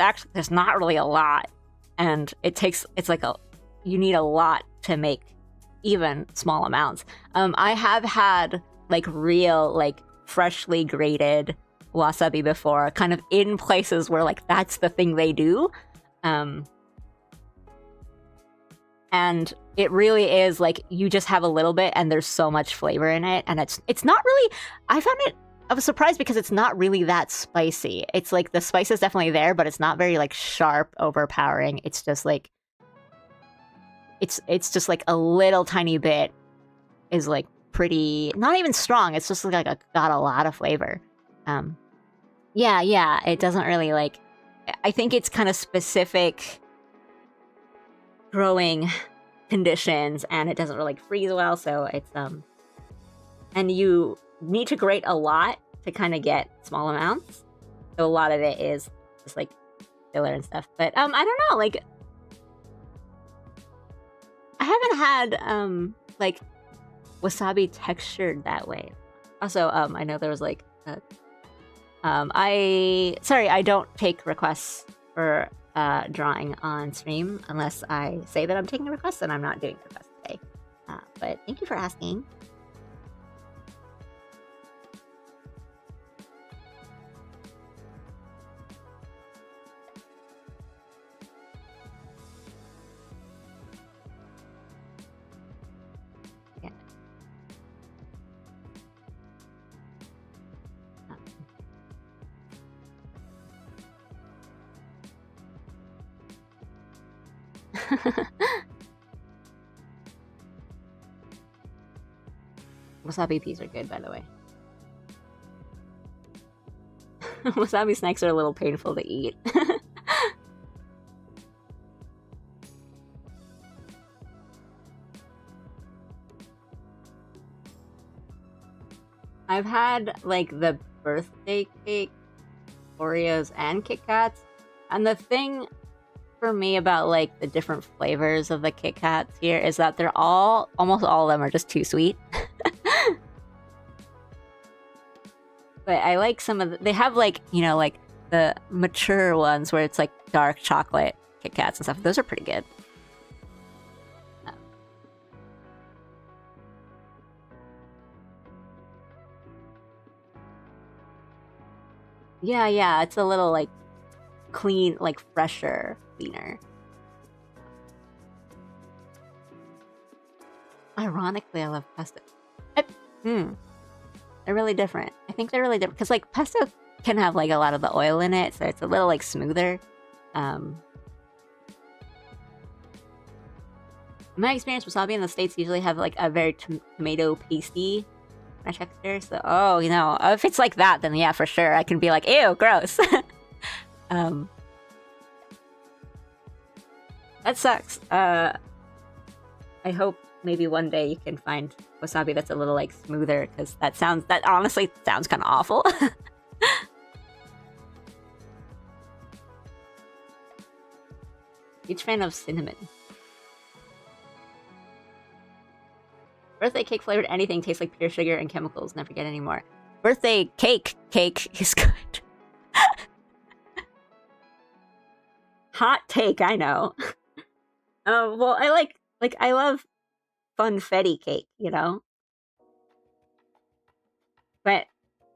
not really a lot, and you need a lot to make even small amounts. I have had like real, like freshly grated wasabi before, kind of in places where like that's the thing they do. And it really is like you just have a little bit and there's so much flavor in it, and it's not really, I was surprised because it's not really that spicy. It's like the spice is definitely there, but it's not very like sharp, overpowering. It's just like it's just like a little tiny bit is like pretty, not even strong. It's just like got a lot of flavor. Yeah, it doesn't really like, I think it's kind of specific growing conditions, and it doesn't really freeze well, so it's and you need to grate a lot to kind of get small amounts, so a lot of it is just like filler and stuff. But I don't know, like I haven't had like wasabi textured that way. Also, I know there was like I don't take requests for drawing on stream unless I say that I'm taking a request, and I'm not doing a request today. But thank you for asking. Yeah. Wasabi peas are good, by the way. Wasabi snacks are a little painful to eat. I've had like the birthday cake, Oreos, and Kit Kats, and the thing for me about like the different flavors of the Kit Kats here is that they're almost all of them are just too sweet. But I like some of they have like, like the mature ones where it's like dark chocolate Kit Kats and stuff. Those are pretty good. Yeah, it's a little like clean, like fresher, cleaner. Ironically, I love pesto. They're really different. I think they're really different because like pesto can have like a lot of the oil in it, so it's a little like smoother. In my experience, wasabi in the States usually have like a very tomato pasty texture. So, oh, you know, if it's like that, then yeah, for sure, I can be like, ew, gross. That sucks. I hope maybe one day you can find wasabi that's a little like smoother, because that honestly sounds kind of awful. Huge fan of cinnamon. Birthday cake flavored anything tastes like pure sugar and chemicals. Never get any more. Birthday cake is good. Hot take, I know. Well, I love funfetti cake, you know? But,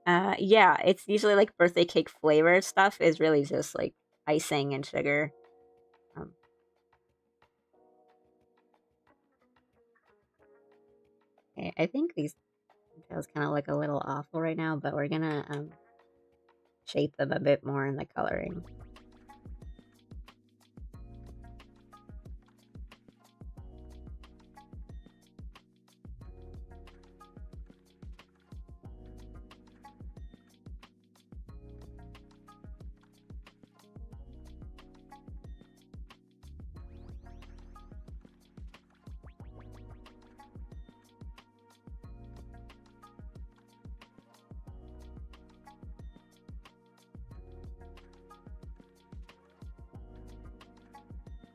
yeah, it's usually like birthday cake flavor stuff is really just like icing and sugar. Okay, I think these details kind of look a little awful right now, but we're gonna shape them a bit more in the coloring.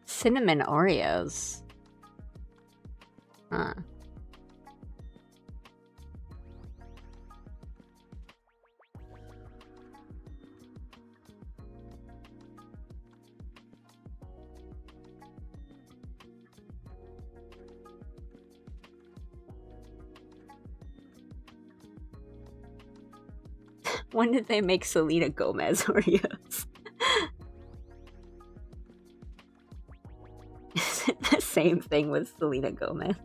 Cinnamon Oreos. Huh. When did they make Selena Gomez Oreos? Is it the same thing with Selena Gomez?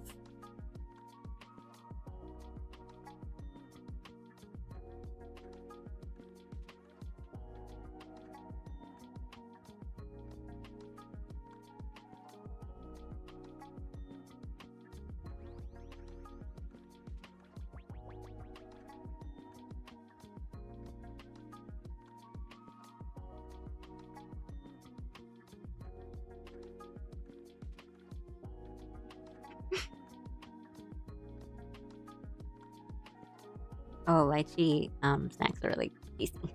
Oh, lychee snacks are really tasty.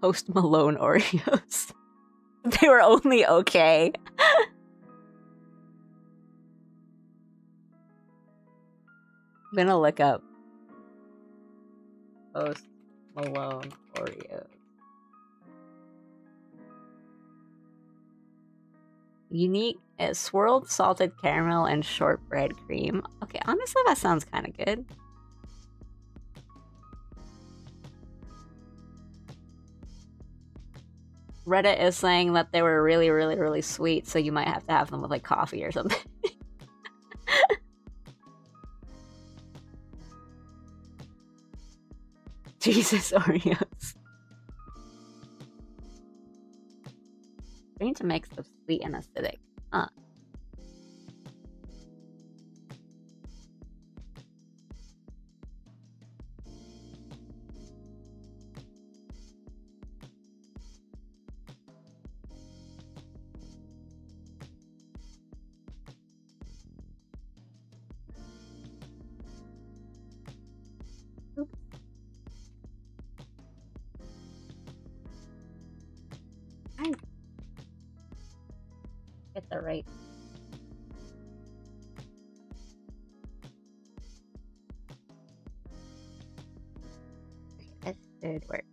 Post Malone Oreos. They were only okay. I'm gonna look up Post Malone Oreos. Unique swirled salted caramel and shortbread cream. Okay, honestly, that sounds kind of good. Reddit is saying that they were really, really, really sweet, so you might have to have them with like coffee or something. Jesus, Oreos. Strange mix of sweet and acidic. Huh. Get the right. Okay, this should work.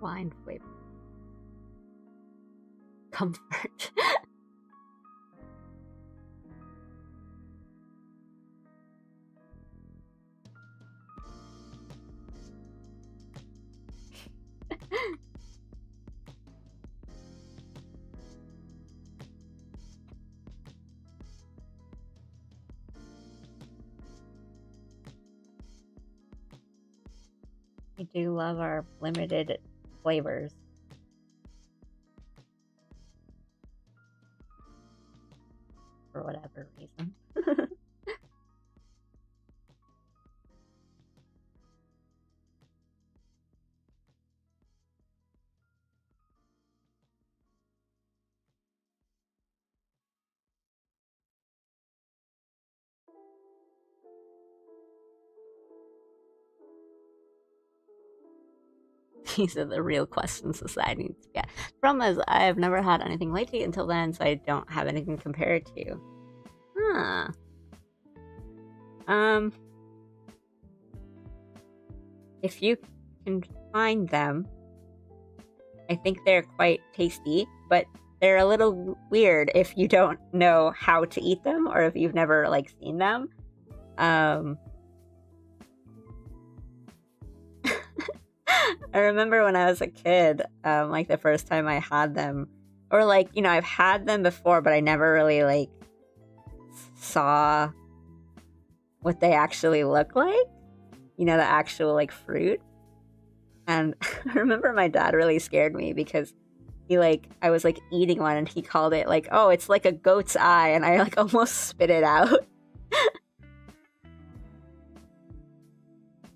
Wine flavor. Comfort. We do love our limited flavors. For whatever reason. These are the real questions society needs to get. The problem is I've never had anything like it until then, so I don't have anything to compare it to. Huh. If you can find them, I think they're quite tasty, but they're a little weird if you don't know how to eat them or if you've never like seen them. I remember when I was a kid, like the first time I had them, or like, you know, I've had them before, but I never really like saw what they actually look like, you know, the actual like fruit. And I remember my dad really scared me because he like, I was like eating one and he called it like, oh, it's like a goat's eye, and I like almost spit it out.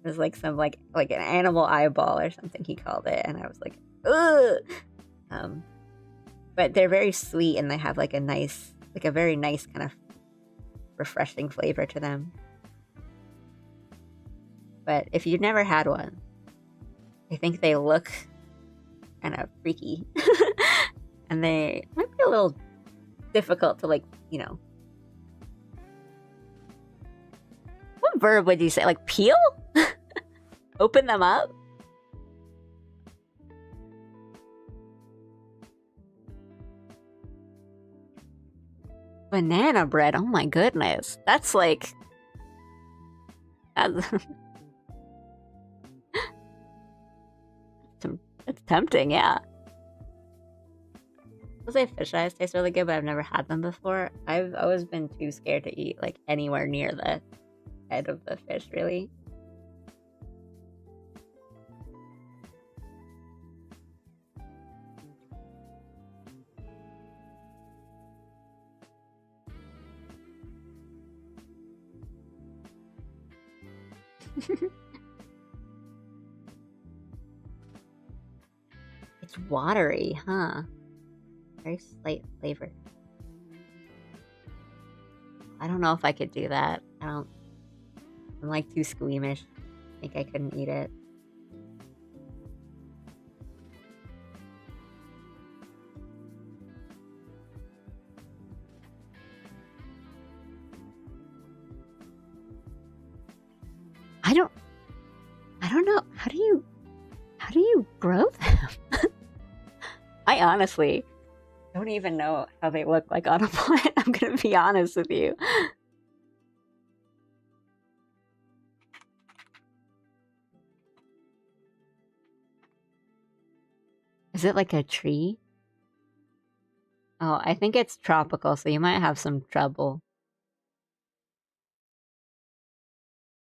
It was like some like an animal eyeball or something he called it, and I was like, ugh. But they're very sweet and they have like a nice, like a very nice kind of refreshing flavor to them. But if you've never had one, I think they look kind of freaky, and they might be a little difficult to like, you know. What verb would you say? Like peel? Open them up? Banana bread. Oh my goodness. That's like... That's tempting, yeah. I'll say fish eyes taste really good, but I've never had them before. I've always been too scared to eat like anywhere near the head of the fish, really. It's watery, huh? Very slight flavor. I don't know if I could do that. I'm like too squeamish. I think I couldn't eat it. I don't know. How do you grow them? I honestly don't even know how they look like on a plant. I'm gonna be honest with you. Is it like a tree? Oh, I think it's tropical, so you might have some trouble.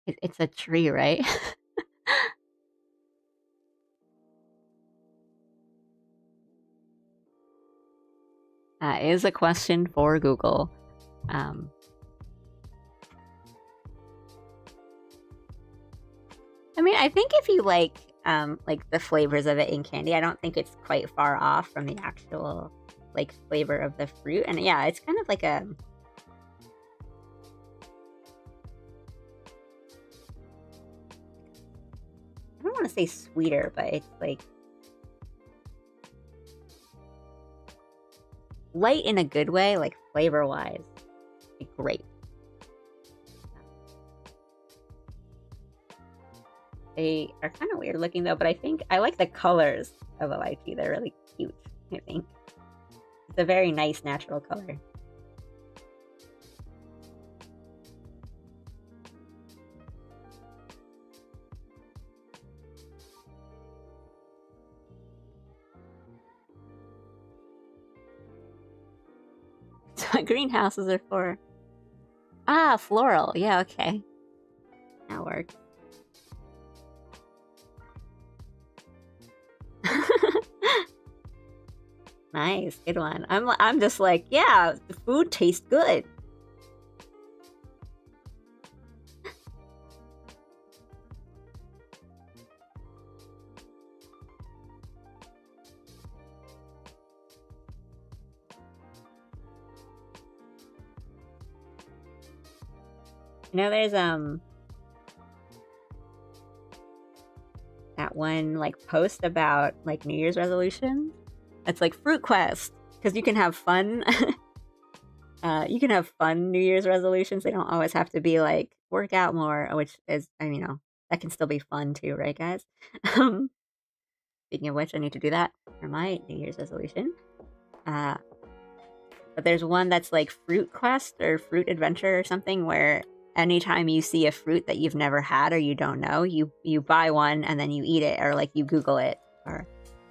It's a tree, right? That is a question for Google. I mean, I think if you like the flavors of it in candy, I don't think it's quite far off from the actual like flavor of the fruit. And yeah, it's kind of like a I don't want to say sweeter, but it's like light in a good way, like flavor-wise. Like great. They are kind of weird looking though, but I think I like the colors of a lychee. They're really cute, I think. It's a very nice natural color. That's what greenhouses are for. Ah, floral. Yeah, okay. That works. Nice, good one. I'm just like, yeah, the food tastes good. You know, there's that one like post about like New Year's resolution. It's like Fruit Quest, because you can have fun. You can have fun New Year's resolutions. They don't always have to be like work out more, which is, I mean, you know, that can still be fun too, right, guys? Speaking of which, I need to do that for my New Year's resolution. But there's one that's like Fruit Quest or Fruit Adventure or something, where anytime you see a fruit that you've never had or you don't know, you buy one and then you eat it, or like you Google it, or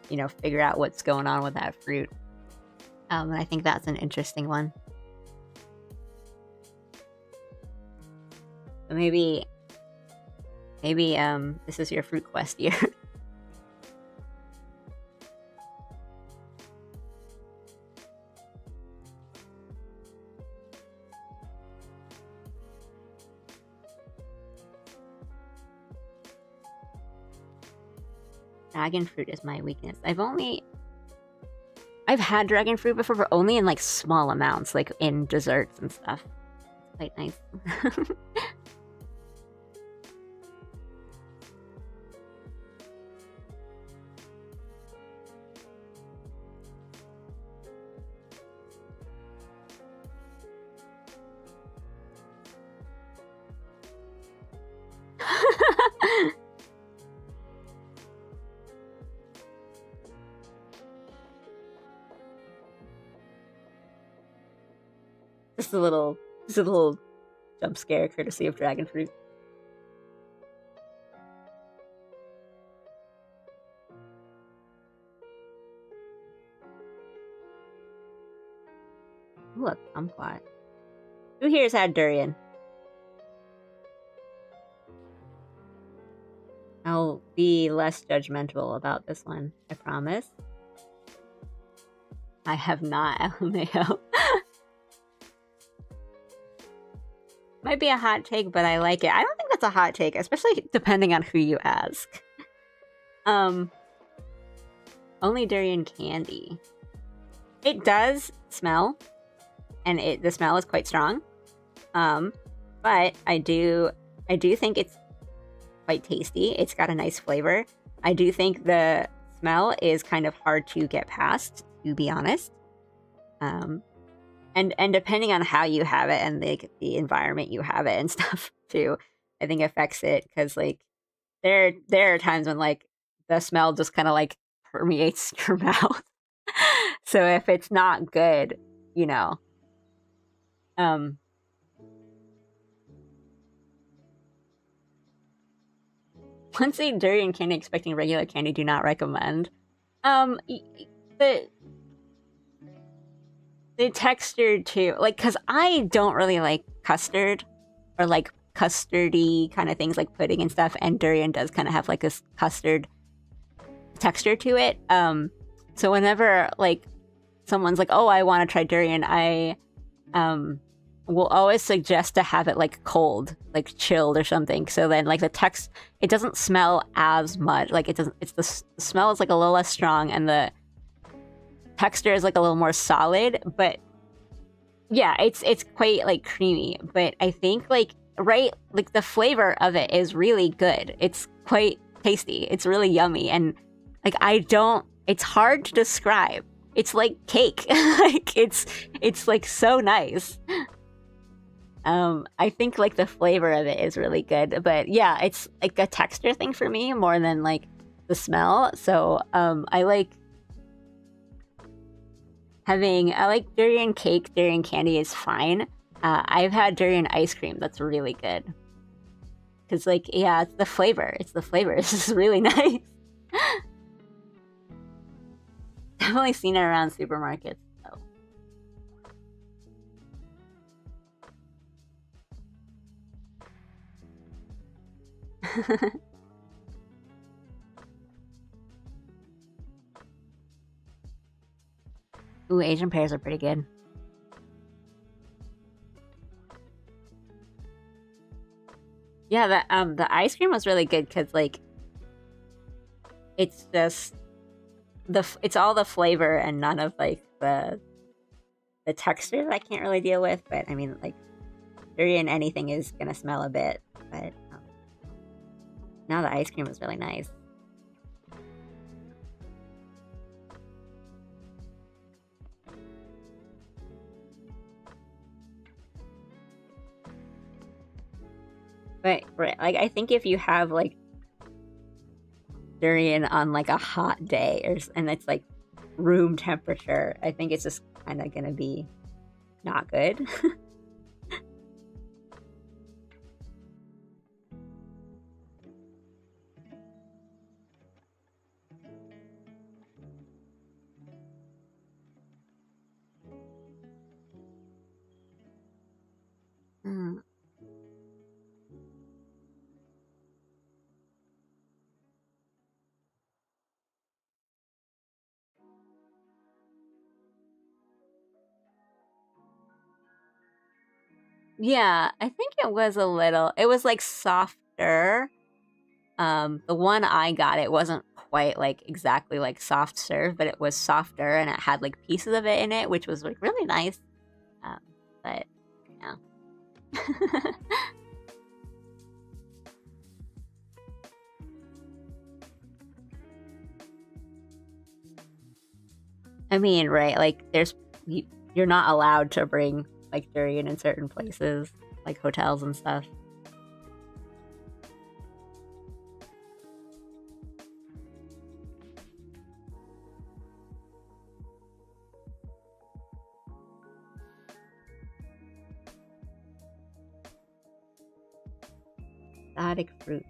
you know, figure out what's going on with that fruit. And I think that's an interesting one. So maybe this is your Fruit Quest year. Dragon fruit is my weakness. I've had dragon fruit before, but only in like small amounts, like in desserts and stuff. It's quite nice. Just a little jump scare courtesy of dragon fruit. Ooh, a kumquat. Who here's had durian? I'll be less judgmental about this one, I promise. I have not, LMAO. Might be a hot take, but I like it. I don't think that's a hot take, especially depending on who you ask. Only durian candy. It does smell, and the smell is quite strong. But I do think it's quite tasty. It's got a nice flavor. I do think the smell is kind of hard to get past, to be honest. And depending on how you have it and the environment you have it and stuff too, I think affects it, because like there are times when like the smell just kind of like permeates your mouth. So if it's not good, you know, once a durian candy expecting regular candy, do not recommend. The texture too, like, because I don't really like custard or like custardy kind of things like pudding and stuff, and durian does kind of have like this custard texture to it. So whenever like someone's like, oh, I want to try durian, I will always suggest to have it like cold, like chilled or something. So then like it doesn't smell as much. Like the smell is like a little less strong, and the texture is like a little more solid. But yeah, it's quite like creamy. But I think like the flavor of it is really good. It's quite tasty. It's really yummy, and like it's hard to describe. It's like cake. Like it's like so nice. I think like the flavor of it is really good, but yeah, it's like a texture thing for me more than like the smell. So I like durian cake. Durian candy is fine. I've had durian ice cream that's really good. Cause like, yeah, it's the flavor. This is really nice. Definitely seen it around supermarkets. So. Ooh, Asian pears are pretty good. Yeah, the ice cream was really good because like it's just it's all the flavor and none of like the texture that I can't really deal with. But I mean, like durian anything is gonna smell a bit, but now the ice cream was really nice. But right, like I think if you have like durian on like a hot day and it's like room temperature, I think it's just kind of gonna be not good. Mm. Yeah, I think it was a little. It was like softer. The one I got, it wasn't quite like exactly like soft serve, but it was softer and it had like pieces of it in it, which was like really nice. But yeah. I mean, right? Like, you're not allowed to bring like durian in certain places, like hotels and stuff. Exotic fruits.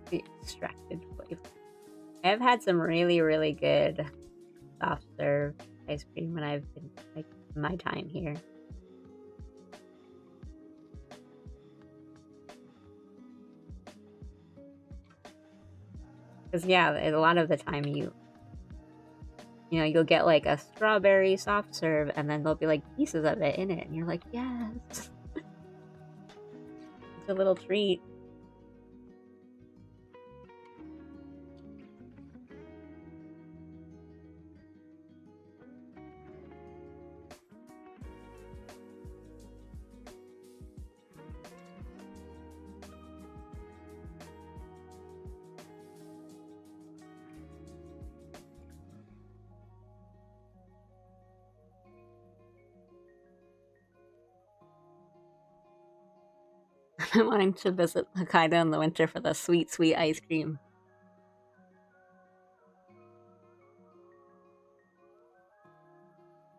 The extracted flavor. I've had some really, really good soft serve ice cream when I've been like my time here. Because yeah, a lot of the time you'll get like a strawberry soft serve and then there'll be like pieces of it in it and you're like, yes. It's a little treat. I'm wanting to visit Hokkaido in the winter for the sweet, sweet ice cream.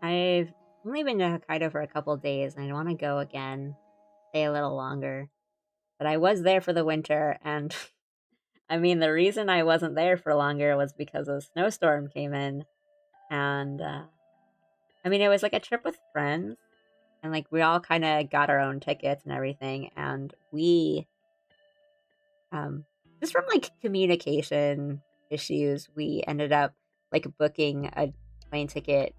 I've only been to Hokkaido for a couple days and I want to go again, stay a little longer. But I was there for the winter, and I mean, the reason I wasn't there for longer was because a snowstorm came in. And I mean, it was like a trip with friends, and like we all kind of got our own tickets and everything, and we, just from like communication issues, we ended up like booking a plane ticket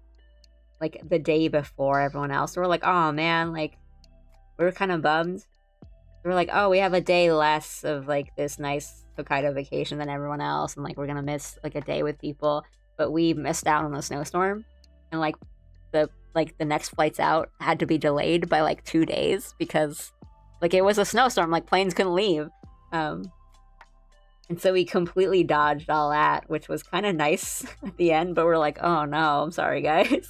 like the day before everyone else. So we're like, oh man, like we were kind of bummed. We're like, oh, we have a day less of like this nice Hokkaido vacation than everyone else, and like we're gonna miss like a day with people. But we missed out on the snowstorm, and like the next flights out had to be delayed by like 2 days because like it was a snowstorm, like planes couldn't leave. And so we completely dodged all that, which was kind of nice at the end, but we're like, oh no, I'm sorry guys.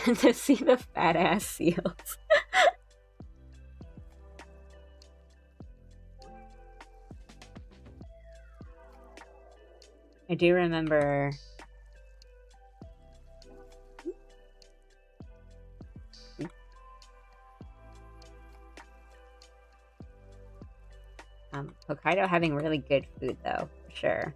To see the fat ass seals. I do remember Hokkaido having really good food though, for sure.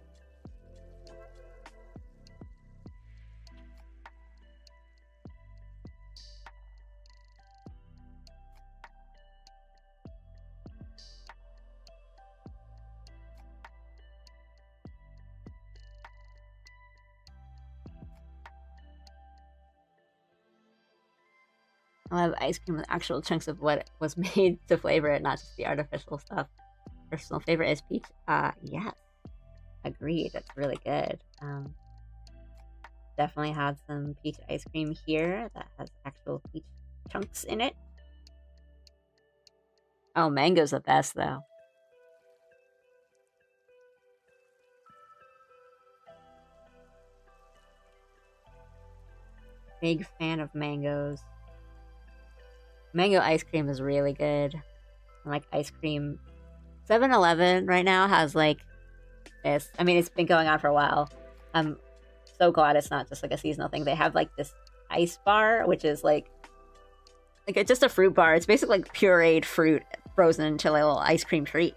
I love ice cream with actual chunks of what was made to flavor it, not just the artificial stuff. Personal favorite is peach. Yes. Agreed. That's really good. Definitely had some peach ice cream here that has actual peach chunks in it. Oh, mango's the best though. Big fan of mangoes. Mango ice cream is really good. I like ice cream. 7-Eleven right now has like this. I mean, it's been going on for a while. I'm so glad it's not just like a seasonal thing. They have like this ice bar, which is like it's just a fruit bar. It's basically like pureed fruit frozen into a little ice cream treat.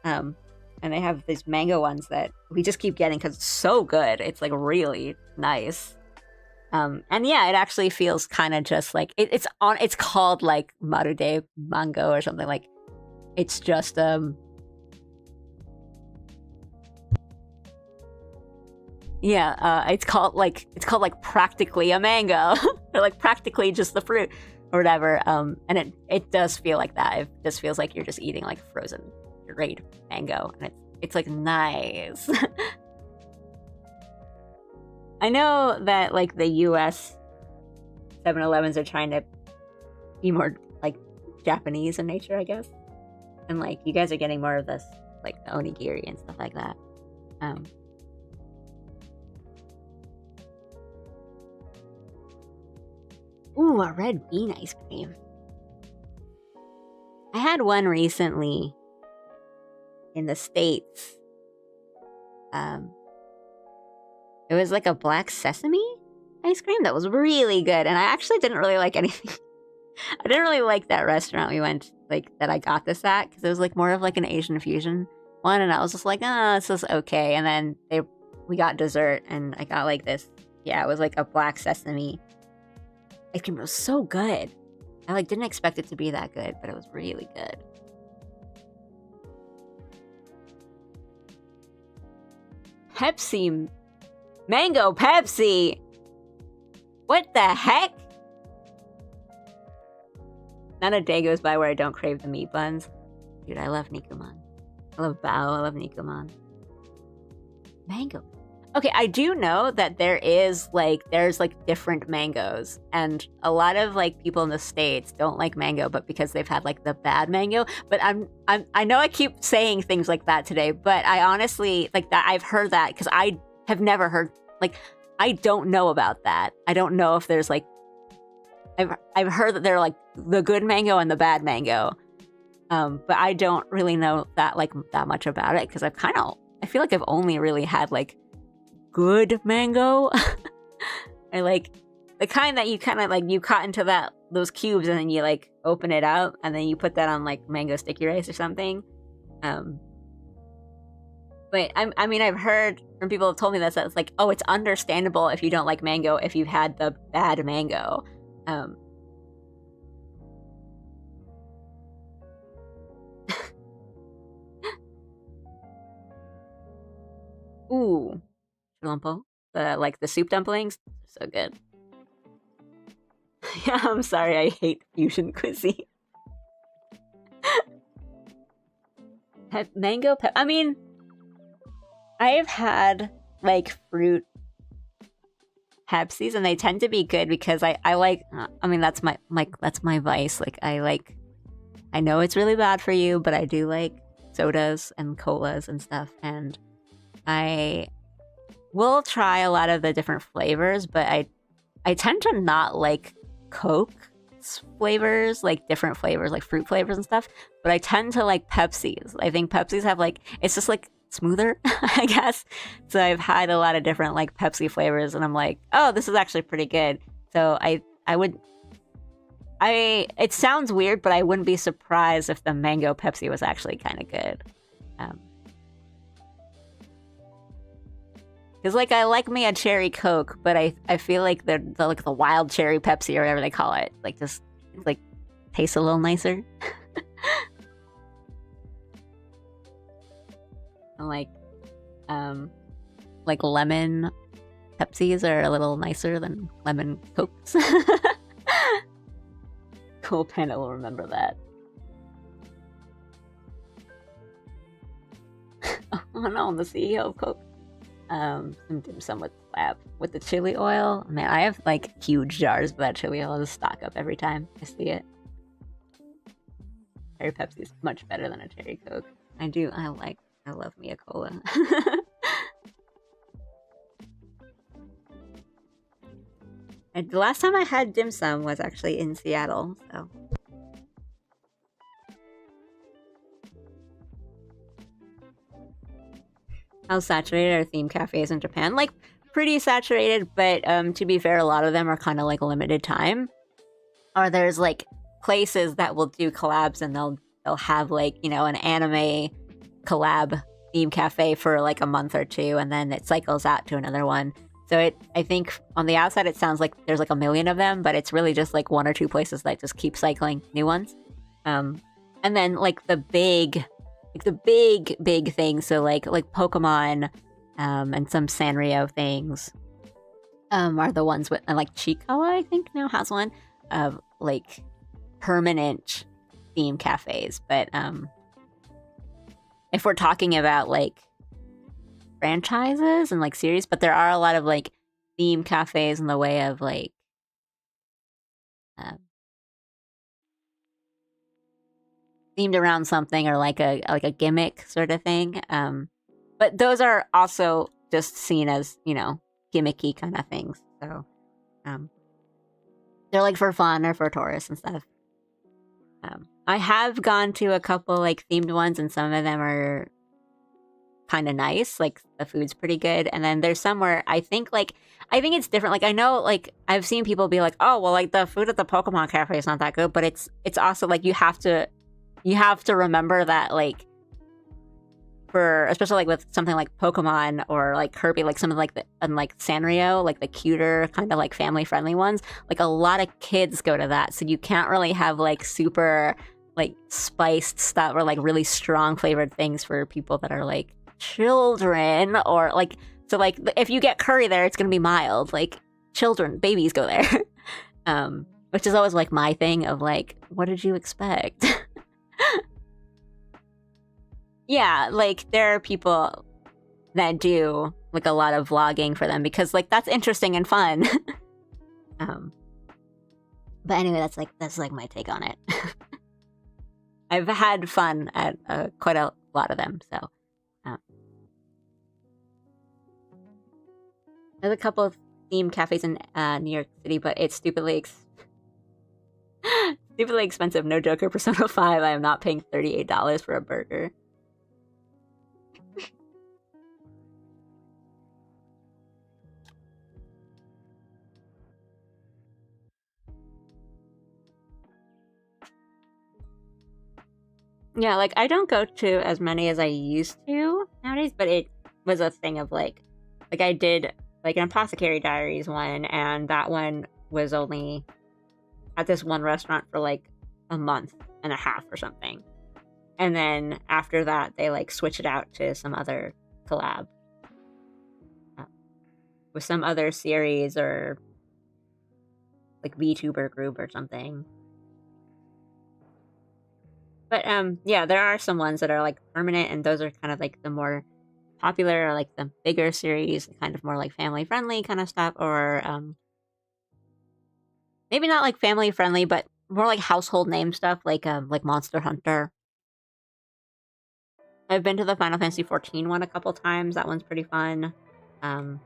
And they have these mango ones that we just keep getting because it's so good. It's like really nice. And yeah, it actually feels kind of just like it's called like Marude Mango or something. Like it's just it's called like practically a mango or like practically just the fruit or whatever. And it does feel like that. It just feels like you're just eating like frozen pureed mango, and it's like nice. I know that like the US 7-Elevens are trying to be more like Japanese in nature, I guess. And like you guys are getting more of this like the onigiri and stuff like that. Ooh, a red bean ice cream. I had one recently in the States. It was like a black sesame ice cream that was really good, and I actually didn't really like anything. I didn't really like that restaurant we went like that I got this at because it was like more of like an Asian fusion one, and I was just like, oh, this is okay. And then we got dessert, and I got like this. Yeah, it was like a black sesame ice cream. It was so good. I like didn't expect it to be that good, but it was really good. Pepsi. Mango Pepsi! What the heck? Not a day goes by where I don't crave the meat buns. Dude, I love Nikuman. I love Bao. I love Nikuman. Mango. Okay, I do know that there's like different mangoes, and a lot of like people in the States don't like mango, but because they've had like the bad mango. But I know I keep saying things like that today, but I honestly like that I've heard that because I have never heard, like, I don't know about that. I don't know if there's like, I've heard that they're like the good mango and the bad mango, but I don't really know that like that much about it because I feel like I've only really had like good mango. Or like the kind that you kind of like you cut into those cubes and then you like open it up and then you put that on like mango sticky rice or something. But I mean, I've heard from people who have told me that it's like, oh, it's understandable if you don't like mango if you've had the bad mango. Ooh, Chillhop. Like the soup dumplings, so good. Yeah, I'm sorry, I hate fusion cuisine. Mango I mean, I have had like fruit Pepsis and they tend to be good because I like I mean that's my vice. Like I know it's really bad for you, but I do like sodas and colas and stuff, and I will try a lot of the different flavors, but I tend to not like Coke flavors, like different flavors, like fruit flavors and stuff, but I tend to like Pepsis. I think Pepsis have like, it's just like smoother, I guess. So I've had a lot of different like Pepsi flavors and I'm like, oh, this is actually pretty good. So it sounds weird, but I wouldn't be surprised if the mango Pepsi was actually kind of good. Because like I like me a cherry Coke, but I feel like the like the wild cherry Pepsi or whatever they call it, like just like tastes a little nicer. And like lemon Pepsis are a little nicer than lemon Cokes. Cool Panda will remember that. Oh no, the CEO of Coke. Some dim sum with the chili oil. Man, I have like huge jars of that chili oil to stock up every time I see it. Cherry Pepsi is much better than a cherry Coke. I love me a cola. And the last time I had dim sum was actually in Seattle, so. How saturated are theme cafes in Japan? Like, pretty saturated, but to be fair, a lot of them are kind of like limited time. Or there's like places that will do collabs and they'll have like, you know, an anime collab theme cafe for like a month or two and then it cycles out to another one. So I think on the outside it sounds like there's like a million of them, but it's really just like one or two places that just keep cycling new ones. And then like the big things, so like Pokemon and some Sanrio things are the ones with, and like Chikawa I think now has one of like permanent theme cafes. But if we're talking about like franchises and like series, but there are a lot of like theme cafes in the way of like themed around something or like a gimmick sort of thing. But those are also just seen as, you know, gimmicky kind of things. So they're like for fun or for tourists and stuff. I have gone to a couple like themed ones and some of them are kind of nice. Like the food's pretty good. And then there's somewhere I think it's different. Like I know like I've seen people be like, oh well, like the food at the Pokemon cafe is not that good, but it's also like you have to remember that like for especially like with something like Pokemon or like Kirby, like something like like Sanrio, like the cuter kind of like family friendly ones, like a lot of kids go to that, so you can't really have like super like spiced stuff or like really strong flavored things for people that are like children, or like, so like if you get curry there it's gonna be mild, like babies go there. Which is always like my thing of like, what did you expect? Yeah, like there are people that do like a lot of vlogging for them because like that's interesting and fun. But anyway, that's like my take on it. I've had fun at quite a lot of them, so there's a couple of theme cafes in New York City, but it's stupidly expensive. No joke. Persona 5, I am not paying $38 for a burger. Yeah, like I don't go to as many as I used to nowadays, but it was a thing of like I did like an Apothecary Diaries one, and that one was only at this one restaurant for like a month and a half or something. And then after that, they like switch it out to some other collab uh, with some other series or like VTuber group or something. But yeah, there are some ones that are like permanent, and those are kind of like the more popular, or like the bigger series, kind of more like family friendly kind of stuff, or maybe not like family friendly, but more like household name stuff, like Monster Hunter. I've been to the Final Fantasy 14 one a couple times. That one's pretty fun. Um,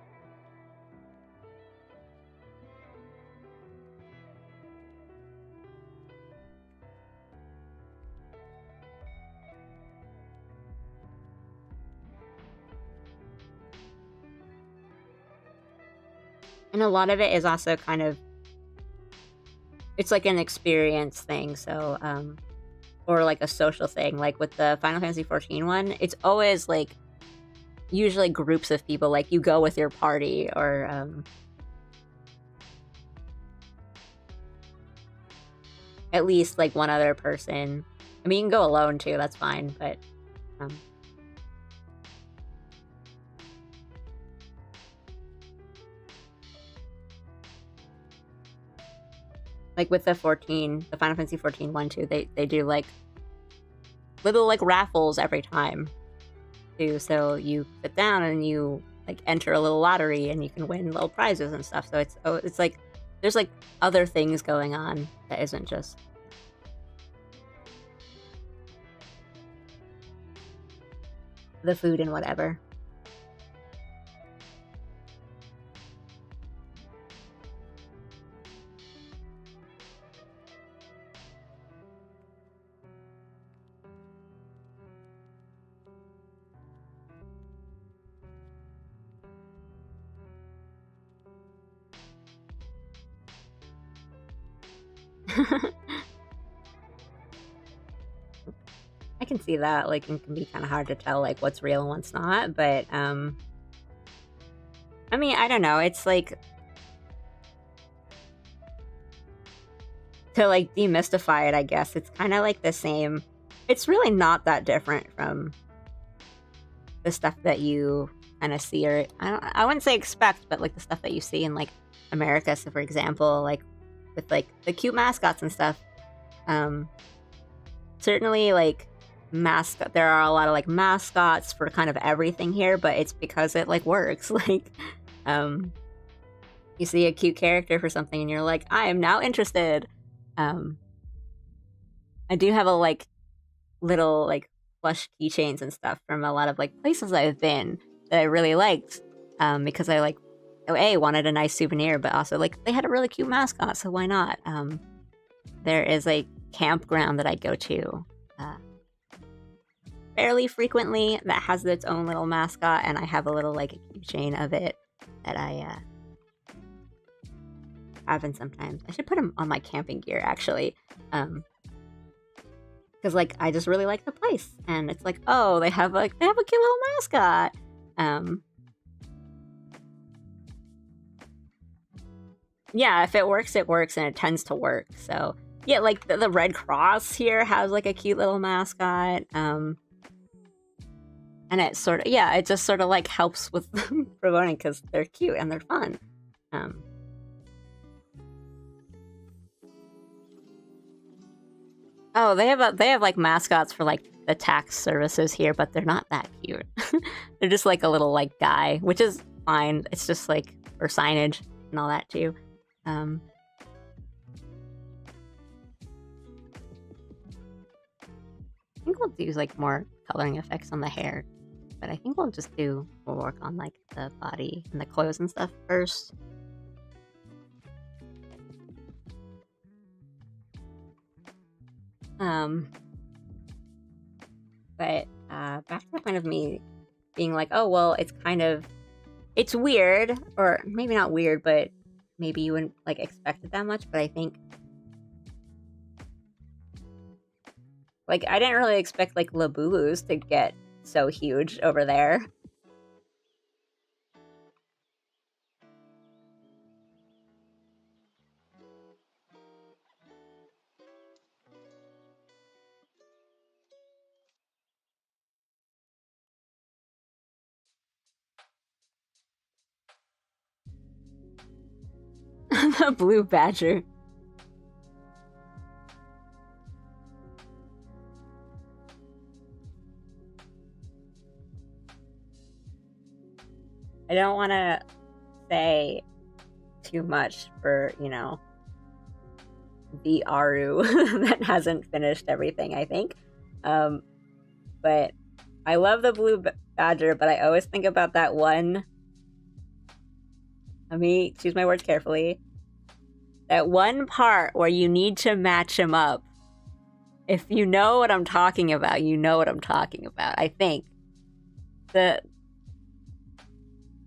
and a lot of it is also kind of, it's like an experience thing. So, or like a social thing. Like with the Final Fantasy 14 one, it's always like usually groups of people. Like you go with your party, or at least like one other person. I mean, you can go alone too. That's fine, but um, like with the Final Fantasy 14 one too, they do like little like raffles every time too. So you sit down and you like enter a little lottery and you can win little prizes and stuff. So it's like there's like other things going on that isn't just the food and whatever. I can see that. Like, it can be kind of hard to tell like what's real and what's not. But I mean, I don't know. It's like to like demystify it. I guess it's kind of like the same. It's really not that different from the stuff that you kind of see, or I wouldn't say expect, but like the stuff that you see in like America. So, for example, like with like the cute mascots and stuff. Certainly like there are a lot of like mascots for kind of everything here, but it's because it like works. Like you see a cute character for something and you're like, I am now interested. I do have a like little like plush keychains and stuff from a lot of like places I've been that I really liked, because I like wanted a nice souvenir, but also like they had a really cute mascot, so why not? There is a campground that I go to fairly frequently that has its own little mascot, and I have a little like keychain of it that I have, and sometimes I should put him on my camping gear actually, because like I just really like the place, and it's like, oh, they have a cute little mascot. Yeah, if it works, it works, and it tends to work. So yeah, like the Red Cross here has like a cute little mascot, and it sort of, yeah, it just sort of like helps with promoting because they're cute and they're fun. Oh, they have like mascots for like the tax services here, but they're not that cute. They're just like a little like guy, which is fine. It's just like for signage and all that too. I think we'll do like more coloring effects on the hair, but I think we'll work on like the body and the clothes and stuff first. But back to the point of me being like, oh well, it's weird, or maybe not weird, but maybe you wouldn't like expect it that much. But I think Like, I didn't really expect, like, Labubus to get so huge over there. The blue badger. I don't want to say too much for, you know, the Aru that hasn't finished everything, I think. But I love the blue badger, but I always think about that one. Let me choose my words carefully. That one part where you need to match him up. If you know what I'm talking about, you know what I'm talking about. I think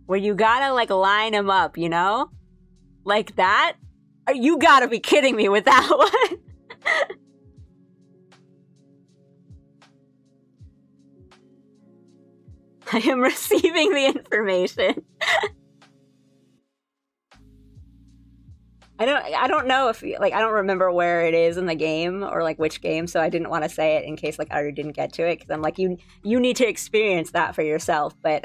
where you gotta like line him up, you know, like that. You gotta be kidding me with that one. I am receiving the information. I don't know if like I don't remember where it is in the game or like which game, so I didn't want to say it in case like I didn't get to it because I'm like you need to experience that for yourself. But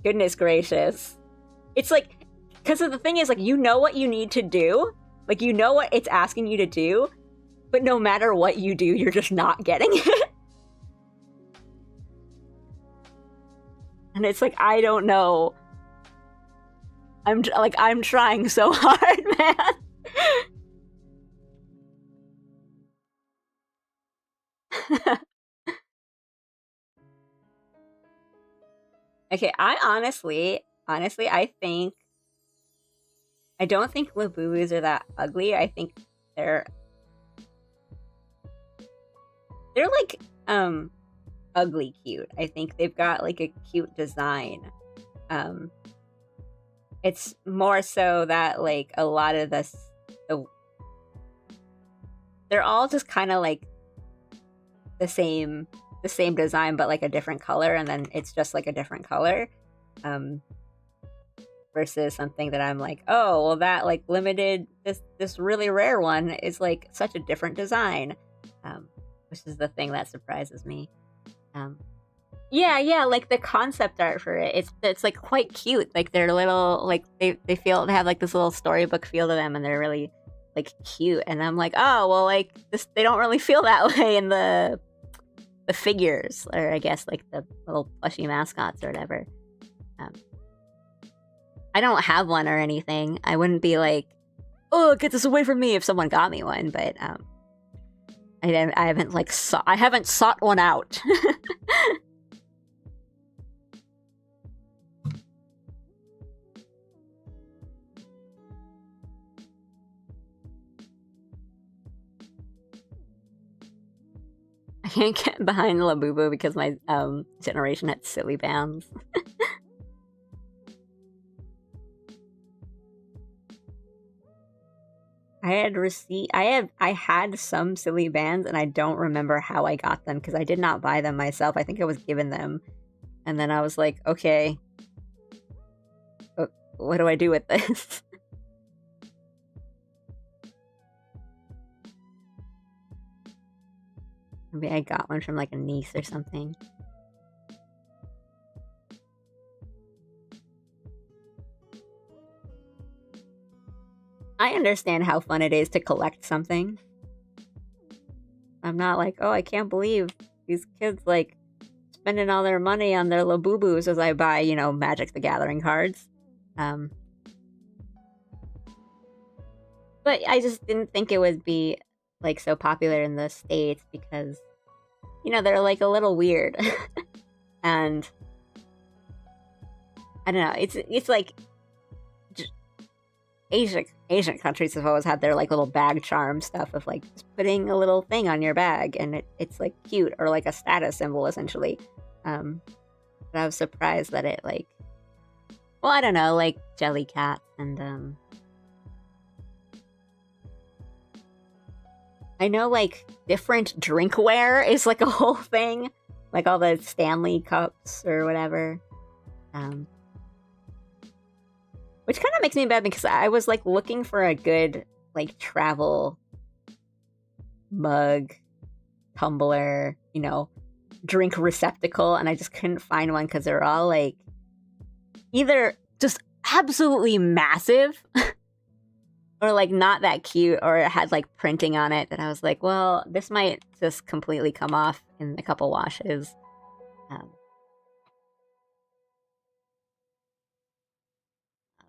goodness gracious, it's like because the thing is like you know what you need to do, like you know what it's asking you to do, but no matter what you do, you're just not getting it. And it's like I don't know. I'm trying so hard, man. Okay, I honestly, I think I don't think Labubus are that ugly. I think they're like ugly cute. I think they've got like a cute design. It's more so that like a lot of they're all just kind of like the same design but like a different color, and then it's just like a different color. Versus something that I'm like, oh well, that like limited this really rare one is like such a different design, which is the thing that surprises me. Yeah, like the concept art for it, it's like quite cute. Like they're little, like they have like this little storybook feel to them, and they're really like cute. And I'm like, oh well, like this they don't really feel that way in the figures, or I guess like the little plushy mascots or whatever. I don't have one or anything. I wouldn't be like, oh, get this away from me if someone got me one. But I haven't like I haven't sought one out. I can't get behind Labubu because my generation had silly bands. I had some silly bands, and I don't remember how I got them because I did not buy them myself. I think I was given them, and then I was like, okay, what do I do with this? Maybe I got one from like a niece or something. I understand how fun it is to collect something. I'm not like, oh, I can't believe these kids like spending all their money on their Labubus as I buy, you know, Magic the Gathering cards. But I just didn't think it would be like so popular in the States because, you know, they're like a little weird. And I don't know, it's like Asian countries have always had their like little bag charm stuff of like just putting a little thing on your bag, and it's like cute, or like a status symbol essentially. But I was surprised that it like, well, I don't know, like Jellycat and I know like different drinkware is like a whole thing, like all the Stanley cups or whatever. Which kind of makes me bad because I was like looking for a good like travel mug, tumbler, drink receptacle, and I just couldn't find one because they're all like either just absolutely massive or like not that cute, or it had like printing on it that I was like, well, this might just completely come off in a couple washes. I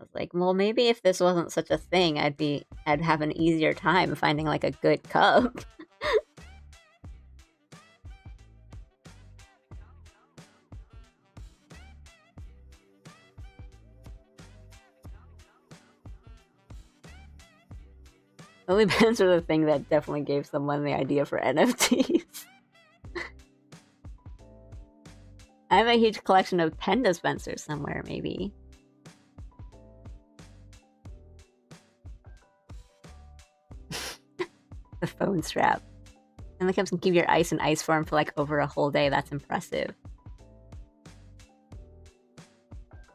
was like, well, maybe if this wasn't such a thing, I'd have an easier time finding like a good cup. Lily pens are the thing that definitely gave someone the idea for NFTs. I have a huge collection of pen dispensers somewhere, maybe. The phone strap. And the cups can keep your ice in ice form for like over a whole day. That's impressive.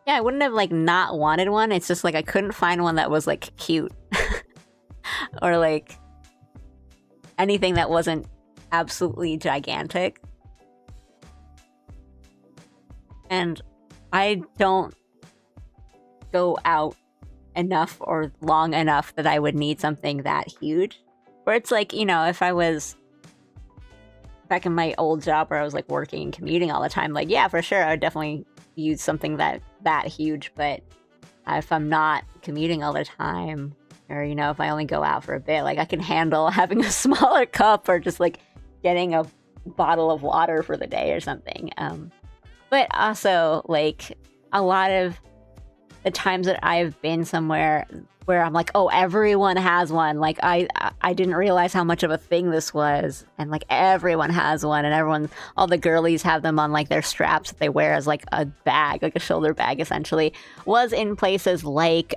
Yeah, I wouldn't have like not wanted one. It's just like I couldn't find one that was like cute. Or like anything that wasn't absolutely gigantic. And I don't go out enough or long enough that I would need something that huge. Where it's like, if I was back in my old job where I was like working and commuting all the time, like, yeah, for sure, I would definitely use something that huge. But if I'm not commuting all the time, or, if I only go out for a bit, like I can handle having a smaller cup or just like getting a bottle of water for the day or something. But also, like, a lot of the times that I've been somewhere where I'm like, oh, everyone has one. Like, I didn't realize how much of a thing this was. And, like, everyone has one. And all the girlies have them on, like, their straps that they wear as, like, a bag, like a shoulder bag, essentially. Was in places like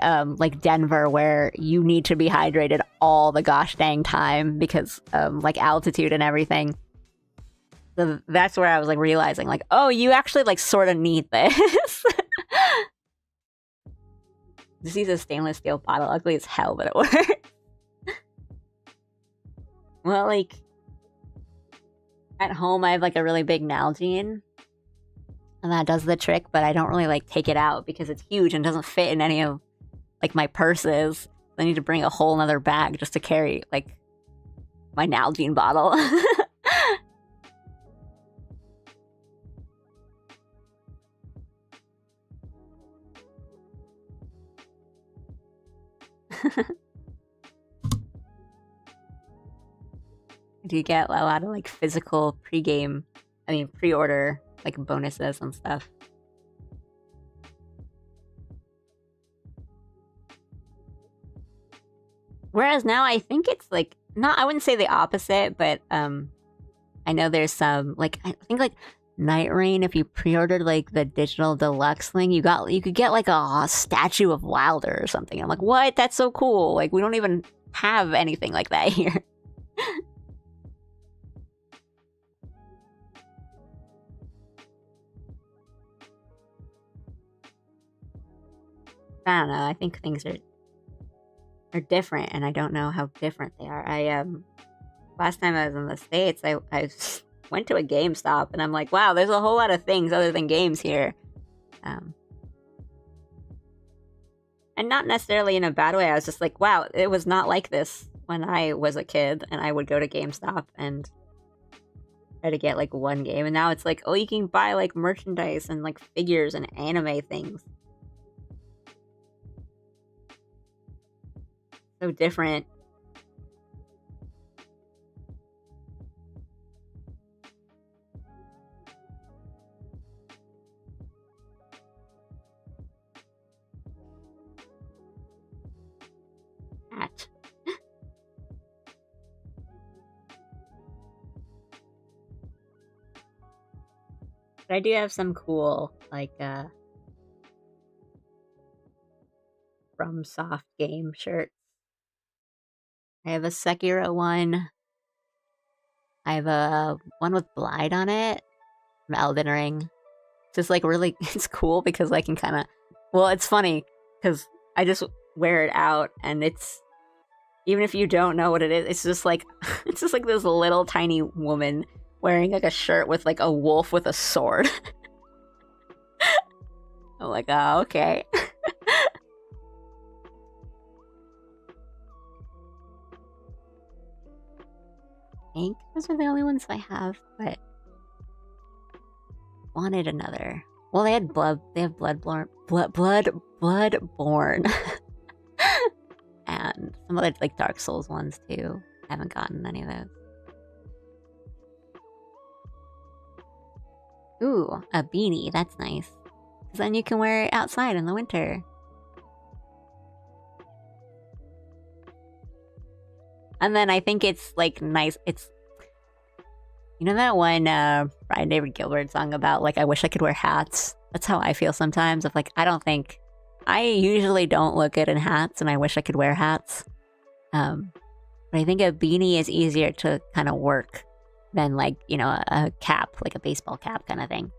Denver, where you need to be hydrated all the gosh dang time because, like, altitude and everything. So that's where I was, like, realizing, like, oh, you actually, like, sort of need this. This is a stainless steel bottle. Ugly as hell, but it works. Well, like, at home I have, like, a really big Nalgene. And that does the trick, but I don't really, like, take it out because it's huge and doesn't fit in any of, like, my purses. I need to bring a whole nother bag just to carry, like, my Nalgene bottle. Do you get a lot of like physical pre-order like bonuses and stuff? Whereas now I think it's like I wouldn't say the opposite, but I know there's some like I think like Night Rain, if you pre-ordered like the digital deluxe thing, you could get like a statue of Wilder or something. I'm like, what? That's so cool. Like we don't even have anything like that here. I don't know. I think things are different, and I don't know how different they are. Last time I was in the States, I went to a GameStop, and I'm like, wow, there's a whole lot of things other than games here. And not necessarily in a bad way. I was just like, wow, it was not like this when I was a kid, and I would go to GameStop and try to get like one game, and now it's like, oh, you can buy like merchandise and like figures and anime things. So different. But I do have some cool like from Soft Game shirts. I have a Sekiro one. I have a one with Blide on it from Elden Ring. Just like really, it's cool because I can kind of. Well, it's funny because I just wear it out, and it's even if you don't know what it is, it's just like it's just like this little tiny woman wearing like a shirt with like a wolf with a sword. I'm like, oh, okay. I think those are the only ones I have, but wanted another. Well, they have Bloodborne, and some other like Dark Souls ones too. I haven't gotten any of those. Ooh, a beanie. That's nice. Because then you can wear it outside in the winter. And then I think it's like nice. It's you know that one Brian David Gilbert song about like I wish I could wear hats. That's how I feel sometimes. Of like I usually don't look good in hats, and I wish I could wear hats. But I think a beanie is easier to kind of work than like a cap, like a baseball cap kind of thing.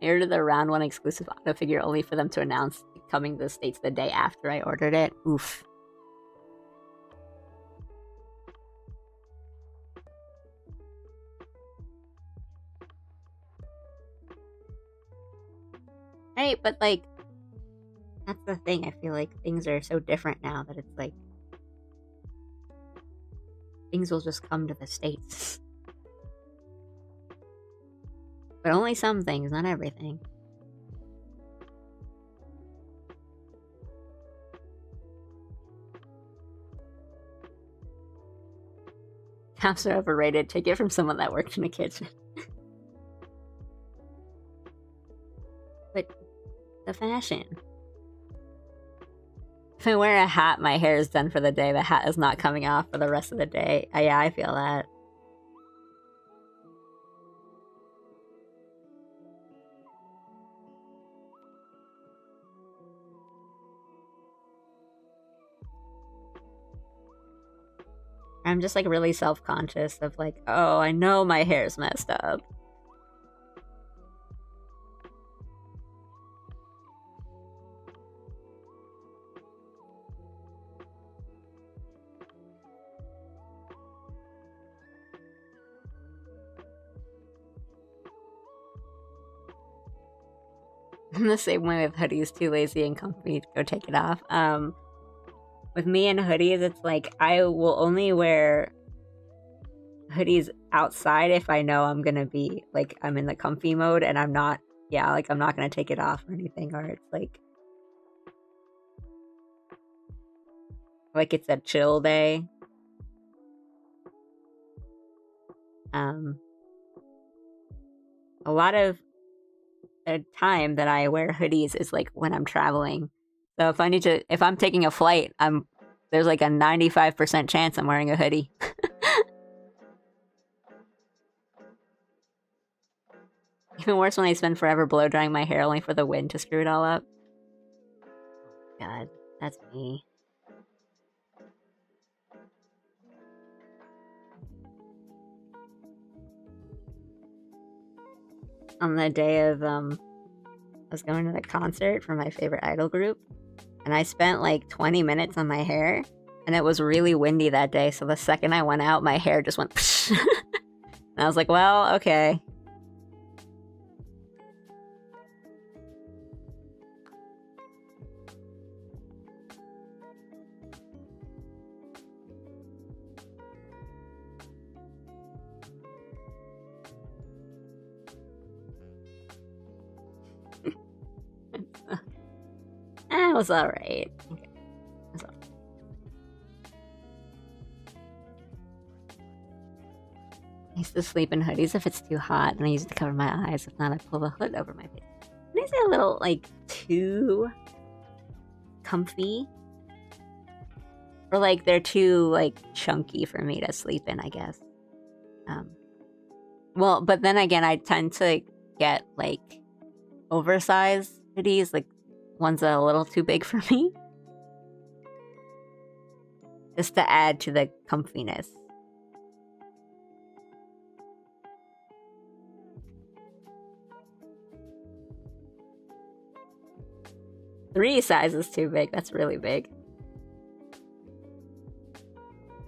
I ordered the round one exclusive auto figure only for them to announce coming to the States the day after I ordered it. Oof. Right, but like that's the thing. I feel like things are so different now that it's like things will just come to the States. But only some things, not everything. Caps are overrated. Take it from someone that worked in a kitchen. But the fashion. If I wear a hat, my hair is done for the day. The hat is not coming off for the rest of the day. Yeah, I feel that. I'm just like really self-conscious of like, oh, I know my hair's messed up. I'm the same way with hoodies, too lazy and comfy to go take it off. With me and hoodies, it's like I will only wear hoodies outside if I know I'm gonna be like I'm in the comfy mode and I'm not I'm not gonna take it off or anything, or it's like it's a chill day. A lot of the time that I wear hoodies is like when I'm traveling. So if I'm taking a flight, there's like a 95% chance I'm wearing a hoodie. Even worse when I spend forever blow drying my hair only for the wind to screw it all up. God, that's me. On the day of I was going to the concert for my favorite idol group, and I spent like 20 minutes on my hair, and it was really windy that day, so the second I went out, my hair just went psh. And I was like, well, okay. It was alright. Okay. I used to sleep in hoodies if it's too hot, and I use it to cover my eyes. If not, I pull the hood over my face. And is it a little, like, too comfy? Or like they're too like chunky for me to sleep in, I guess. Well, but then again, I tend to get like oversized hoodies, like ones that are a little too big for me, just to add to the comfiness. Three sizes too big. That's really big.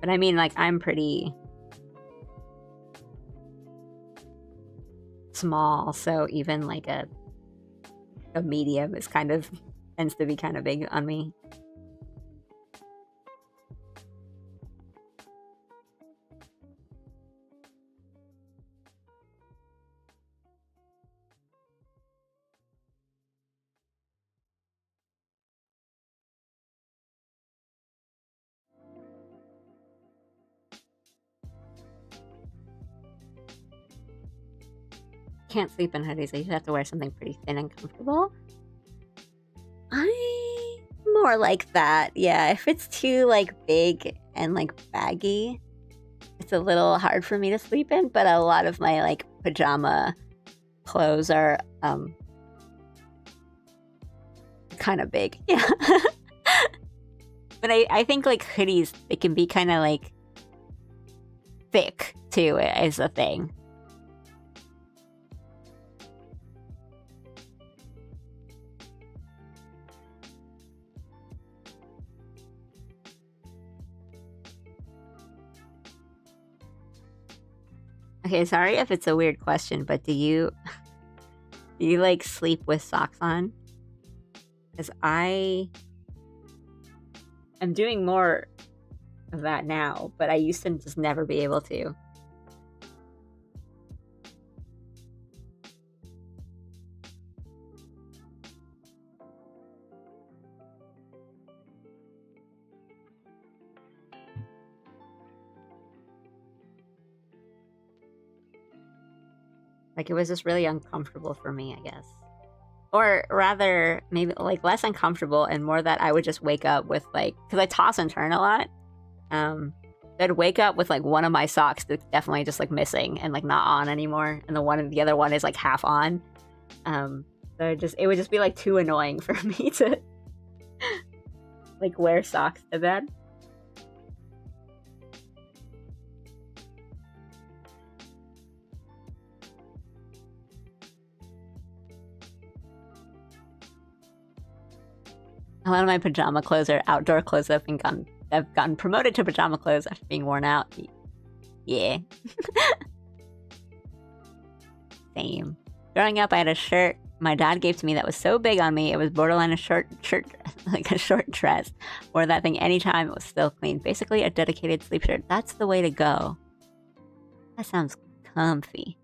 But I mean, like, I'm pretty small, so even like a medium is kind of tends to be kind of big on me. Can't sleep in hoodies. I usually have to wear something pretty thin and comfortable. I'm more like that. Yeah, if it's too like big and like baggy, it's a little hard for me to sleep in, but a lot of my like pajama clothes are kind of big. Yeah. But I think like hoodies, they can be kind of like thick too, is a thing. Okay, sorry if it's a weird question, but do you like sleep with socks on? Because I am doing more of that now, but I used to just never be able to. Like, it was just really uncomfortable for me, I guess. Or rather, maybe like less uncomfortable and more that I would just wake up with like, because I toss and turn a lot. I'd wake up with like one of my socks that's definitely just like missing and like not on anymore, and the other one is like half on. So it would just be like too annoying for me to like wear socks to bed. A lot of my pajama clothes are outdoor clothes that have gotten promoted to pajama clothes after being worn out. Yeah. Same. Growing up, I had a shirt my dad gave to me that was so big on me, it was borderline a short like a short dress. Wore that thing anytime, it was still clean. Basically a dedicated sleep shirt. That's the way to go. That sounds comfy.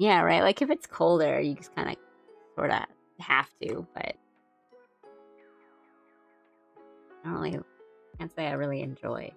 Yeah, right? Like, if it's colder, you just kind of sort of have to, but can't say I really enjoy.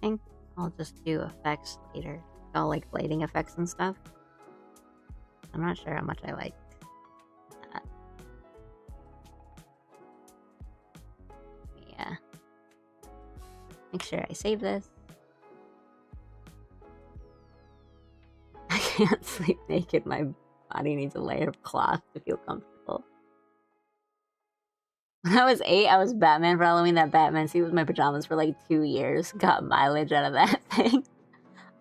think I'll just do effects later. All like lighting effects and stuff. I'm not sure how much I like that. Yeah. Make sure I save this. I can't sleep naked. My body needs a layer of cloth to feel comfortable. When I was 8, I was Batman for Halloween. That Batman suit was my pajamas for like 2 years. Got mileage out of that thing.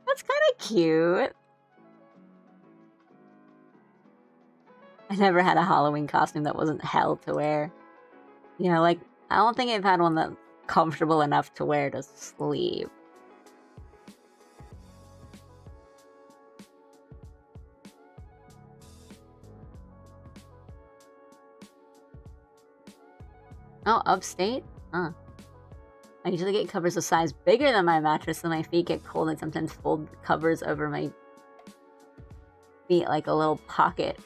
That's kind of cute. I never had a Halloween costume that wasn't hell to wear. You know, like, I don't think I've had one that's comfortable enough to wear to sleep. Oh, upstate? Huh. I usually get covers a size bigger than my mattress, so my feet get cold and sometimes fold the covers over my feet like a little pocket.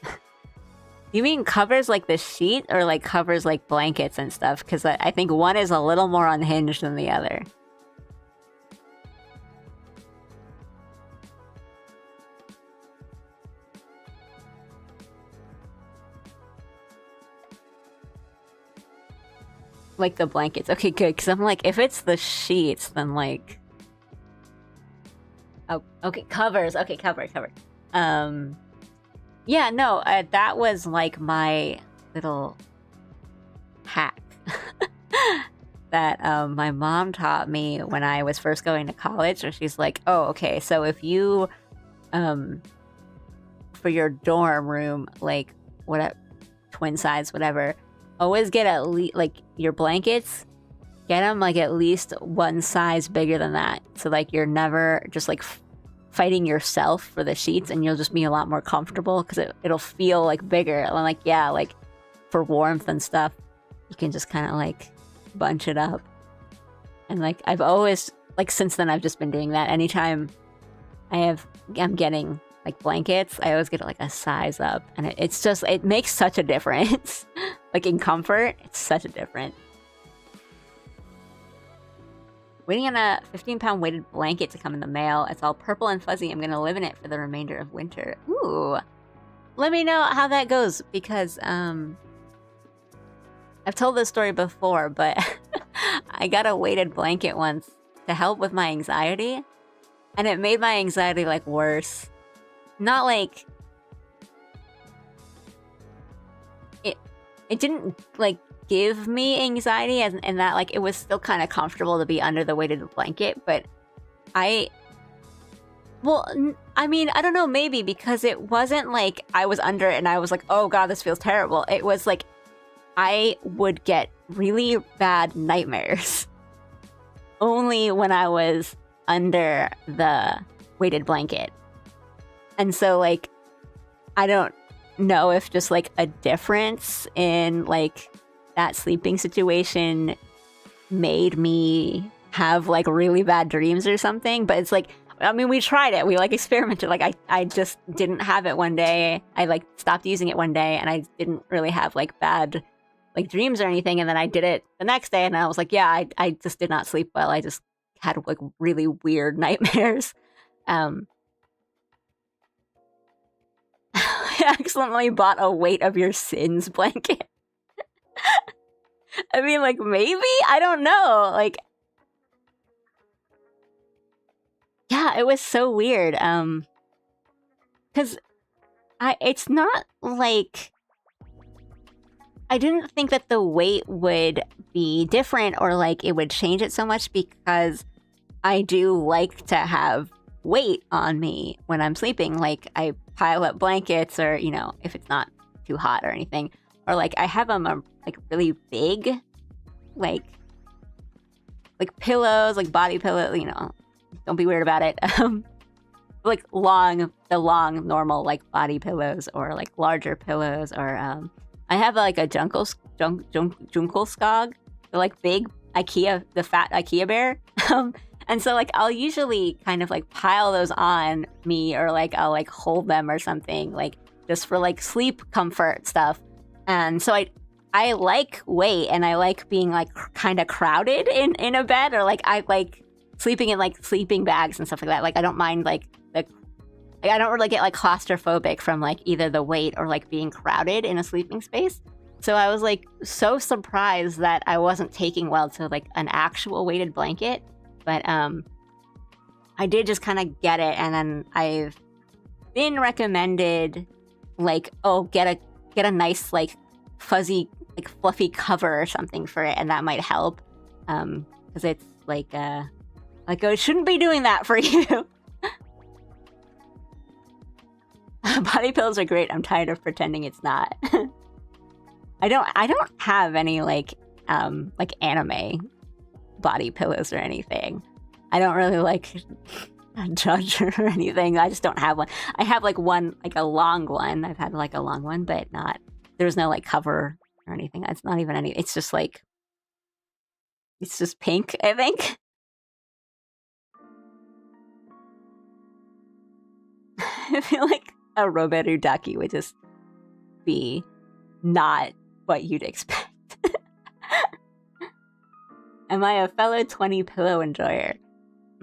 You mean covers like the sheet or like covers like blankets and stuff? Because I think one is a little more unhinged than the other. Like the blankets. Okay, good. Because I'm like, if it's the sheets, then like... Oh, okay, covers. Okay, cover. Yeah, no, that was like my little hack that my mom taught me when I was first going to college. So she's like, oh, okay, so if you, for your dorm room, like, what, twin size, whatever, always get at least, like, your blankets, get them, like, at least one size bigger than that. So, like, you're never just, like, fighting yourself for the sheets, and you'll just be a lot more comfortable because it'll feel like bigger. And like, yeah, like for warmth and stuff, you can just kind of like bunch it up. And like, I've always, like, since then I've just been doing that. Anytime I'm getting like blankets, I always get like a size up, and it's just, it makes such a difference. Like in comfort, it's such a difference. Waiting on a 15-pound weighted blanket to come in the mail. It's all purple and fuzzy. I'm going to live in it for the remainder of winter. Ooh. Let me know how that goes, because I've told this story before, but I got a weighted blanket once to help with my anxiety, and it made my anxiety like worse. Not like it didn't like give me anxiety, and that like it was still kind of comfortable to be under the weighted blanket, but I mean, I don't know, maybe because it wasn't like I was under it and I was like, oh god, this feels terrible. It was like I would get really bad nightmares only when I was under the weighted blanket. And so like, I don't know if just like a difference in like that sleeping situation made me have like really bad dreams or something, but it's like, I mean, we tried it, we like experimented. Like I just didn't have it one day. I like stopped using it one day and I didn't really have like bad like dreams or anything, and then I did it the next day and I was like, yeah, I just did not sleep well. I just had like really weird nightmares. I accidentally bought a weight of your sins blanket. I mean, like, maybe? I don't know. Like, yeah, it was so weird. Because it's not like, I didn't think that the weight would be different or like it would change it so much, because I do like to have weight on me when I'm sleeping. Like, I pile up blankets, or, you know, if it's not too hot or anything, or like I have them like really big, like pillows, like body pillow, you know, don't be weird about it. Like the long normal like body pillows, or like larger pillows, or I have like a Junkelskog, the like big IKEA, the fat IKEA bear. And so like I'll usually kind of like pile those on me, or like I'll like hold them or something, like just for like sleep comfort stuff. And so I like weight, and I like being like kind of crowded in a bed, or like I like sleeping in like sleeping bags and stuff like that. Like I don't mind like I don't really get like claustrophobic from like either the weight or like being crowded in a sleeping space. So I was like so surprised that I wasn't taking well to like an actual weighted blanket, but I did just kind of get it, and then I've been recommended like, oh, get a nice like fuzzy like fluffy cover or something for it, and that might help, because it's like I shouldn't be doing that for you. Body pillows are great. I'm tired of pretending it's not. I don't have any like anime body pillows or anything. I don't really like judge or anything. I just don't have one. I have like one, like a long one. I've had like a long one, but not, there's no like cover or anything. It's not even any, it's just like, it's just pink, I think. I feel like a Roberudaki would just be not what you'd expect. Am I a fellow 20 pillow enjoyer?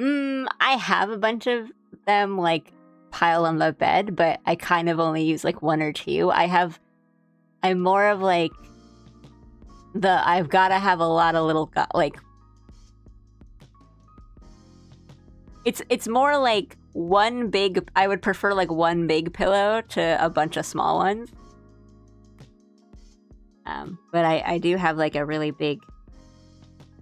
I have a bunch of them like piled on the bed, but I kind of only use like one or two. I'm more of like I've gotta have a lot of little like, it's more like one big, I would prefer like one big pillow to a bunch of small ones. But I do have like a really big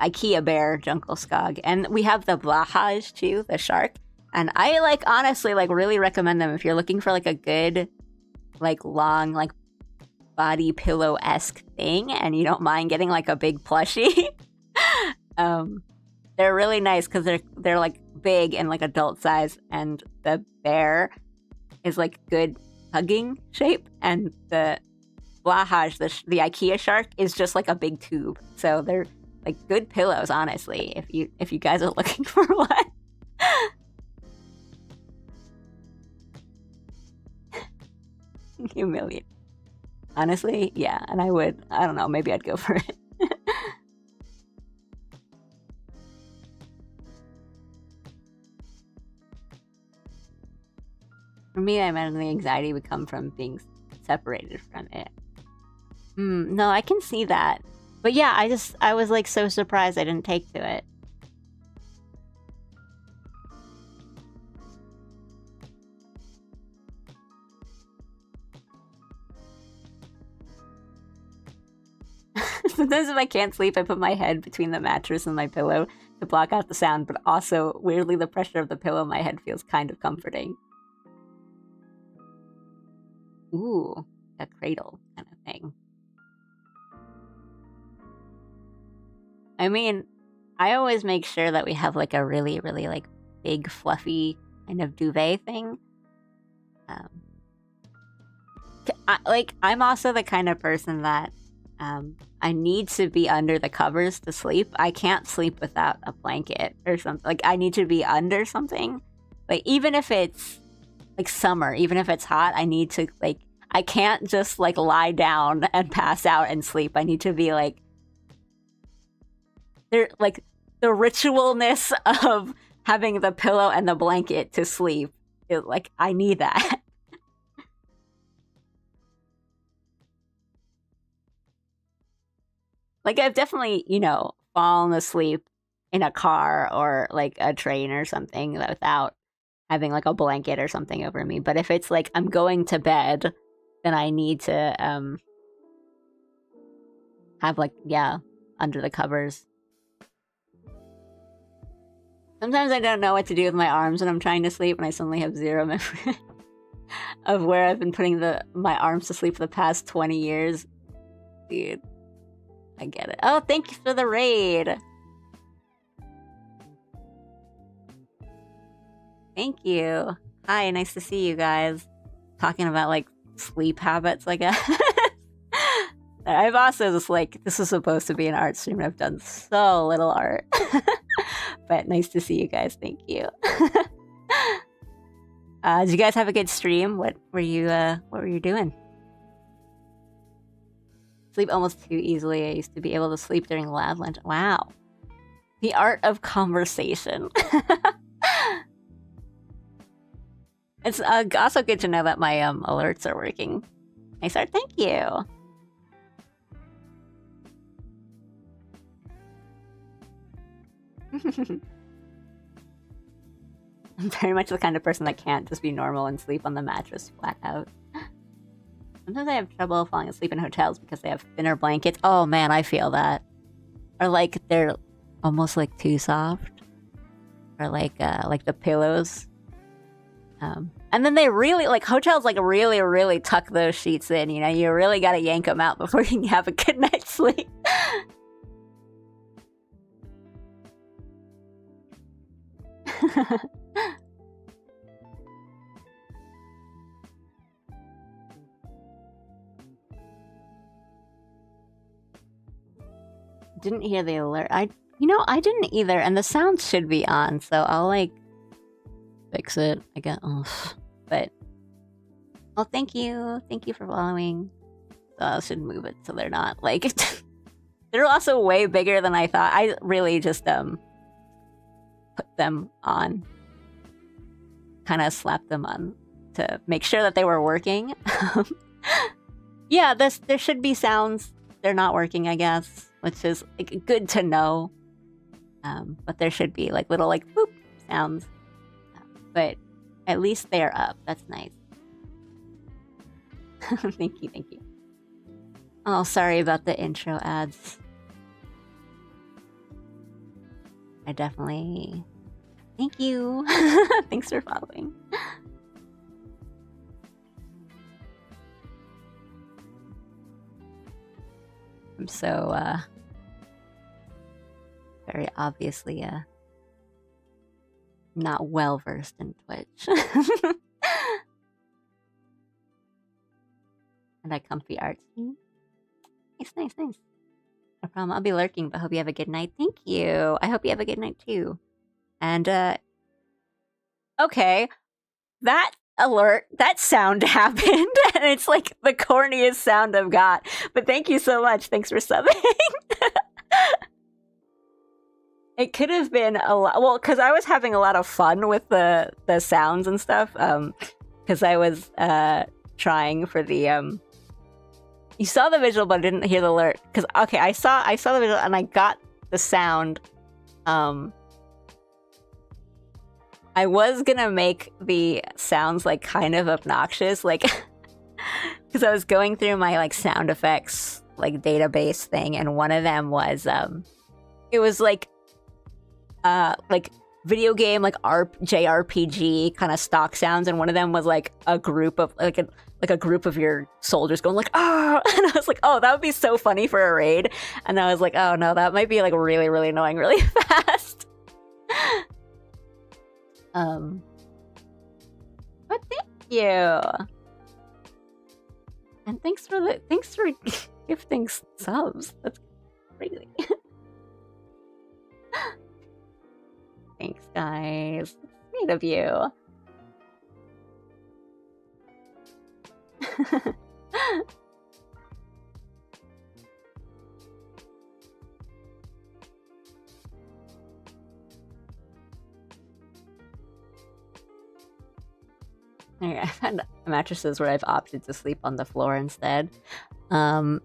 IKEA bear Junkelskog, and we have the Blahaj too, the shark. And I like honestly like really recommend them if you're looking for like a good like long like body pillow-esque thing and you don't mind getting like a big plushie. They're really nice because they're like big and like adult size, and the bear is like good hugging shape, and the Blahaj, the IKEA shark, is just like a big tube. So they're like good pillows, honestly, if you guys are looking for one. Humiliate. Honestly, yeah, and I don't know, maybe I'd go for it. For me, I imagine the anxiety would come from being separated from it. No, I can see that. But yeah, I was like so surprised I didn't take to it. Sometimes if I can't sleep, I put my head between the mattress and my pillow to block out the sound, but also, weirdly, the pressure of the pillow on my head feels kind of comforting. Ooh, a cradle kind of thing. I mean, I always make sure that we have like a really, really like big fluffy kind of duvet thing. I'm also the kind of person that I need to be under the covers to sleep. I can't sleep without a blanket or something. Like I need to be under something. Like even if it's like summer, even if it's hot, I need to like, I can't just like lie down and pass out and sleep. I need to be like, there, like the ritualness of having the pillow and the blanket to sleep. Like I need that. Like I've definitely, fallen asleep in a car or like a train or something without having like a blanket or something over me. But if it's like I'm going to bed, then I need to have like, under the covers. Sometimes I don't know what to do with my arms when I'm trying to sleep, and I suddenly have zero memory of where I've been putting my arms to sleep for the past 20 years. Dude, I get it. Oh, thank you for the raid. Thank you. Hi, nice to see you guys. Talking about like sleep habits, I guess. I've also just like, this is supposed to be an art stream, and I've done so little art. But nice to see you guys. Thank you. Did you guys have a good stream? What were you doing? Sleep almost too easily. I used to be able to sleep during loud lunch. Wow. The art of conversation. It's also good to know that my alerts are working. Nice art, thank you. I'm very much the kind of person that can't just be normal and sleep on the mattress flat out. Sometimes I have trouble falling asleep in hotels because they have thinner blankets. Oh man, I feel that. Or like they're almost like too soft. Or like the pillows. And then they really, like, hotels like really, really tuck those sheets in, you know? You really gotta yank them out before you can have a good night's sleep. Didn't hear the alert. I didn't either, and the sound should be on, so I'll like fix it. I guess. But well, thank you for following. So I should move it so they're not like they're also way bigger than I thought. I really just put them on, kind of slapped them on to make sure that they were working. Yeah, there should be sounds. They're not working, I guess, which is like, good to know. But there should be like little like boop sounds. But at least they're up. That's nice. Thank you. Oh, sorry about the intro ads. I definitely... Thank you. Thanks for following. I'm so, very obviously, not well versed in Twitch. And that comfy art scene. Nice. No problem. I'll be lurking, but hope you have a good night. Thank you. I hope you have a good night too. And okay, that alert, that sound happened, and it's like the corniest sound I've got. But thank you so much. Thanks for subbing. It could have been a lot. Well, because I was having a lot of fun with the sounds and stuff. Because I was trying for the You saw the visual, but didn't hear the alert. Because okay, I saw the visual and I got the sound. I was gonna make the sounds like kind of obnoxious, like because I was going through my like sound effects like database thing, and one of them was it was like video game like JRPG kind of stock sounds, and one of them was like a group of like a group of your soldiers going like ah, and I was like, oh, that would be so funny for a raid, and I was like, oh no, that might be like really, really annoying really fast. But thank you, and thanks for gifting subs. That's crazy. Thanks, guys. Sweet of you. I've had mattresses where I've opted to sleep on the floor instead. Oh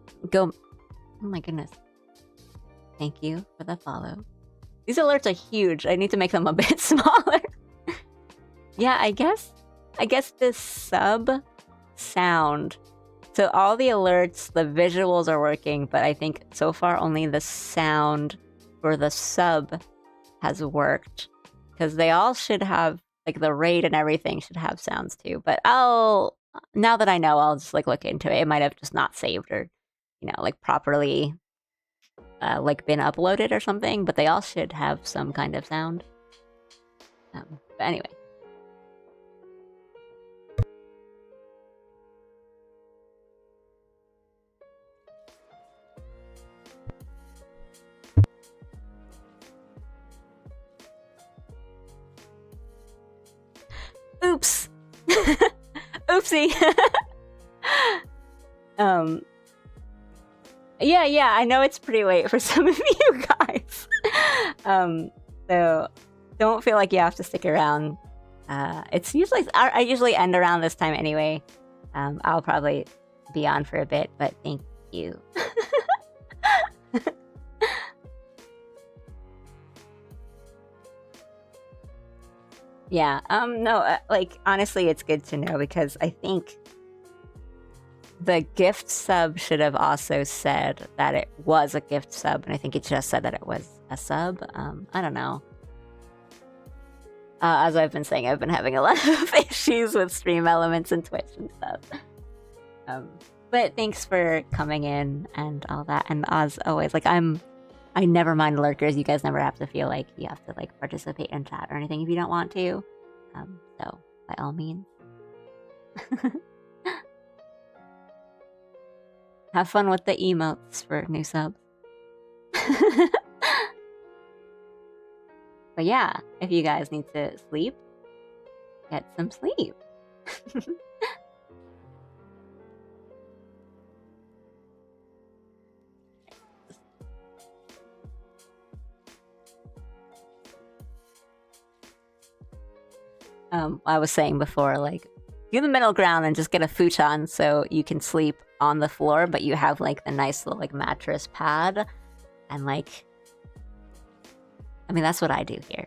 my goodness. Thank you for the follow. These alerts are huge. I need to make them a bit smaller. Yeah, I guess this sub sound. So all the alerts, the visuals are working, but I think so far only the sound for the sub has worked. Because they all should have, like the raid and everything should have sounds too. But now that I know, I'll just like look into it. It might have just not saved or, like properly like been uploaded or something, but they all should have some kind of sound. But anyway. Oops. Oopsie. Yeah, I know it's pretty late for some of you guys. So don't feel like you have to stick around. It's usually I usually end around this time anyway. I'll probably be on for a bit, but thank you. Yeah. No. Like honestly, it's good to know because I think the gift sub should have also said that it was a gift sub, and I think it just said that it was a sub. I don't know. As I've been saying, I've been having a lot of issues with stream elements and Twitch and stuff. But thanks for coming in and all that. And as always, like I never mind lurkers. You guys never have to feel like you have to like participate in chat or anything if you don't want to. So by all means. Have fun with the emotes for new subs. But yeah, if you guys need to sleep, get some sleep. I was saying before, like, do the middle ground and just get a futon so you can sleep on the floor, but you have like the nice little like mattress pad, and like, I mean, that's what I do here.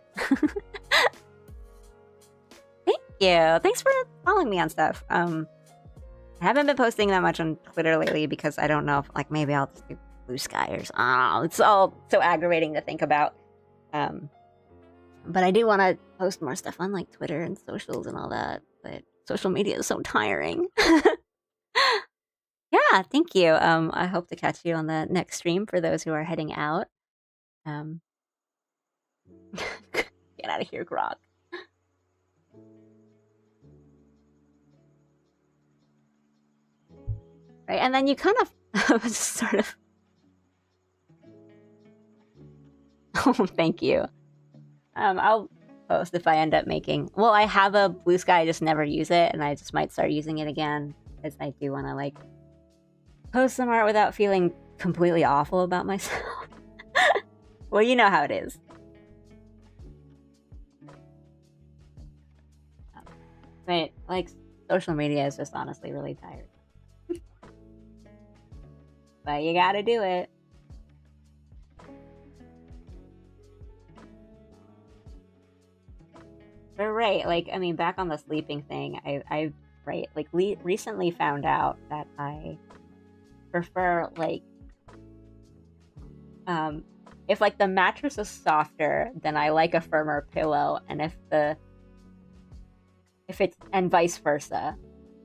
Thank you. Thanks for following me on stuff. I haven't been posting that much on Twitter lately because I don't know if like maybe I'll just do Blue Sky or something. Oh, it's all so aggravating to think about. But I do want to post more stuff on like Twitter and socials and all that. But social media is so tiring. Yeah, thank you. I hope to catch you on the next stream for those who are heading out. Get out of here, Grog. Right, and then you kind of sort of. Oh, thank you. I'll post if I end up making. Well, I have a Blue Sky, I just never use it, and I just might start using it again because I do want to like post some art without feeling completely awful about myself. Well, you know how it is. But like, social media is just honestly really tired. But you gotta do it. But right, like, I mean, back on the sleeping thing, I right, like, recently found out that I prefer, like, if, like, the mattress is softer, then I like a firmer pillow, and and vice versa.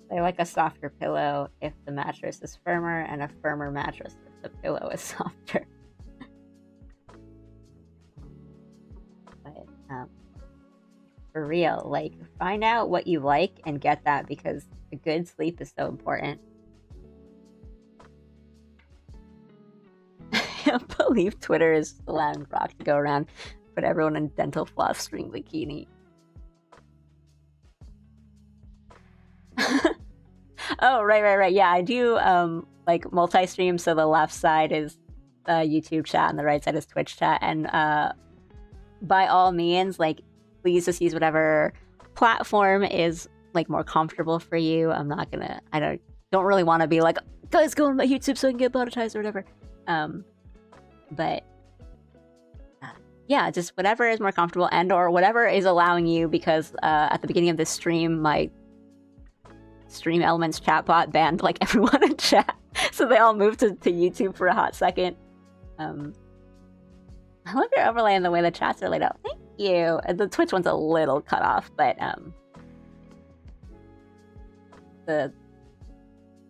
I like a softer pillow if the mattress is firmer, and a firmer mattress if the pillow is softer. But, for real, like, find out what you like and get that, because a good sleep is so important. I can't believe Twitter is allowing Rock to go around, put everyone in dental floss string bikini. Oh, right. Yeah, I do like multi-stream, so the left side is YouTube chat and the right side is Twitch chat. And by all means, like, please just use whatever platform is like more comfortable for you. I don't really want to be like, guys, go on my YouTube so I can get monetized or whatever. But yeah, just whatever is more comfortable and or whatever is allowing you, because at the beginning of this stream, my Stream Elements chatbot banned like everyone in chat, so they all moved to YouTube for a hot second. I love your overlay and the way the chats are laid out. Thank you. The Twitch one's a little cut off, but the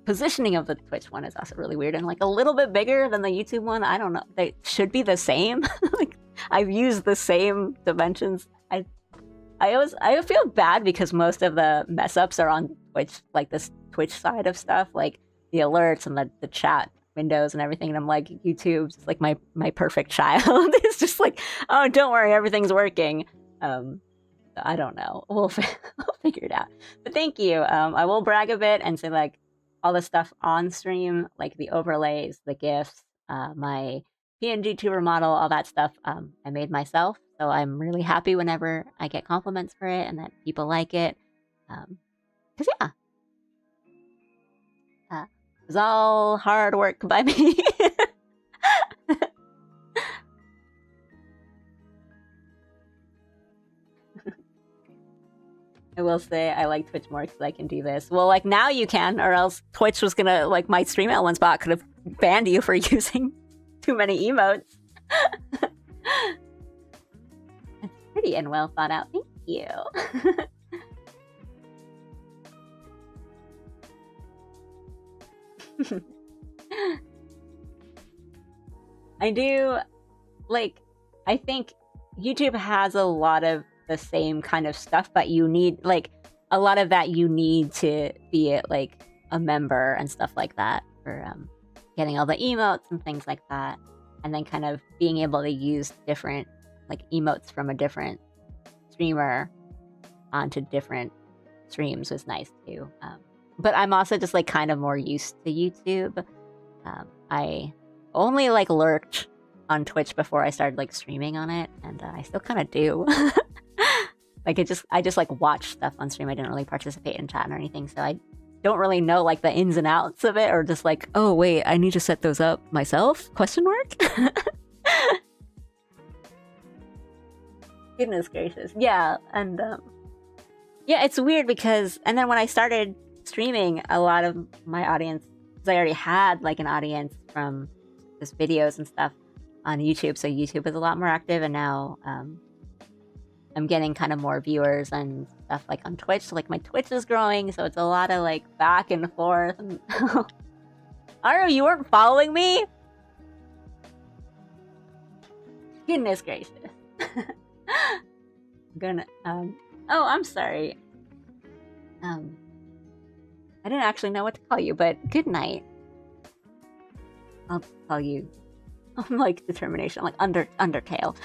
positioning of the Twitch one is also really weird and like a little bit bigger than the YouTube one. I don't know. They should be the same. Like, I've used the same dimensions. I feel bad because most of the mess ups are on Twitch, like this Twitch side of stuff, like the alerts and the chat windows and everything. And I'm like, YouTube's like my perfect child. It's just like, oh, don't worry, everything's working. I don't know. We'll figure it out. But thank you. I will brag a bit and say like all the stuff on stream, like the overlays, the GIFs, my PNG tuber model, all that stuff, I made myself. So I'm really happy whenever I get compliments for it and that people like it. Because, yeah, it was all hard work by me. I will say I like Twitch more because I can do this. Well, like now you can, or else Twitch was gonna, like, my stream at one spot could have banned you for using too many emotes. It's pretty and well thought out. Thank you. I do, like, I think YouTube has a lot of the same kind of stuff, but you need, like, a lot of that you need to be like a member and stuff like that for getting all the emotes and things like that, and then kind of being able to use different, like, emotes from a different streamer onto different streams was nice too. But I'm also just, like, kind of more used to YouTube. I only, like, lurked on Twitch before I started, like, streaming on it, and I still kind of do. Like, I just like watch stuff on stream. I didn't really participate in chat or anything, so I don't really know, like, the ins and outs of it, or just like, oh wait, I need to set those up myself? Question mark? Goodness gracious. Yeah, and yeah, it's weird because, and then when I started streaming, a lot of my audience, because I already had, like, an audience from just videos and stuff on YouTube, so YouTube is a lot more active, and now I'm getting kind of more viewers and stuff, like, on Twitch. So, like, my Twitch is growing, so it's a lot of, like, back and forth. And Aru, you weren't following me? Goodness gracious. I'm gonna, oh, I'm sorry. I didn't actually know what to call you, but good night. I'll call you, like, determination, like, Undertale.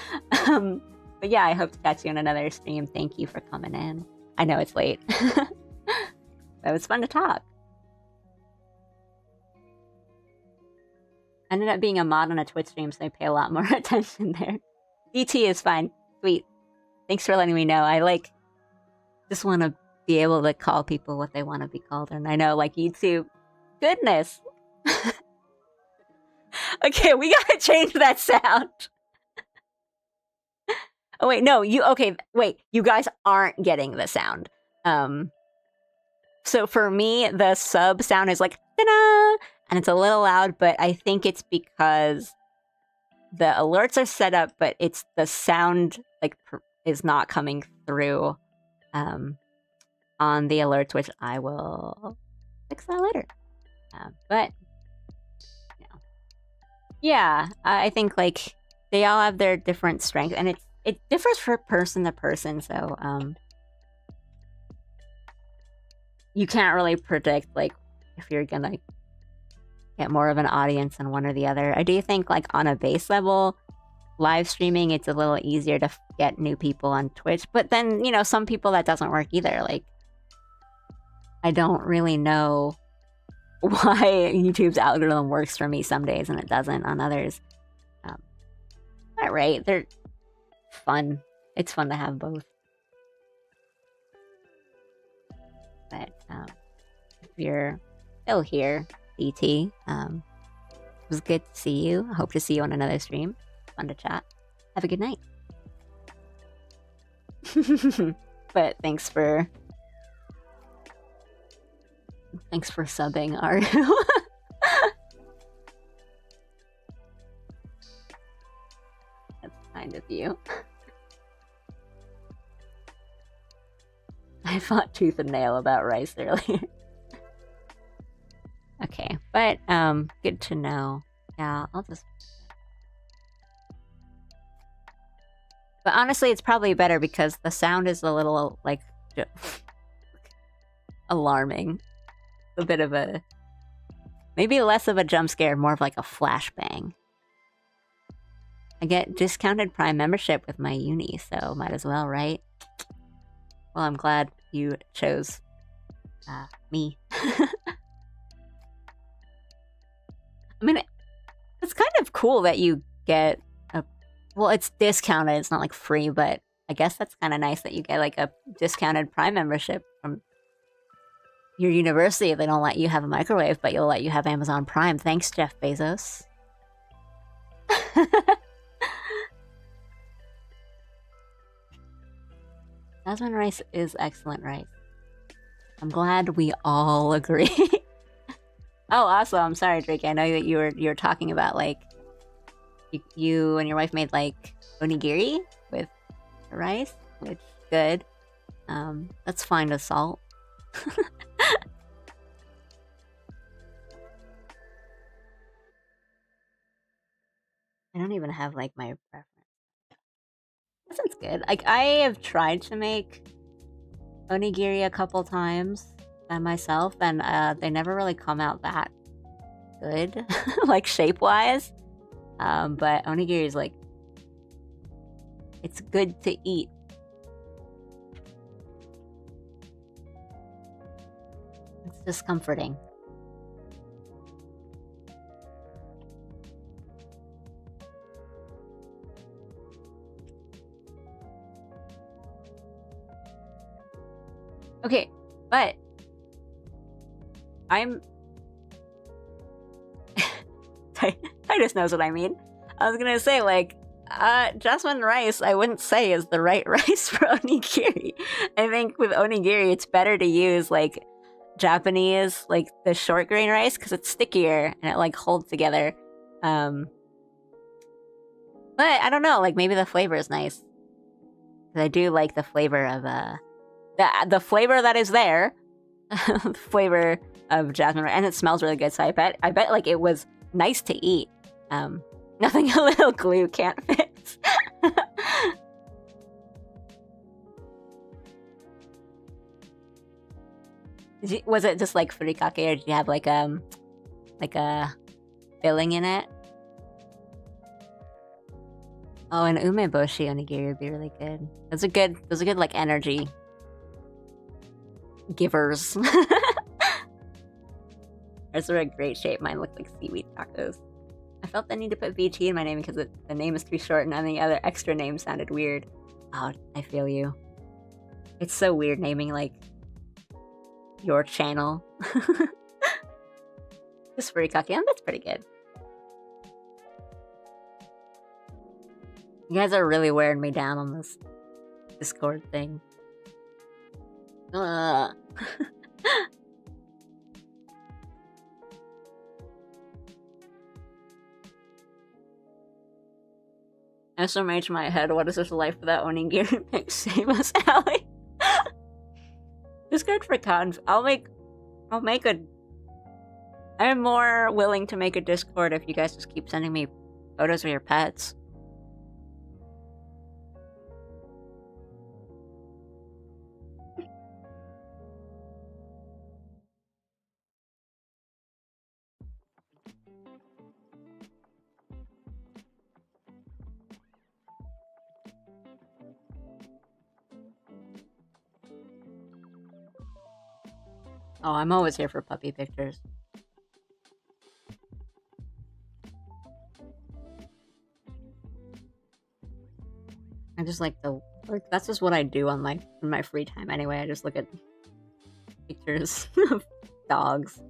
But yeah, I hope to catch you in another stream. Thank you for coming in. I know it's late. But it was fun to talk. I ended up being a mod on a Twitch stream, so I pay a lot more attention there. DT is fine. Sweet. Thanks for letting me know. I, like, just want to be able to call people what they want to be called. And I know, like, YouTube. Goodness. Okay, we gotta change that sound. Oh wait, no, wait, you guys aren't getting the sound. So for me, the sub sound is like, ta-da! And it's a little loud, but I think it's because the alerts are set up, but it's the sound, like, is not coming through on the alerts, which I will fix that later. But, you know, yeah, I think, like, they all have their different strengths, and it differs from person to person, so you can't really predict, like, if you're gonna get more of an audience in one or the other. I do think, like, on a base level, live streaming, it's a little easier to get new people on Twitch, but then, you know, some people that doesn't work either. Like, I don't really know why YouTube's algorithm works for me some days and it doesn't on others. All right, they're fun. It's fun to have both. But if you're still here, DT, it was good to see you. I hope to see you on another stream. Fun to chat. Have a good night. But thanks for subbing, Aru. That's kind of you. I fought tooth and nail about rice earlier. Okay, but good to know. Yeah, I'll just. But honestly, it's probably better because the sound is a little, like, alarming. A bit of a, maybe less of a jump scare, more of like a flashbang. I get discounted Prime membership with my uni, so might as well, right? Well, I'm glad you chose me. I mean, it's kind of cool that you get a... Well, it's discounted. It's not like free, but I guess that's kind of nice that you get like a discounted Prime membership from your university. They don't let you have a microwave, but you'll let you have Amazon Prime. Thanks, Jeff Bezos. Jasmine rice is excellent rice. I'm glad we all agree. Oh, also, I'm sorry, Drake. I know that you were talking about like you and your wife made like onigiri with rice, which is good. That's fine with salt. I don't even have like my preference. That sounds good. Like I have tried to make onigiri a couple times by myself, and they never really come out that good, like shape-wise. But onigiri is like, it's good to eat. It's just comforting. Okay, but I'm... Titus knows what I mean. I was gonna say, like, jasmine rice, I wouldn't say is the right rice for onigiri. I think with onigiri, it's better to use, like, Japanese, like, the short grain rice, because it's stickier and it, like, holds together. But I don't know, like, maybe the flavor is nice. Because I do like the flavor of, the flavor that is there. The flavor of jasmine rice. And it smells really good, so I bet, like, it was nice to eat. Nothing a little glue can't fix. Was it just like furikake, or did you have like a filling in it? Oh, and umeboshi onigiri would be really good. Those are good like energy givers. Those are a great shape. Mine look like seaweed tacos. I felt the need to put VG in my name because the name is too short and any other extra name sounded weird. Oh, I feel you. It's so weird naming, like, your channel. Just furikake, that's pretty good. You guys are really wearing me down on this Discord thing. SMH my head, what is this life without onigiri? Pick save us, Allie. Discord for cons. I'll make a... I'm more willing to make a Discord if you guys just keep sending me photos of your pets. Oh, I'm always here for puppy pictures. I just like to look. That's just what I do on in my free time anyway. I just look at pictures of dogs.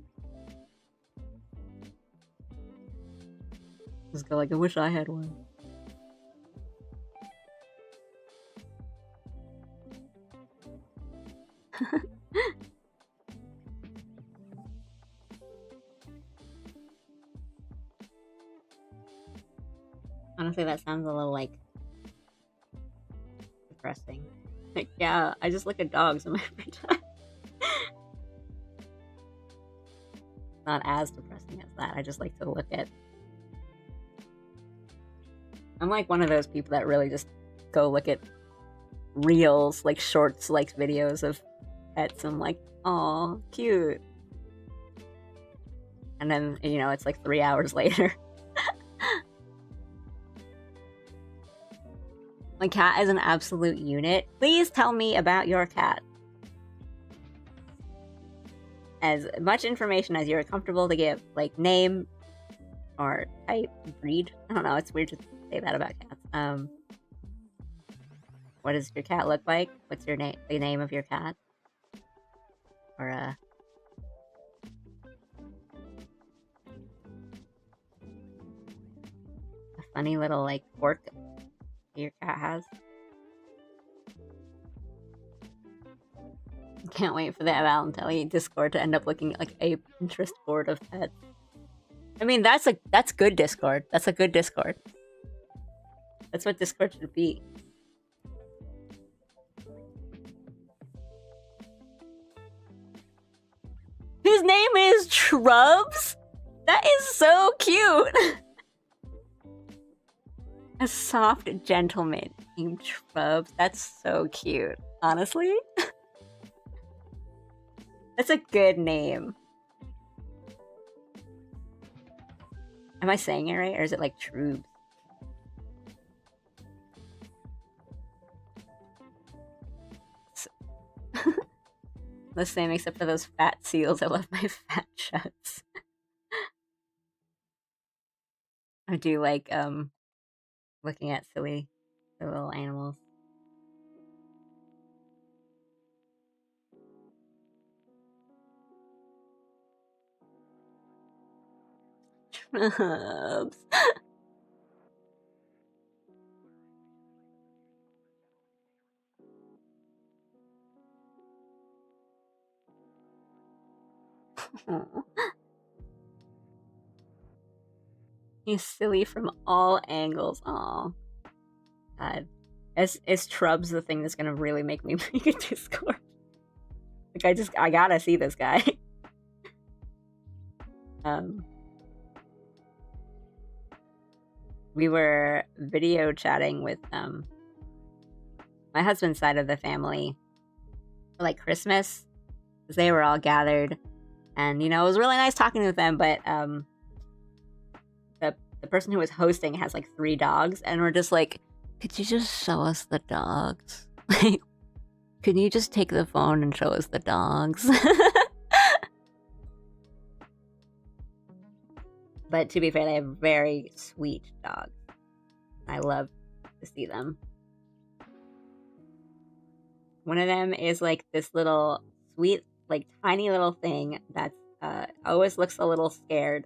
Just go like, I wish I had one. Honestly, that sounds a little, like, depressing. Like, yeah, I just look at dogs in my free time. Not as depressing as that. I just like to look at... I'm like one of those people that really just go look at reels, like shorts, like videos of pets. I'm like, aw, cute. And then, you know, it's like 3 hours later. My cat is an absolute unit. Please tell me about your cat. As much information as you're comfortable to give. Like, name, or type, breed. I don't know. It's weird to say that about cats. What does your cat look like? What's your name? The name of your cat? Or a funny little like quirk your cat has. Can't wait for that Valentine Discord to end up looking like a Pinterest board of pets. I mean, that's good Discord. That's a good Discord. That's what Discord should be. His name is Trubs? That is so cute! A soft gentleman named Trubs. That's so cute. Honestly? That's a good name. Am I saying it right? Or is it like Trubs? The same except for those fat seals. I love my fat shuts. I do like looking at silly little animals. Trubs. He's silly from all angles. Aw. God. Is Trubs the thing that's gonna really make me make a Discord? Like, I gotta see this guy. We were video chatting with my husband's side of the family for like Christmas, because they were all gathered, and you know, it was really nice talking with them, but the person who was hosting has like 3 dogs, and we're just like, could you just show us the dogs? Like, can you just take the phone and show us the dogs? But to be fair, they have very sweet dogs. I love to see them. One of them is like this little sweet, like tiny little thing that's always looks a little scared,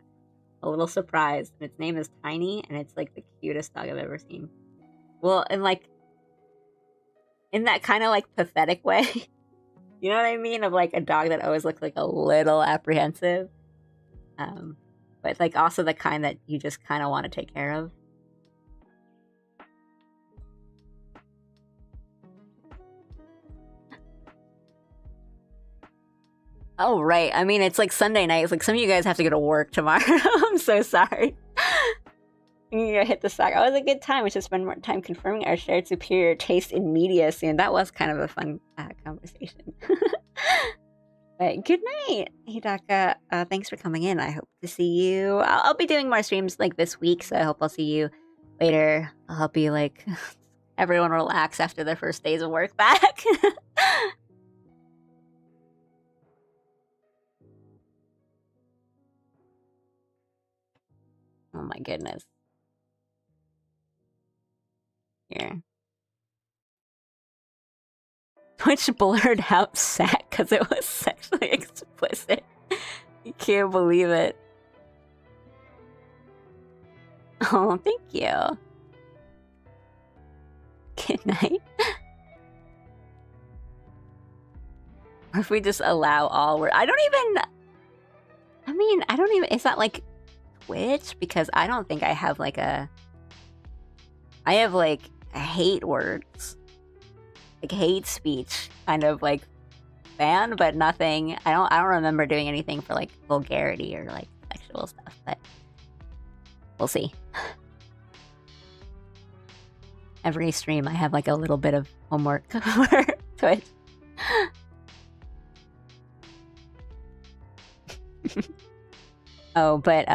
a little surprised. And its name is Tiny, and it's like the cutest dog I've ever seen. Well, and like in that kind of like pathetic way. You know what I mean? Of like a dog that always looks like a little apprehensive. But like also the kind that you just kind of want to take care of. Oh, right. I mean, it's like Sunday night. It's like some of you guys have to go to work tomorrow. I'm so sorry. You gotta hit the sack. Oh, it was a good time. We should spend more time confirming our shared superior taste in media soon. That was kind of a fun conversation. But good night, Hidaka. Thanks for coming in. I hope to see you. I'll be doing more streams like this week, so I hope I'll see you later. I'll help you like everyone relax after their first days of work back. Oh my goodness. Here. Twitch blurred out Sack because it was sexually explicit. You can't believe it. Oh, thank you. Good night. Or if we just allow all words. I don't even, it's not like Twitch, because I don't think I have like I have like hate words. Like hate speech kind of like ban, but nothing. I don't remember doing anything for like vulgarity or like sexual stuff, but we'll see. Every stream I have like a little bit of homework for Twitch. Oh, but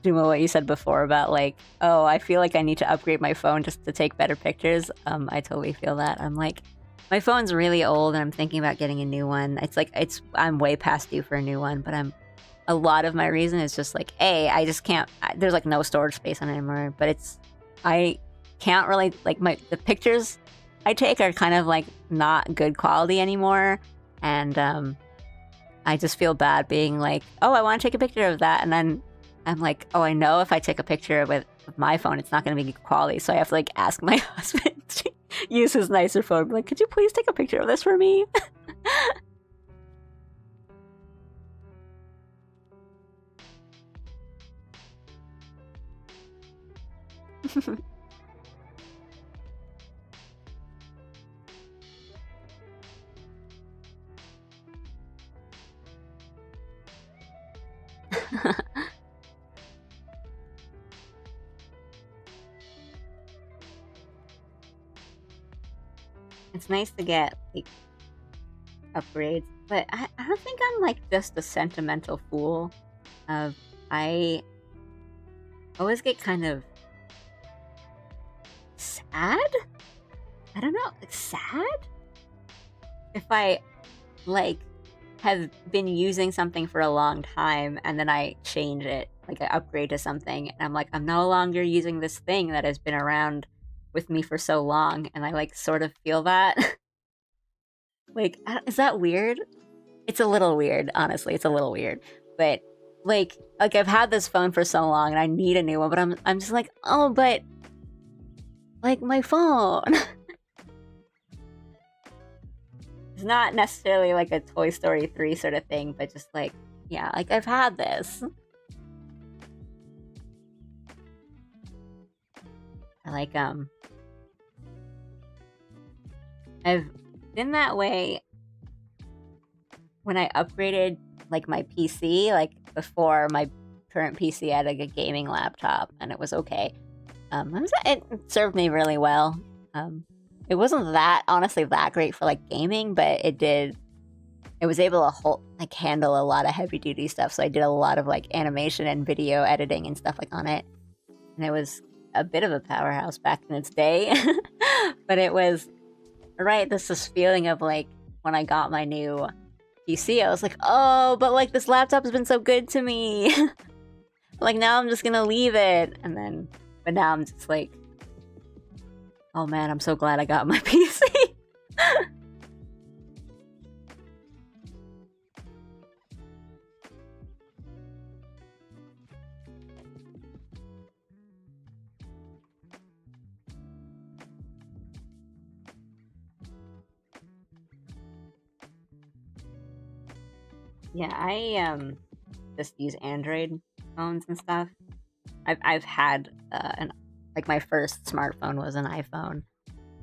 Juma, what you said before about like, oh, I feel like I need to upgrade my phone just to take better pictures. I totally feel that. I'm like, my phone's really old and I'm thinking about getting a new one. It's like I'm way past due for a new one, but I'm a lot of my reason is just like, A, I just can't, there's like no storage space on it anymore, but I can't really, like the pictures I take are kind of like not good quality anymore. And I just feel bad being like, oh, I want to take a picture of that. And then I'm like, oh, I know if I take a picture with my phone, it's not going to be good quality. So I have to like ask my husband to use his nicer phone. Like, could you please take a picture of this for me? It's nice to get like upgrades, but I don't think I'm like just a sentimental fool. I always get kind of sad. I don't know, like sad if I like have been using something for a long time and then I change it, like I upgrade to something, and I'm like, I'm no longer using this thing that has been around with me for so long, and I like sort of feel that. Like, is that weird? It's a little weird, honestly. It's a little weird, but like I've had this phone for so long and I need a new one, but I'm just like, oh, but like my phone. It's not necessarily like a Toy Story 3 sort of thing, but just like, yeah, like I've had this. I like I've been that way when I upgraded like my PC, like before my current PC I had like a gaming laptop and it was okay. It served me really well. It wasn't that honestly that great for like gaming, but it was able to handle a lot of heavy duty stuff. So I did a lot of like animation and video editing and stuff like on it. And it was a bit of a powerhouse back in its day. But it was right, this feeling of like when I got my new PC, I was like, oh, but like this laptop has been so good to me. Like now I'm just gonna leave it. But now I'm just like, oh man, I'm so glad I got my PC. Yeah, I just use Android phones and stuff. I've had like my first smartphone was an iPhone,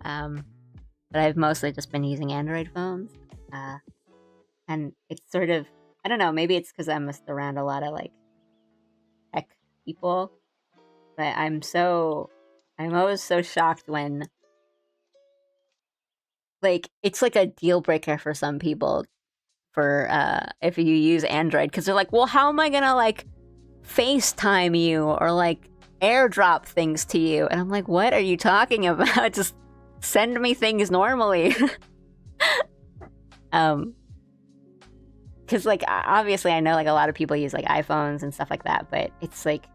but I've mostly just been using Android phones, and it's sort of, I don't know, maybe it's because I'm just around a lot of like tech people, but I'm always so shocked when like it's like a deal breaker for some people for if you use Android, because they're like, well, how am I gonna like FaceTime you or like airdrop things to you? And I'm like, what are you talking about? Just send me things normally. Because like obviously I know like a lot of people use like iPhones and stuff like that, but it's like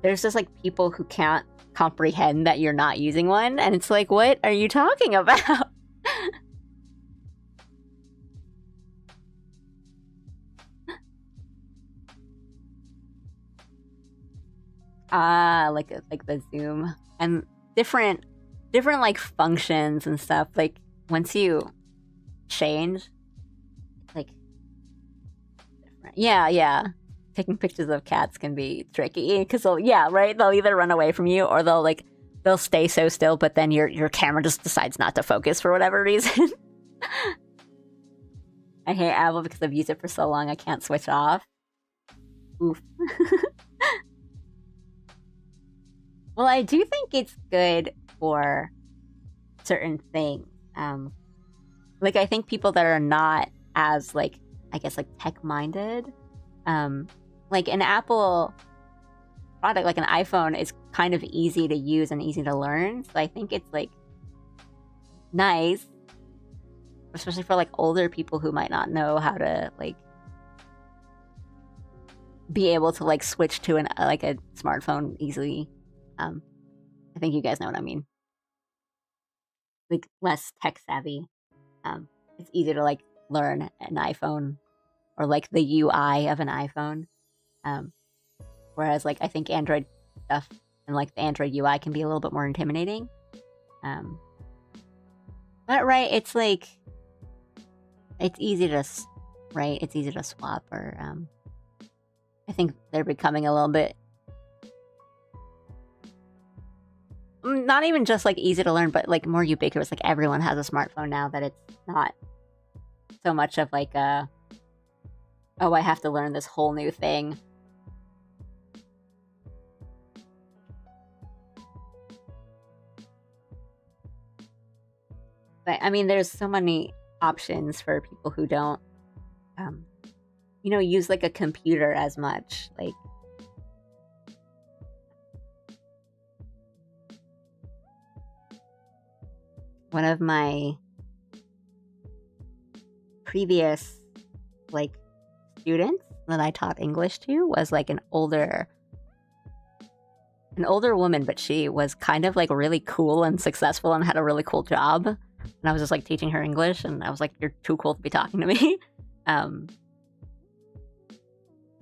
there's just like people who can't comprehend that you're not using one, and it's like, what are you talking about? Like the Zoom and different like functions and stuff. Like once you change, like different. Yeah. Taking pictures of cats can be tricky because they'll either run away from you or they'll stay so still, but then your camera just decides not to focus for whatever reason. I hate Apple because I've used it for so long I can't switch off. Oof. Well, I do think it's good for certain things. Like I think people that are not as like, I guess like tech-minded, like an Apple product, like an iPhone is kind of easy to use and easy to learn. So I think it's like nice, especially for like older people who might not know how to like be able to like switch to an like a smartphone easily. I think you guys know what I mean. Like less tech savvy. It's easier to like learn an iPhone or like the UI of an iPhone. Um, Whereas like I think Android stuff and like the Android UI can be a little bit more intimidating. Um, but right, it's like it's easy to right, it's easy to swap or I think they're becoming a little bit not even just like easy to learn, but like more ubiquitous. Like everyone has a smartphone now that it's not so much of like a oh, I have to learn this whole new thing. But I mean, there's so many options for people who don't, use like a computer as much. Like, one of my previous like students that I taught English to was like an older woman, but she was kind of like really cool and successful and had a really cool job. And I was just like teaching her English, and I was like, "You're too cool to be talking to me."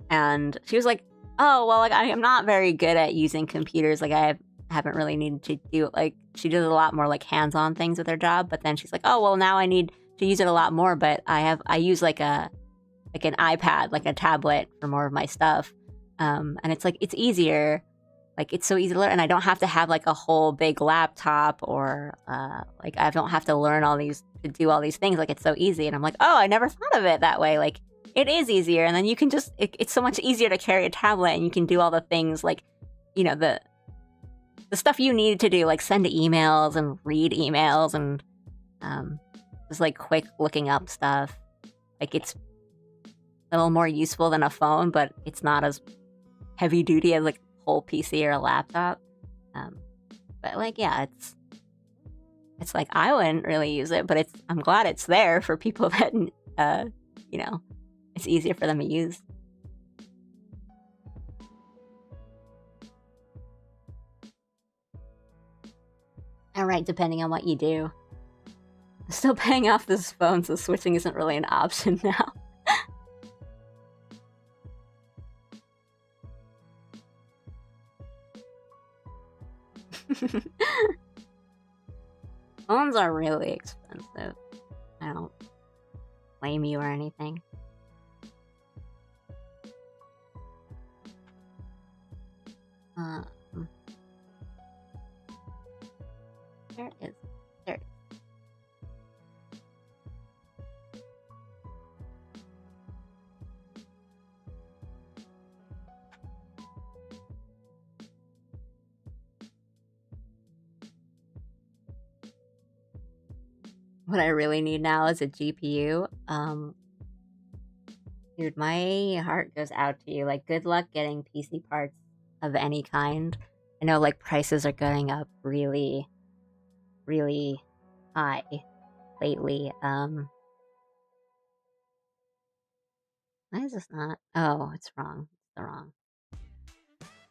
And she was like, "Oh, well, like I am not very good at using computers. Like I haven't really needed to do like she did a lot more like hands-on things with her job. But then she's like, "Oh, well, now I need to use it a lot more. But I use like an iPad, like a tablet for more of my stuff. And it's like it's easier." Like, it's so easy to learn, and I don't have to have, like, a whole big laptop or, like, I don't have to learn to do all these things. Like, it's so easy, and I'm like, oh, I never thought of it that way. Like, it is easier, and then you can just, it's so much easier to carry a tablet, and you can do all the things, like, the stuff you need to do, like, send emails and read emails and, just, like, quick looking up stuff. Like, it's a little more useful than a phone, but it's not as heavy duty as, like, whole PC or a laptop. But like, yeah, it's like I wouldn't really use it, but I'm glad it's there for people that it's easier for them to use. All right, depending on what you do. I'm still paying off this phone, so switching isn't really an option now. Phones are really expensive. I don't blame you or anything. There it is. There it is. What I really need now is a GPU. Dude, my heart goes out to you. Like, good luck getting PC parts of any kind. I know, like, prices are going up really, really high lately. Why is this not? Oh, it's wrong. It's the wrong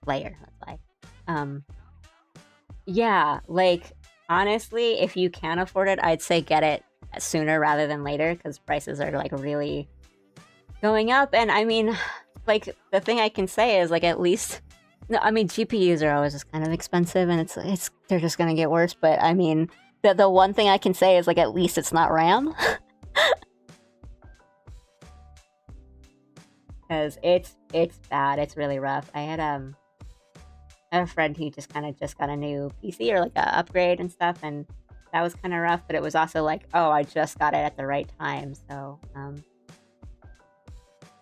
layer. That's why. Yeah, like, honestly, if you can afford it, I'd say get it sooner rather than later because prices are like really going up. And I mean, like, the thing I can say is like at least no, I mean GPUs are always just kind of expensive, and it's they're just gonna get worse. But I mean, the one thing I can say is like at least it's not RAM. Because it's bad. It's really rough. I had a friend who just got a new PC or like a upgrade and stuff, and that was kind of rough. But it was also like, oh, I just got it at the right time. So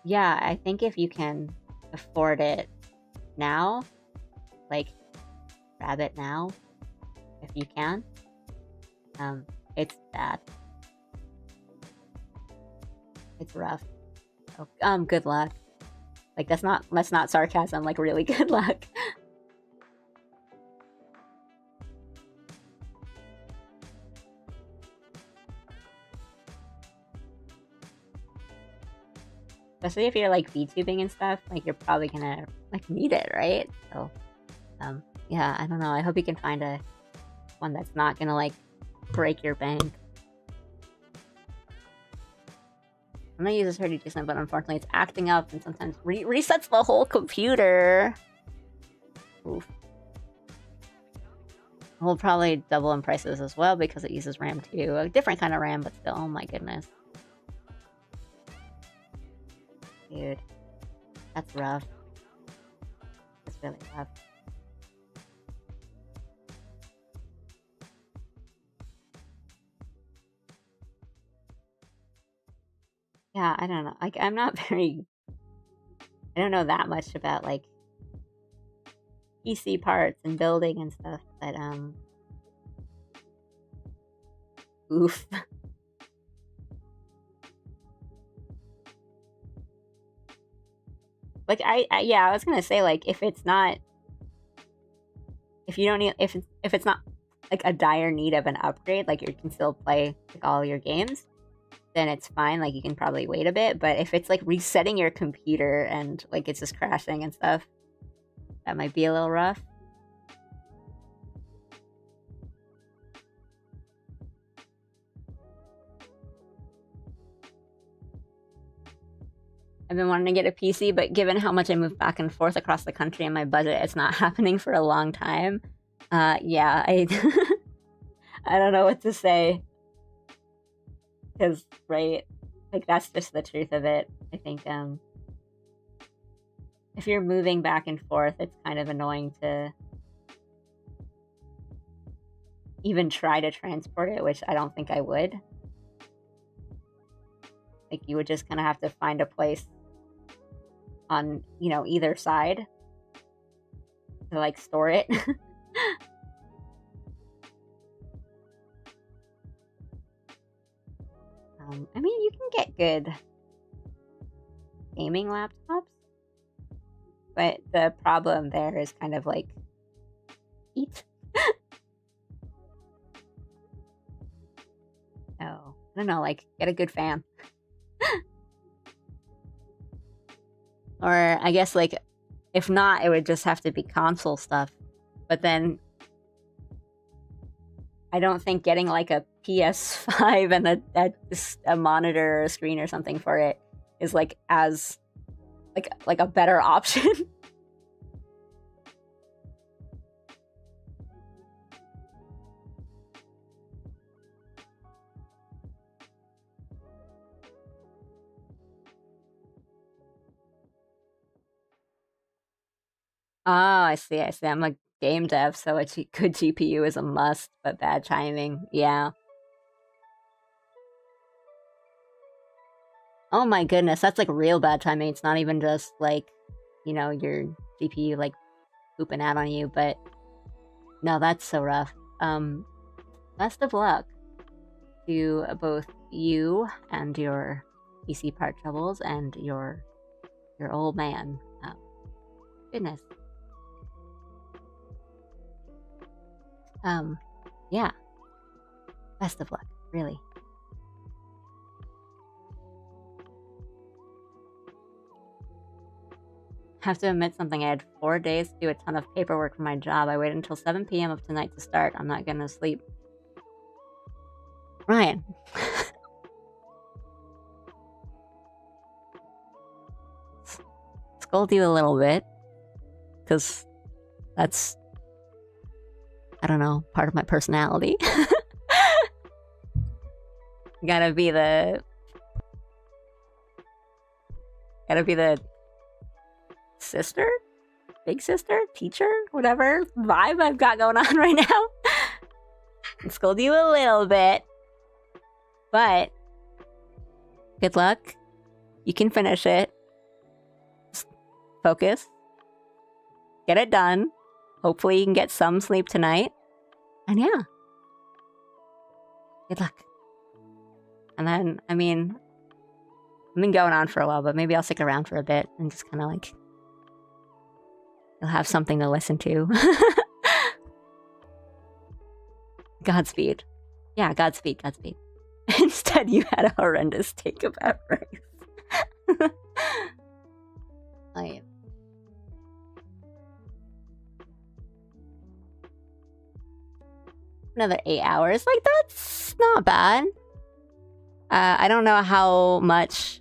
yeah, I think if you can afford it now, like grab it now if you can. It's bad. It's rough. So, good luck. Like that's not sarcasm. Like really good luck. especially if you're like VTubing and stuff, like you're probably gonna like need it, right? So, yeah, I don't know. I hope you can find one that's not gonna like break your bank. I'm gonna use this pretty decent, but unfortunately it's acting up and sometimes resets the whole computer. Oof. We'll probably double in prices as well because it uses RAM too. A different kind of RAM, but still, oh my goodness. Dude, that's rough. That's really rough. Yeah, I don't know. Like, I'm not very... I don't know that much about, like, PC parts and building and stuff, but, oof. Like, yeah, I was gonna say, like, if it's not... If you don't need... If it's not, like, a dire need of an upgrade, like, you can still play, like, all your games, then it's fine. Like, you can probably wait a bit. But if it's, like, resetting your computer and, like, it's just crashing and stuff, that might be a little rough. I've been wanting to get a PC, but given how much I move back and forth across the country and my budget, it's not happening for a long time. Yeah, I don't know what to say. Because, right, like, that's just the truth of it. I think, if you're moving back and forth, it's kind of annoying to even try to transport it, which I don't think I would. Like, you would just kind of have to find a place on, you know, either side to, like, store it. I mean, you can get good gaming laptops, but the problem there is kind of like heat. Oh, I don't know, like, get a good fan. Or I guess, like, if not, it would just have to be console stuff. But then I don't think getting, like, a PS5 and a monitor or a screen or something for it is, like, as, like a better option. Oh, I see, I see. I'm a game dev, so a good GPU is a must, but bad timing. Yeah. Oh my goodness, that's like real bad timing. It's not even just like, you know, your GPU like pooping out on you, but no, that's so rough. Best of luck to both you and your PC part troubles and your old man. Goodness. Yeah. Best of luck, really. Have to admit something. I had 4 days to do a ton of paperwork for my job. I waited until 7 p.m. of tonight to start. I'm not gonna sleep. Ryan. Scold you a little bit. Because that's, I don't know, part of my personality. Gotta be the sister, big sister, teacher, whatever vibe I've got going on right now. I'll scold you a little bit, but good luck. You can finish it. Just focus. Get it done. Hopefully you can get some sleep tonight. And yeah. Good luck. And then, I mean, I've been going on for a while, but maybe I'll stick around for a bit and just kind of like, you'll have something to listen to. Godspeed. Yeah, Godspeed, Godspeed. Instead, you had a horrendous take about race. Another 8 hours. Like, that's not bad. I don't know how much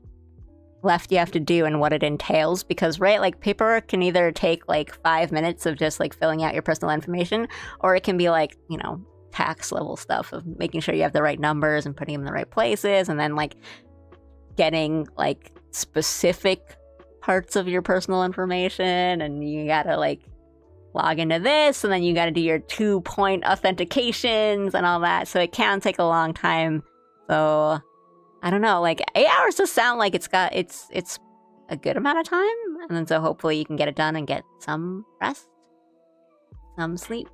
left you have to do and what it entails, because, right, like, paperwork can either take, like, 5 minutes of just, like, filling out your personal information, or it can be, like, you know, tax level stuff of making sure you have the right numbers and putting them in the right places, and then, like, getting, like, specific parts of your personal information, and you gotta, like, log into this, and then you gotta do your 2-point authentications and all that, so it can take a long time. So I don't know, like, 8 hours does sound like it's a good amount of time, and then so hopefully you can get it done and get some rest, some sleep.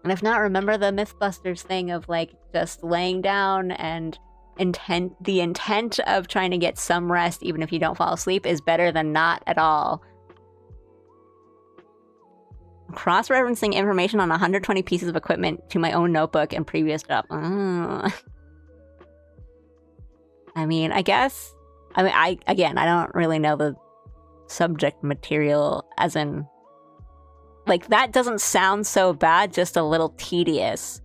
And if not, remember the Mythbusters thing of, like, just laying down, and the intent of trying to get some rest even if you don't fall asleep is better than not at all. Cross-referencing information on 120 pieces of equipment to my own notebook and previous job. I mean, I don't really know the subject material, as in, like, that doesn't sound so bad, just a little tedious.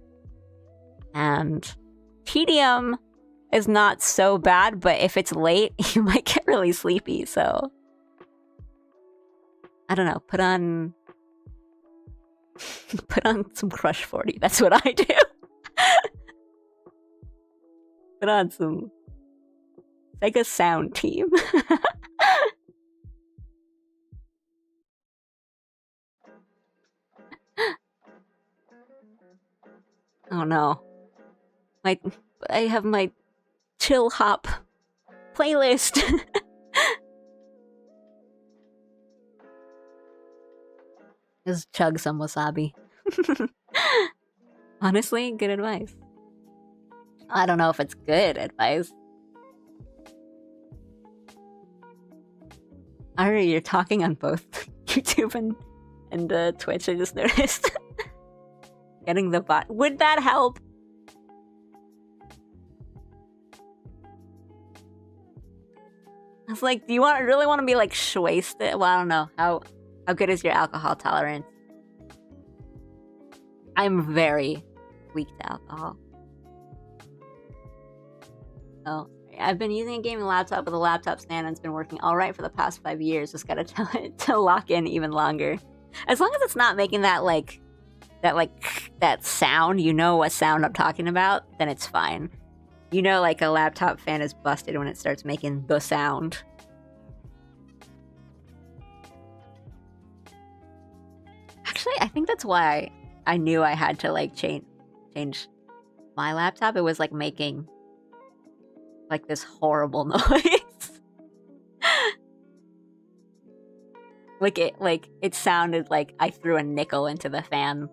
And tedium is not so bad, but if it's late, you might get really sleepy, so I don't know, put on some Crush 40. That's what I do. Put on some Sega Sound Team. Oh no. I have my Chillhop playlist. Just chug some wasabi. Honestly, good advice. I don't know if it's good advice. Ari, you're talking on both YouTube and Twitch, I just noticed. Getting the bot. Would that help? I was like, do you really want to be, like, wasted? Well, I don't know. How good is your alcohol tolerance? I'm very weak to alcohol. Oh, I've been using a gaming laptop with a laptop stand, and it's been working all right for the past 5 years. Just gotta tell it to lock in even longer. As long as it's not making that sound, you know what sound I'm talking about, then it's fine. You know, like, a laptop fan is busted when it starts making the sound. Actually, I think that's why I knew I had to, like, change my laptop. It was, like, making, like, this horrible noise. It sounded like I threw a nickel into the fan.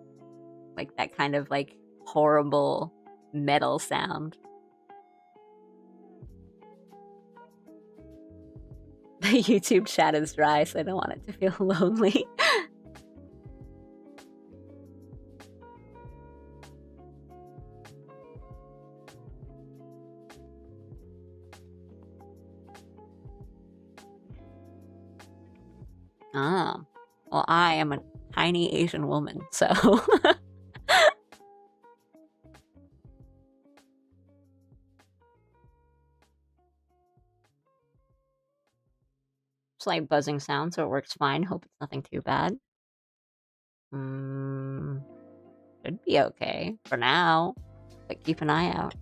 Like, that kind of, like, horrible metal sound. The YouTube chat is dry, so I don't want it to feel lonely. Well, I am a tiny Asian woman, so... Slight buzzing sound, so it works fine. Hope it's nothing too bad. Should be okay for now, but keep an eye out.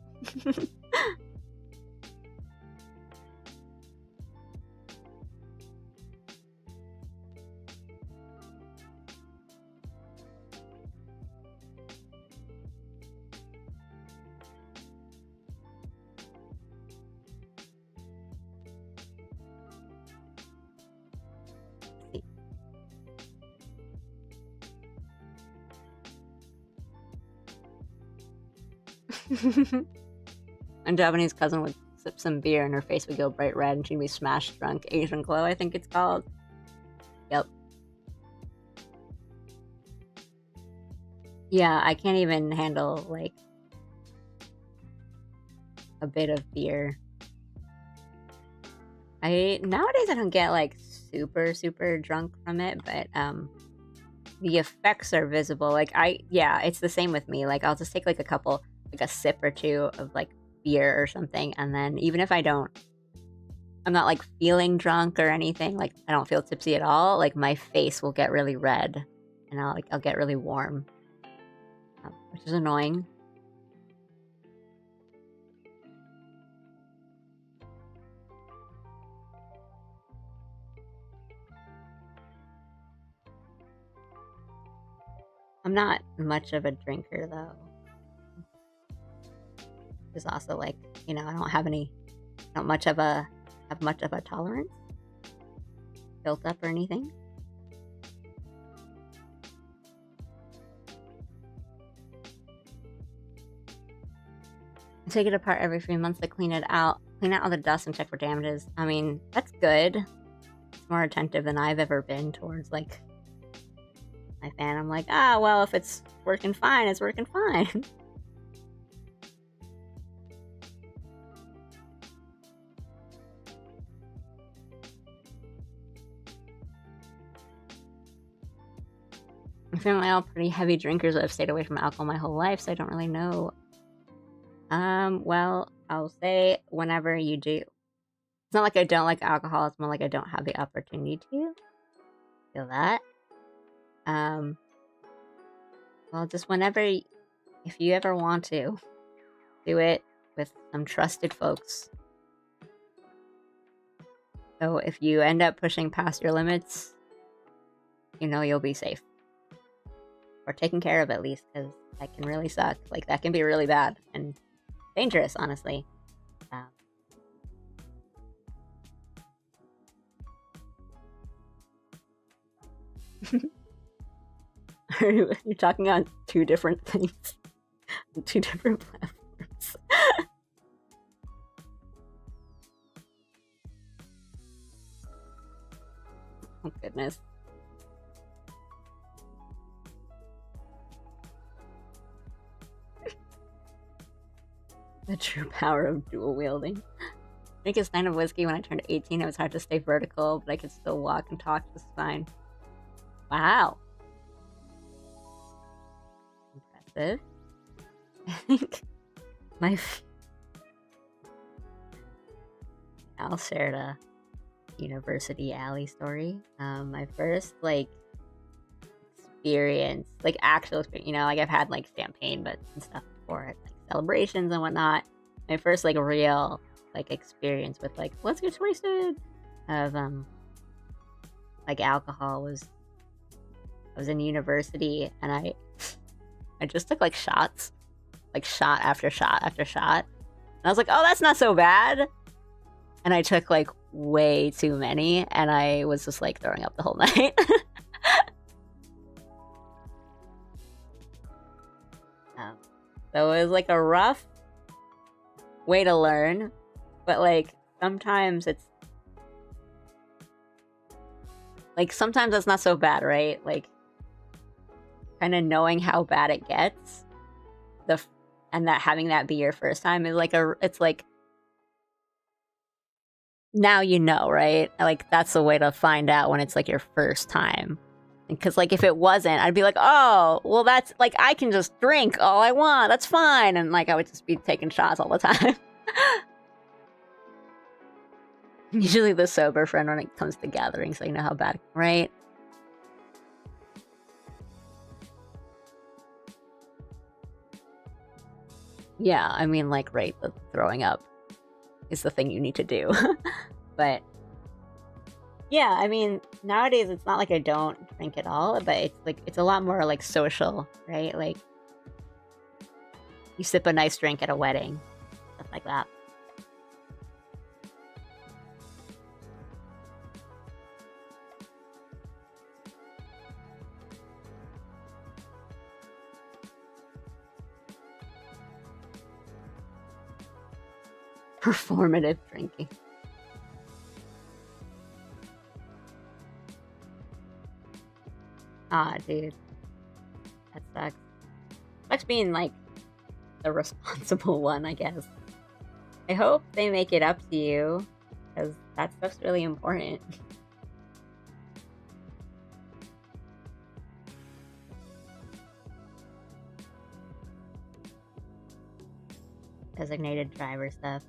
A Japanese cousin would sip some beer and her face would go bright red and she'd be smashed drunk. Asian glow, I think it's called. Yep. Yeah, I can't even handle, like, a bit of beer. Nowadays I don't get, like, super drunk from it, but the effects are visible. Like yeah, it's the same with me. Like I'll just take like a sip or two of like beer or something, and then even if I'm not like feeling drunk or anything, like I don't feel tipsy at all, like my face will get really red and I'll get really warm, which is annoying. I'm not much of a drinker though. There's also like, I don't have much of a tolerance built up or anything. I take it apart every 3 months to clean out all the dust and check for damages. I mean, that's good. It's more attentive than I've ever been towards like my fan. I'm like, well, if it's working fine, it's working fine. I'm feeling all pretty heavy drinkers that have stayed away from alcohol my whole life, so I don't really know. Well, I'll say whenever you do. It's not like I don't like alcohol, it's more like I don't have the opportunity to. Feel that. Well, just whenever, if you ever want to, do it with some trusted folks. So if you end up pushing past your limits, you'll be safe. Or taken care of at least, because that can really suck. Like, that can be really bad and dangerous, honestly. You're talking on two different things. Two different platforms. Oh, goodness. The true power of dual wielding. I drank a stein of whiskey when I turned 18. It was hard to stay vertical, but I could still walk and talk just fine. Wow. Impressive. I think I'll share the University Alley story. My first experience, actual experience, like I've had champagne but and stuff before it, celebrations and whatnot. My first real experience with let's get wasted of alcohol was I was in university and I just took shots, shot after shot after shot, and I was like, oh, that's not so bad. And I took way too many, and I was just throwing up the whole night. So it was a rough way to learn, but sometimes it's sometimes that's not so bad, right? Kind of knowing how bad it gets, and that having that be your first time is it's now right? That's the way to find out when it's your first time. Because if it wasn't, I'd be like, oh, well, that's I can just drink all I want, that's fine. And I would just be taking shots all the time. Usually the sober friend when it comes to gatherings, so you know how bad, right? Yeah, I mean, right, the throwing up is the thing you need to do. But yeah, I mean, nowadays it's not I don't drink at all, but it's a lot more social, right? You sip a nice drink at a wedding, stuff like that. Performative drinking. Ah, dude. That sucks. Sucks being, the responsible one, I guess. I hope they make it up to you, because that stuff's really important. designated driver stuff.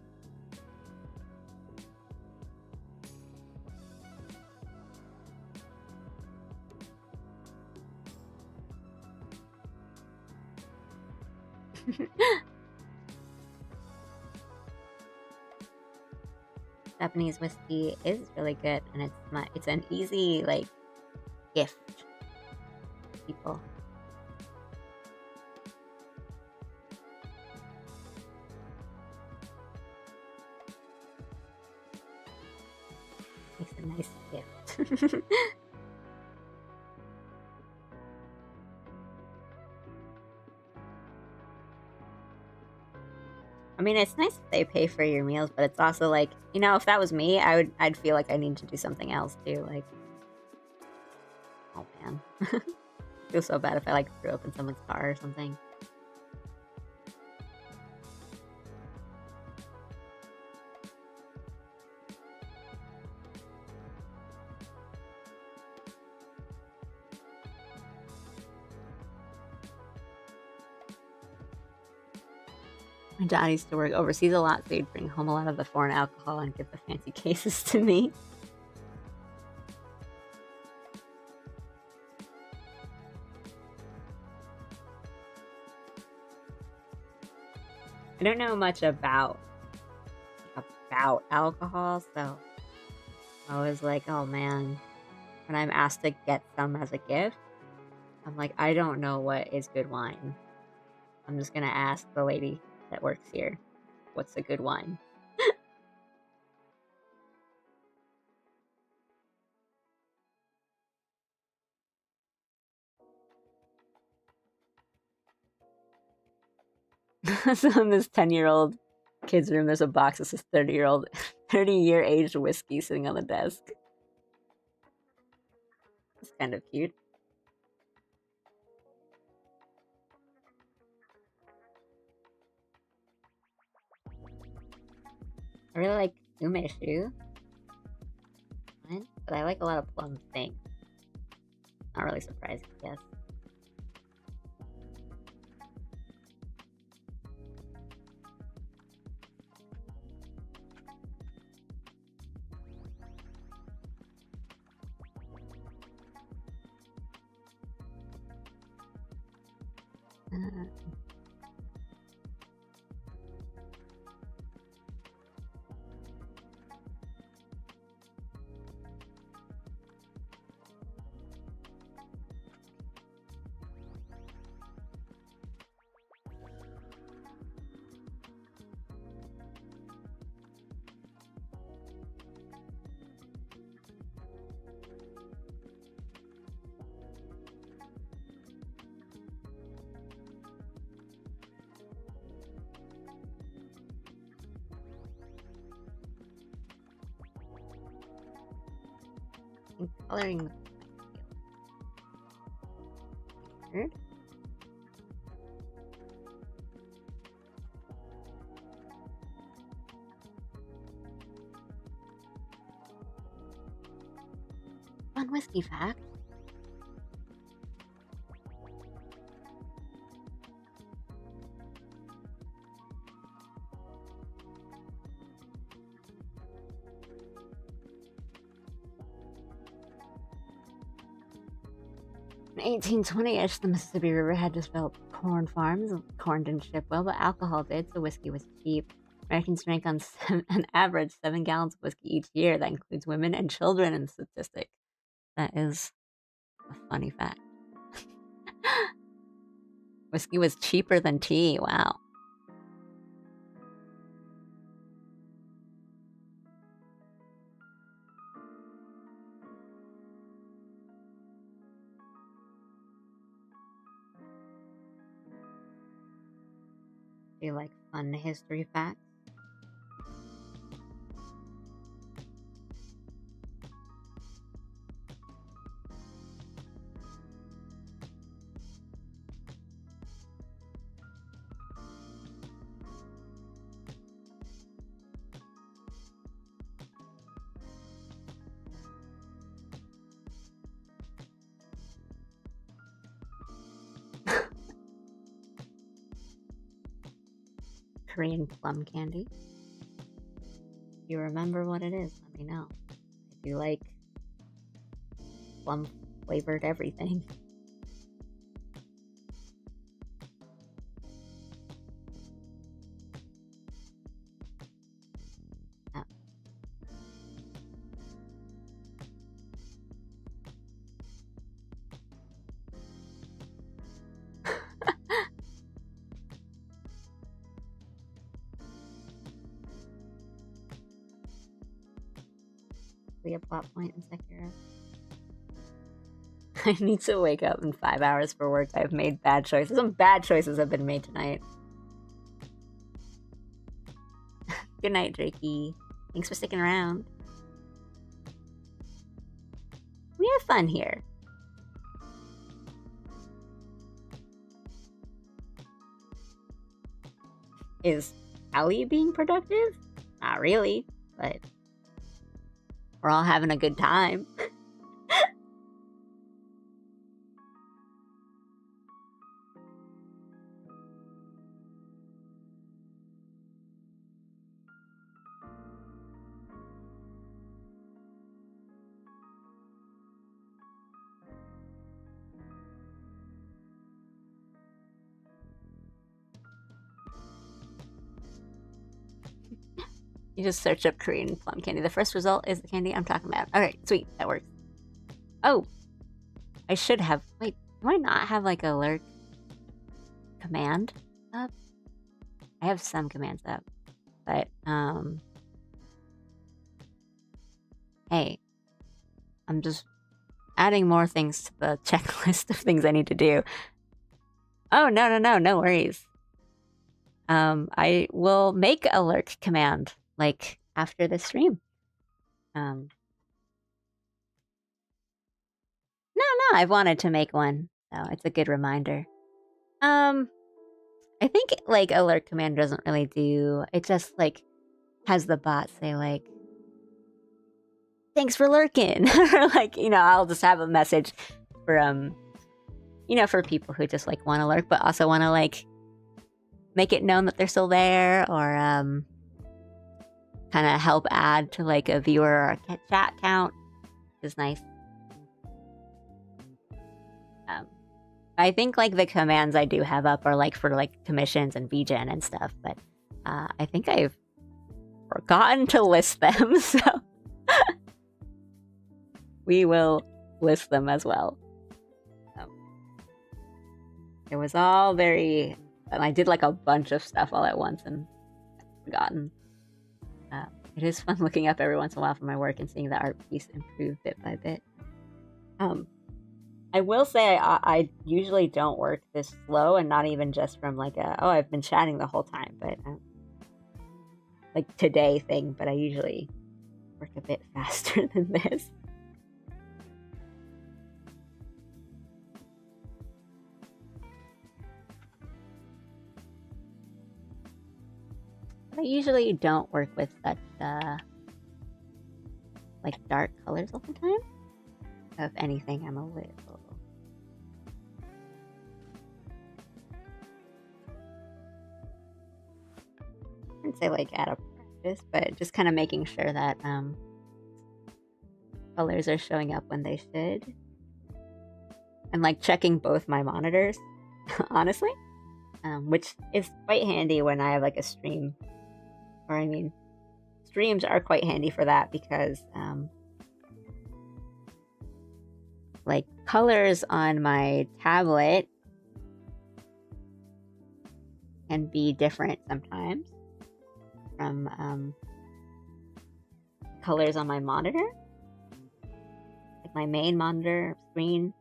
Japanese whiskey is really good, and it's an easy like gift to people. Makes a nice gift. I mean, it's nice if they pay for your meals, but it's also like, you know, if that was me, I'd feel like I need to do something else too. Like, oh man, I feel so bad if I like threw up in someone's car or something. My dad used to work overseas a lot, so he'd bring home a lot of the foreign alcohol and give the fancy cases to me. I don't know much about alcohol, so I was like, oh man, when I'm asked to get some as a gift, I'm like, I don't know what is good wine. I'm just gonna ask the lady that works here, what's a good wine? So in this 10-year-old kid's room, there's a box that says 30-year aged whiskey sitting on the desk. It's kind of cute. I really like umeshu, but I like a lot of plum things. Not really surprising, I guess. Coloring weird. Fun whiskey fact. In 1820-ish, the Mississippi River had developed corn farms. Corn didn't ship well, but alcohol did, so whiskey was cheap. Americans drank on an average 7 gallons of whiskey each year. That includes women and children in the statistic. That is a funny fact. Whiskey was cheaper than tea. Wow. Do you like fun history facts? Korean plum candy. If you remember what it is, let me know. If you like plum flavored everything. Oh. A plot point in Sekiro. I need to wake up in 5 hours for work. I've made bad choices. Some bad choices have been made tonight. Good night, Drakey. Thanks for sticking around. We have fun here. Is Allie being productive? Not really, but we're all having a good time. You just search up Korean plum candy. The first result is the candy I'm talking about. Okay, sweet. That works. Oh, I should have. Wait, do I not have like a alert command up? I have some commands up, but hey, I'm just adding more things to the checklist of things I need to do. Oh, no worries. I will make alert command like after the stream. No, I've wanted to make one, so it's a good reminder. I think like alert command doesn't really do. It just like has the bot say like, "Thanks for lurking," or like I'll just have a message for for people who just like want to lurk, but also want to like make it known that they're still there, or kind of help add to like a viewer or a chat count, which is nice. I think like the commands I do have up are like for like commissions and VGen and stuff, but I think I've forgotten to list them, so we will list them as well. It was all very, and I did like a bunch of stuff all at once and I've forgotten. It is fun looking up every once in a while for my work and seeing the art piece improve bit by bit. I will say I usually don't work this slow, and not even just from like I've been chatting the whole time, but like today thing, but I usually work a bit faster than this. I usually don't work with such like dark colors all the time. If anything, I'm a little. I wouldn't say like out of practice, but just kind of making sure that colors are showing up when they should, and like checking both my monitors, honestly, which is quite handy when I have like a stream. Or I mean, streams are quite handy for that because like colors on my tablet can be different sometimes from colors on my monitor, like my main monitor screen,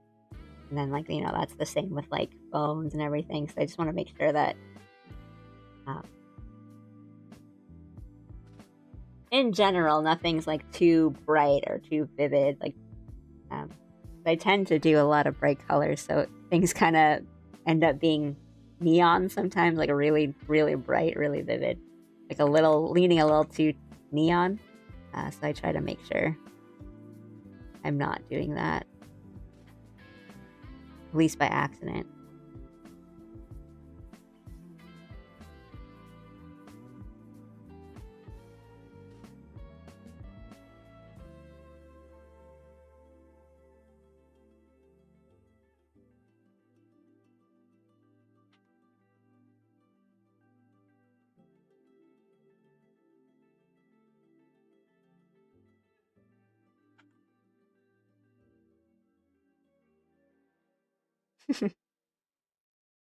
and then like that's the same with like phones and everything. So I just want to make sure that in general nothing's like too bright or too vivid. Like I tend to do a lot of bright colors, so things kind of end up being neon sometimes, like a really bright, really vivid, like leaning a little too neon. So I try to make sure I'm not doing that, at least by accident.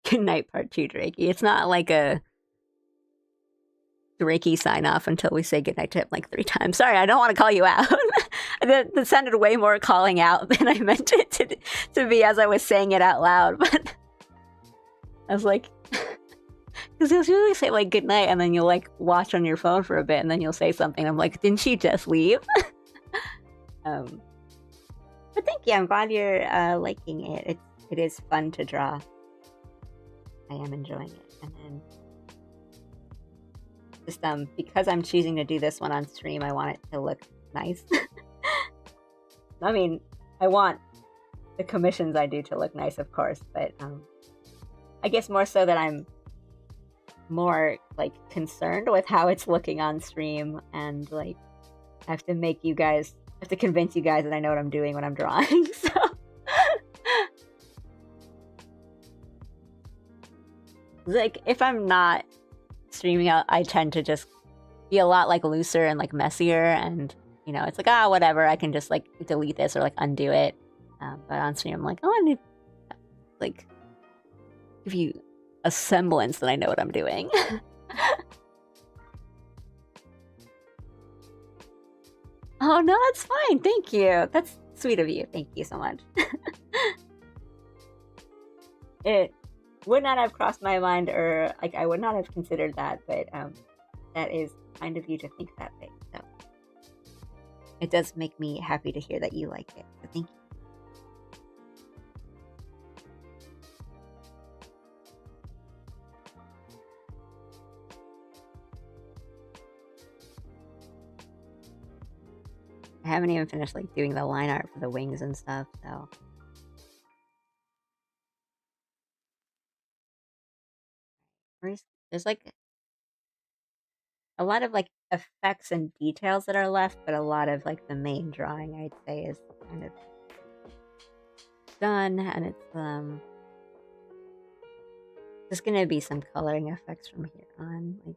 Good night, part 2, Drakey. It's not like a Drakey sign off until we say goodnight to him like 3 times. Sorry, I don't want to call you out. that sounded way more calling out than I meant it to be as I was saying it out loud. But I was like, because you'll usually say like good night and then you'll like watch on your phone for a bit and then you'll say something. I'm like, didn't she just leave? But thank you. I'm glad you're liking it. It is fun to draw. I am enjoying it. And then just because I'm choosing to do this one on stream, I want it to look nice. I mean, I want the commissions I do to look nice, of course, but I guess more so that I'm more like concerned with how it's looking on stream, and like I have to convince you guys that I know what I'm doing when I'm drawing. So like if I'm not streaming out, I tend to just be a lot like looser and like messier, and you know, it's like whatever, I can just like delete this or like undo it. But on stream I'm like, I need to like give you a semblance that I know what I'm doing. Oh no, that's fine. Thank you. That's sweet of you. Thank you so much. It would not have crossed my mind, or like I would not have considered that, but that is kind of you to think that way. So it does make me happy to hear that you like it. So thank you. I haven't even finished like doing the line art for the wings and stuff, so there's like a lot of like effects and details that are left, but a lot of like the main drawing I'd say is kind of done, and it's there's gonna be some coloring effects from here on, like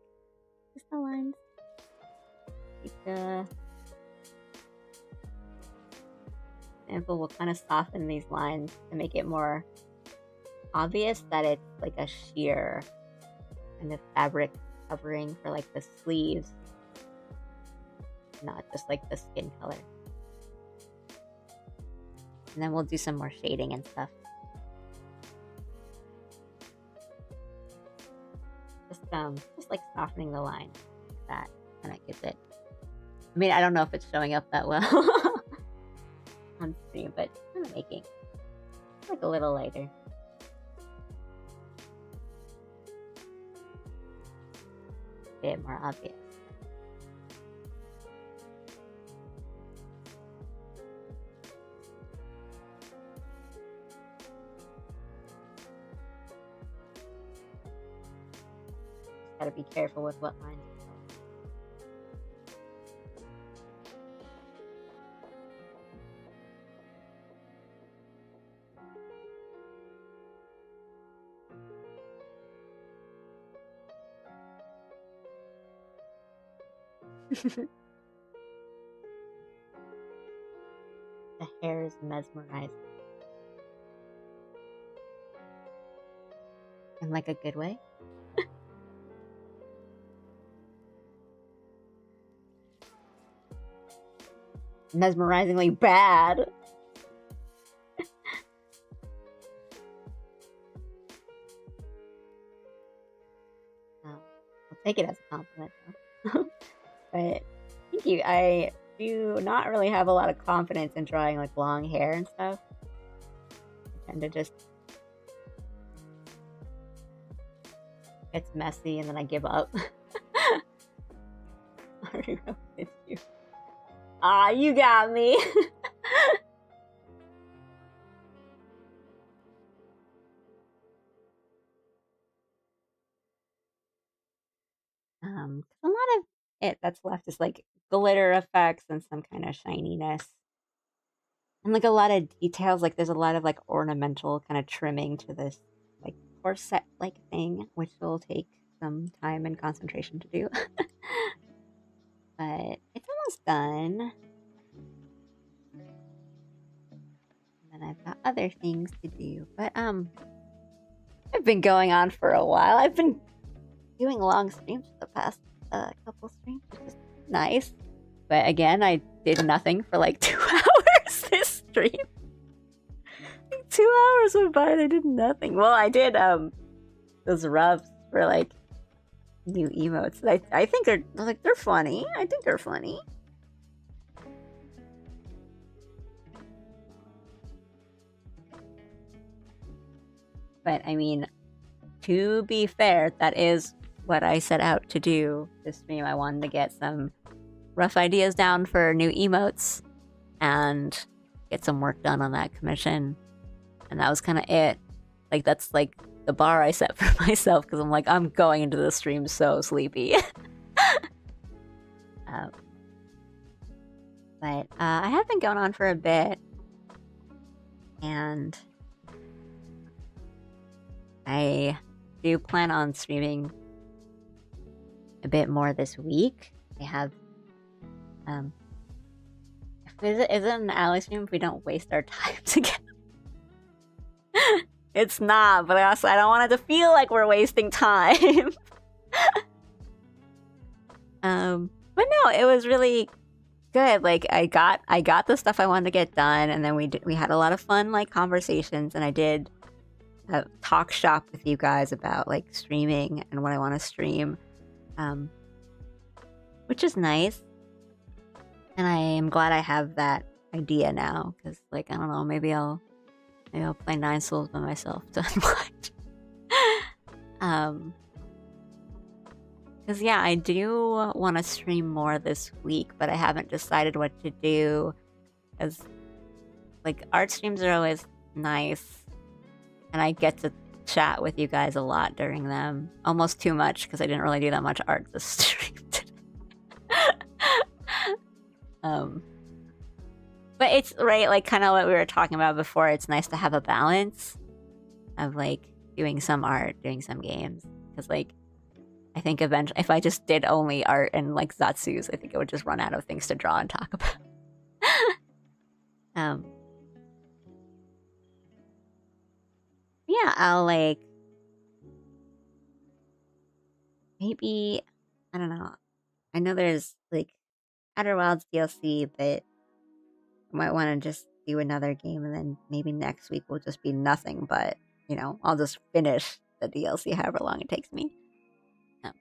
just the lines, like the sample will kind of soften these lines to make it more obvious that it's like a sheer kind of fabric covering for like the sleeves, not just like the skin color. And then we'll do some more shading and stuff. Just like softening the line like that, and it gives it. I mean, I don't know if it's showing up that well on stream, but I'm making like a little lighter. A bit more obvious. Just gotta be careful with what lines. The hair is mesmerizing. In like a good way. Mesmerizingly bad. I'll take it as a compliment though. But thank you. I do not really have a lot of confidence in drawing like long hair and stuff. I tend to just it's messy and then I give up. I don't know if it's you. Ah, you got me. A lot of it that's left is like glitter effects and some kind of shininess. And like a lot of details, like there's a lot of like ornamental kind of trimming to this like corset like thing, which will take some time and concentration to do. But it's almost done. And I've got other things to do. But I've been going on for a while. I've been doing long streams for the past couple streams, which is nice. But again, I did nothing for like 2 hours this stream. 2 hours went by and I did nothing. Well, I did those rubs for like new emotes that I think are like they're funny. I think they're funny. But I mean, to be fair, that is what I set out to do this stream. I wanted to get some rough ideas down for new emotes and get some work done on that commission. And that was kind of it. Like, that's like the bar I set for myself because I'm like, I'm going into the stream so sleepy. But I have been going on for a bit. And I do plan on streaming a bit more this week. I have is it an alley stream if we don't waste our time together? It's not, but also I don't want it to feel like we're wasting time. But no, it was really good. Like I got the stuff I wanted to get done, and then we had a lot of fun like conversations, and I did talk shop with you guys about like streaming and what I want to stream, which is nice. And I am glad I have that idea now, because like I don't know, maybe I'll play 9 Souls by myself to unwind. Because yeah, I do want to stream more this week, but I haven't decided what to do. Because like art streams are always nice, and I get to chat with you guys a lot during them. Almost too much, because I didn't really do that much art this stream today. But it's right, like kind of what we were talking about before. It's nice to have a balance of like doing some art, doing some games. Because like I think eventually, if I just did only art and like Zatsus, I think it would just run out of things to draw and talk about. Yeah, I'll like maybe, I don't know. I know there's like Outer Wilds DLC, but I might want to just do another game, and then maybe next week will just be nothing but, you know, I'll just finish the DLC however long it takes me. But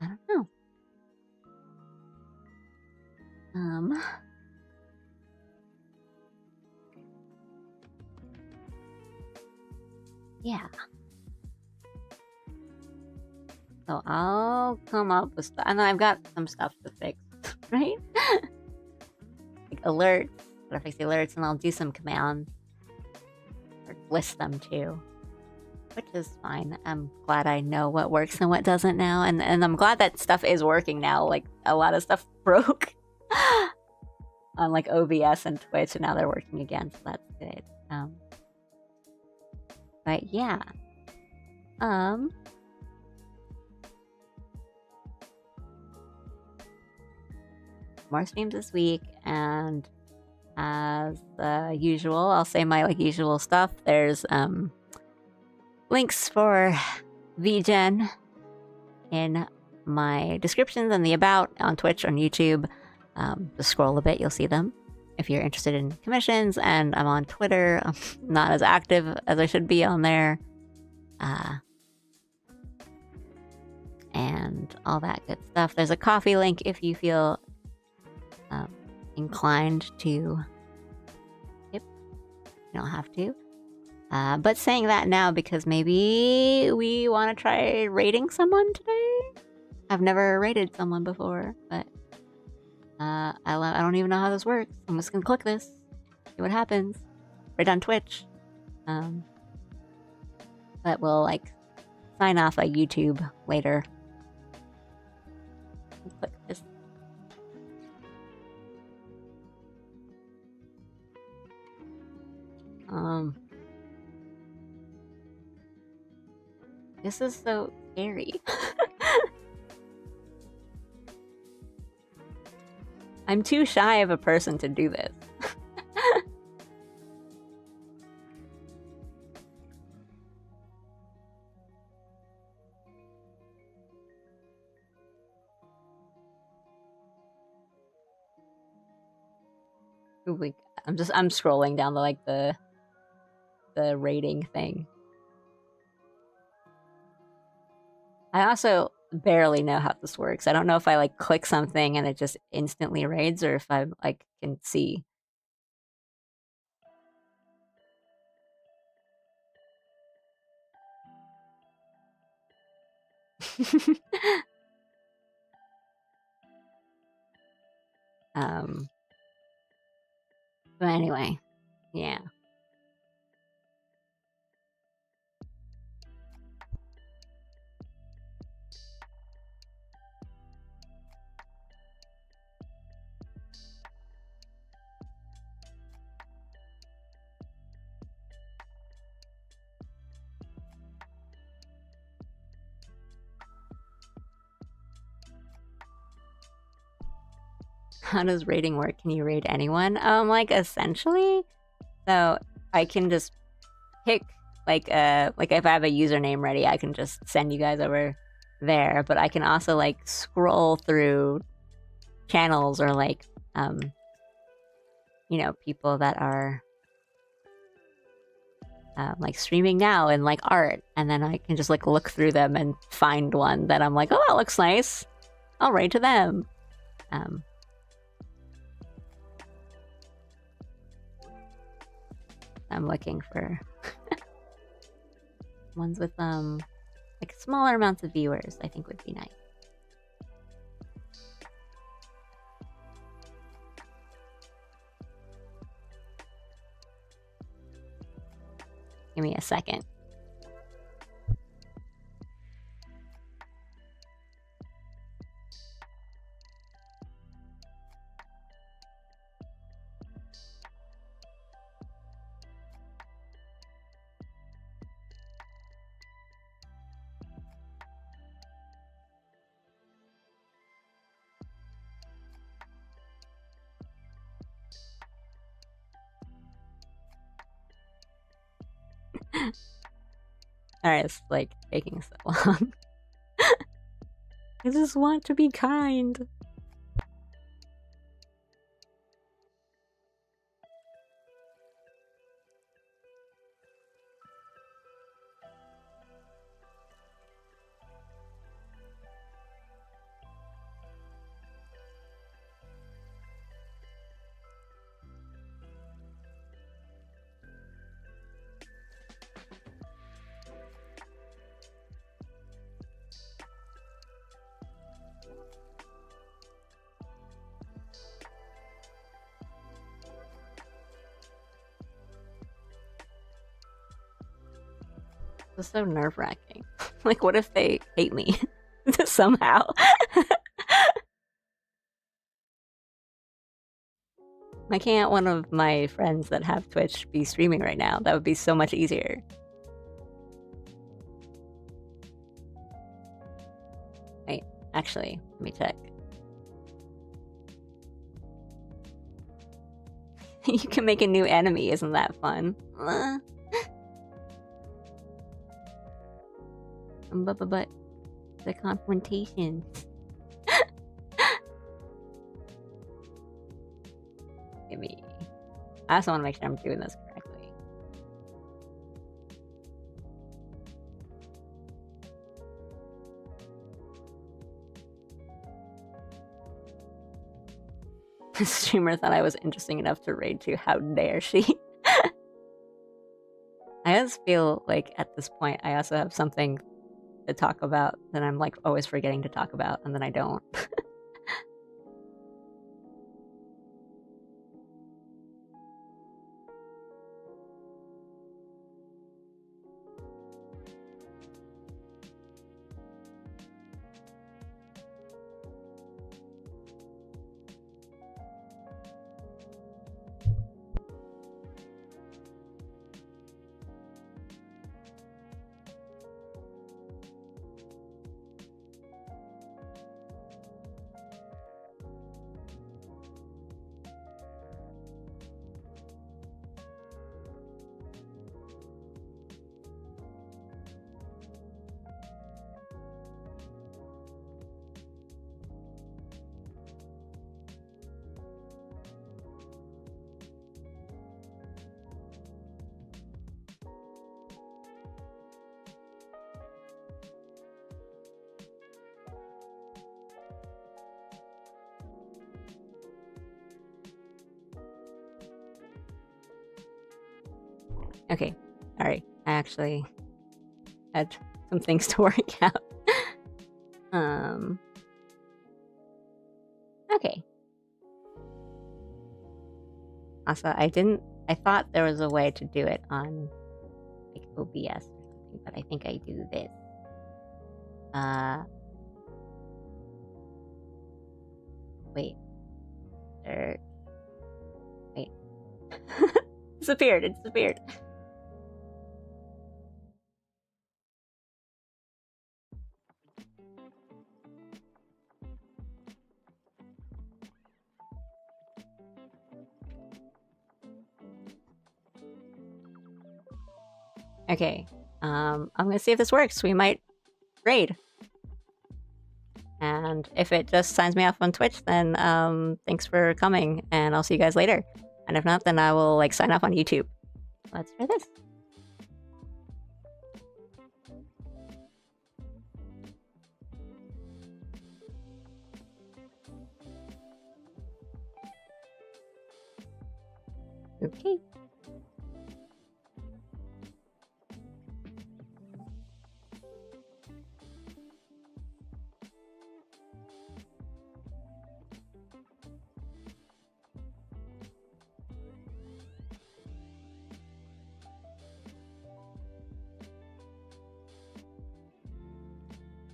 I don't know. Yeah. So I'll come up with stuff, and I've got some stuff to fix, right? Like alerts, gotta fix the alerts, and I'll do some commands, or list them too, which is fine. I'm glad I know what works and what doesn't now, and I'm glad that stuff is working now. Like a lot of stuff broke on like OBS and Twitch, and now they're working again, so that's good. But yeah, more streams this week, and as usual, I'll say my like usual stuff. There's links for VGen in my descriptions and the about on Twitch, on YouTube. Just scroll a bit, you'll see them if you're interested in commissions. And I'm on Twitter. I'm not as active as I should be on there. And all that good stuff. There's a coffee link if you feel inclined to tip. You don't have to. But saying that now, because maybe we want to try rating someone today. I've never rated someone before, but I don't even know how this works. I'm just gonna click this, see what happens. Right on Twitch. But we'll like sign off like YouTube later. Click this. This is so scary. I'm too shy of a person to do this. I'm scrolling down the rating thing. I also barely know how this works. I don't know if I like click something and it just instantly raids, or if I like can see. But anyway, yeah. How does rating work? Can you rate anyone? Like essentially, so I can just pick like if I have a username ready, I can just send you guys over there. But I can also like scroll through channels or like people that are like streaming now and like art, and then I can just like look through them and find one that I'm like, oh, that looks nice. I'll rate to them. I'm looking for ones with like smaller amounts of viewers. I think would be nice. Give me a second. Alright, it's like taking so long. I just want to be kind. It's so nerve-wracking. Like, what if they hate me somehow? Why can't one of my friends that have Twitch be streaming right now? That would be so much easier. Wait, actually, let me check. You can make a new enemy, isn't that fun? But the confrontation. Give me. I also want to make sure I'm doing this correctly. The streamer thought I was interesting enough to raid to. How dare she? I just feel like at this point I also have something to talk about that I'm like always forgetting to talk about, and then I don't. Okay, sorry. I actually had some things to work out. Okay. Also, I thought there was a way to do it on like OBS or something, but I think I do this. Wait. Wait. Disappeared. It disappeared. Okay. I'm gonna see if this works. We might raid. And if it just signs me off on Twitch, then thanks for coming, and I'll see you guys later. And if not, then I will like sign off on YouTube. Let's try this. Okay.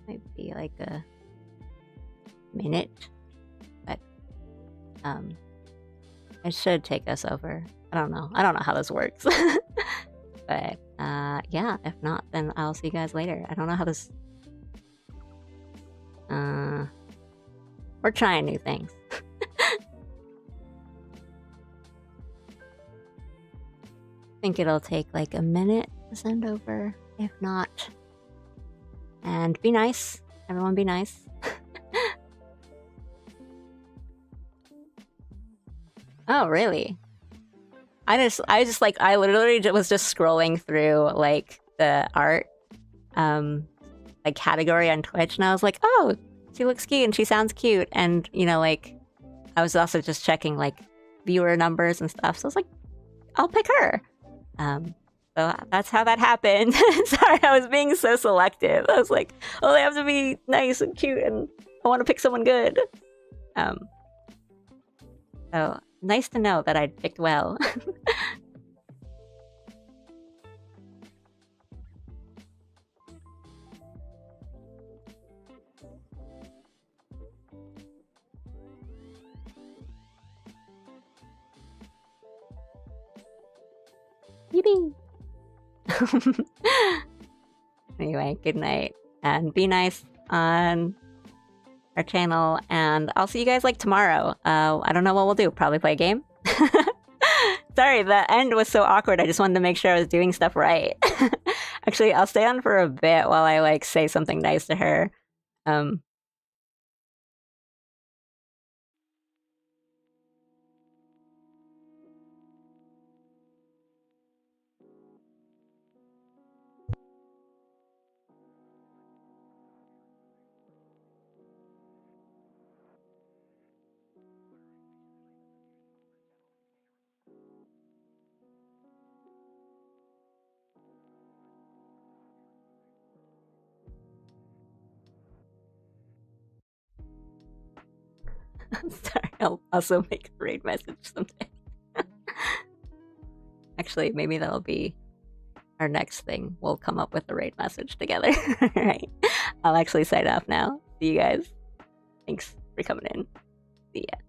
Might be like a minute, but it should take us over. I don't know how this works. But yeah, if not, then I'll see you guys later. I don't know how this we're trying new things. I think it'll take like a minute to send over, if not. And be nice. Everyone be nice. Oh, really? I literally was just scrolling through like the art like category on Twitch, and I was like, oh, she looks cute and she sounds cute, and you know, like I was also just checking like viewer numbers and stuff, so I was like, I'll pick her. So that's how that happened. Sorry, I was being so selective. I was like, oh, they have to be nice and cute, and I want to pick someone good. So nice to know that I picked well. Yippee! Anyway, good night, and be nice on our channel, and I'll see you guys like tomorrow. I don't know what we'll do. Probably play a game. Sorry, the end was so awkward. I just wanted to make sure I was doing stuff right. Actually, I'll stay on for a bit while I like say something nice to her. Sorry, I'll also make a raid message someday. Actually, maybe that'll be our next thing. We'll come up with a raid message together. Alright. I'll actually sign off now. See you guys. Thanks for coming in. See ya.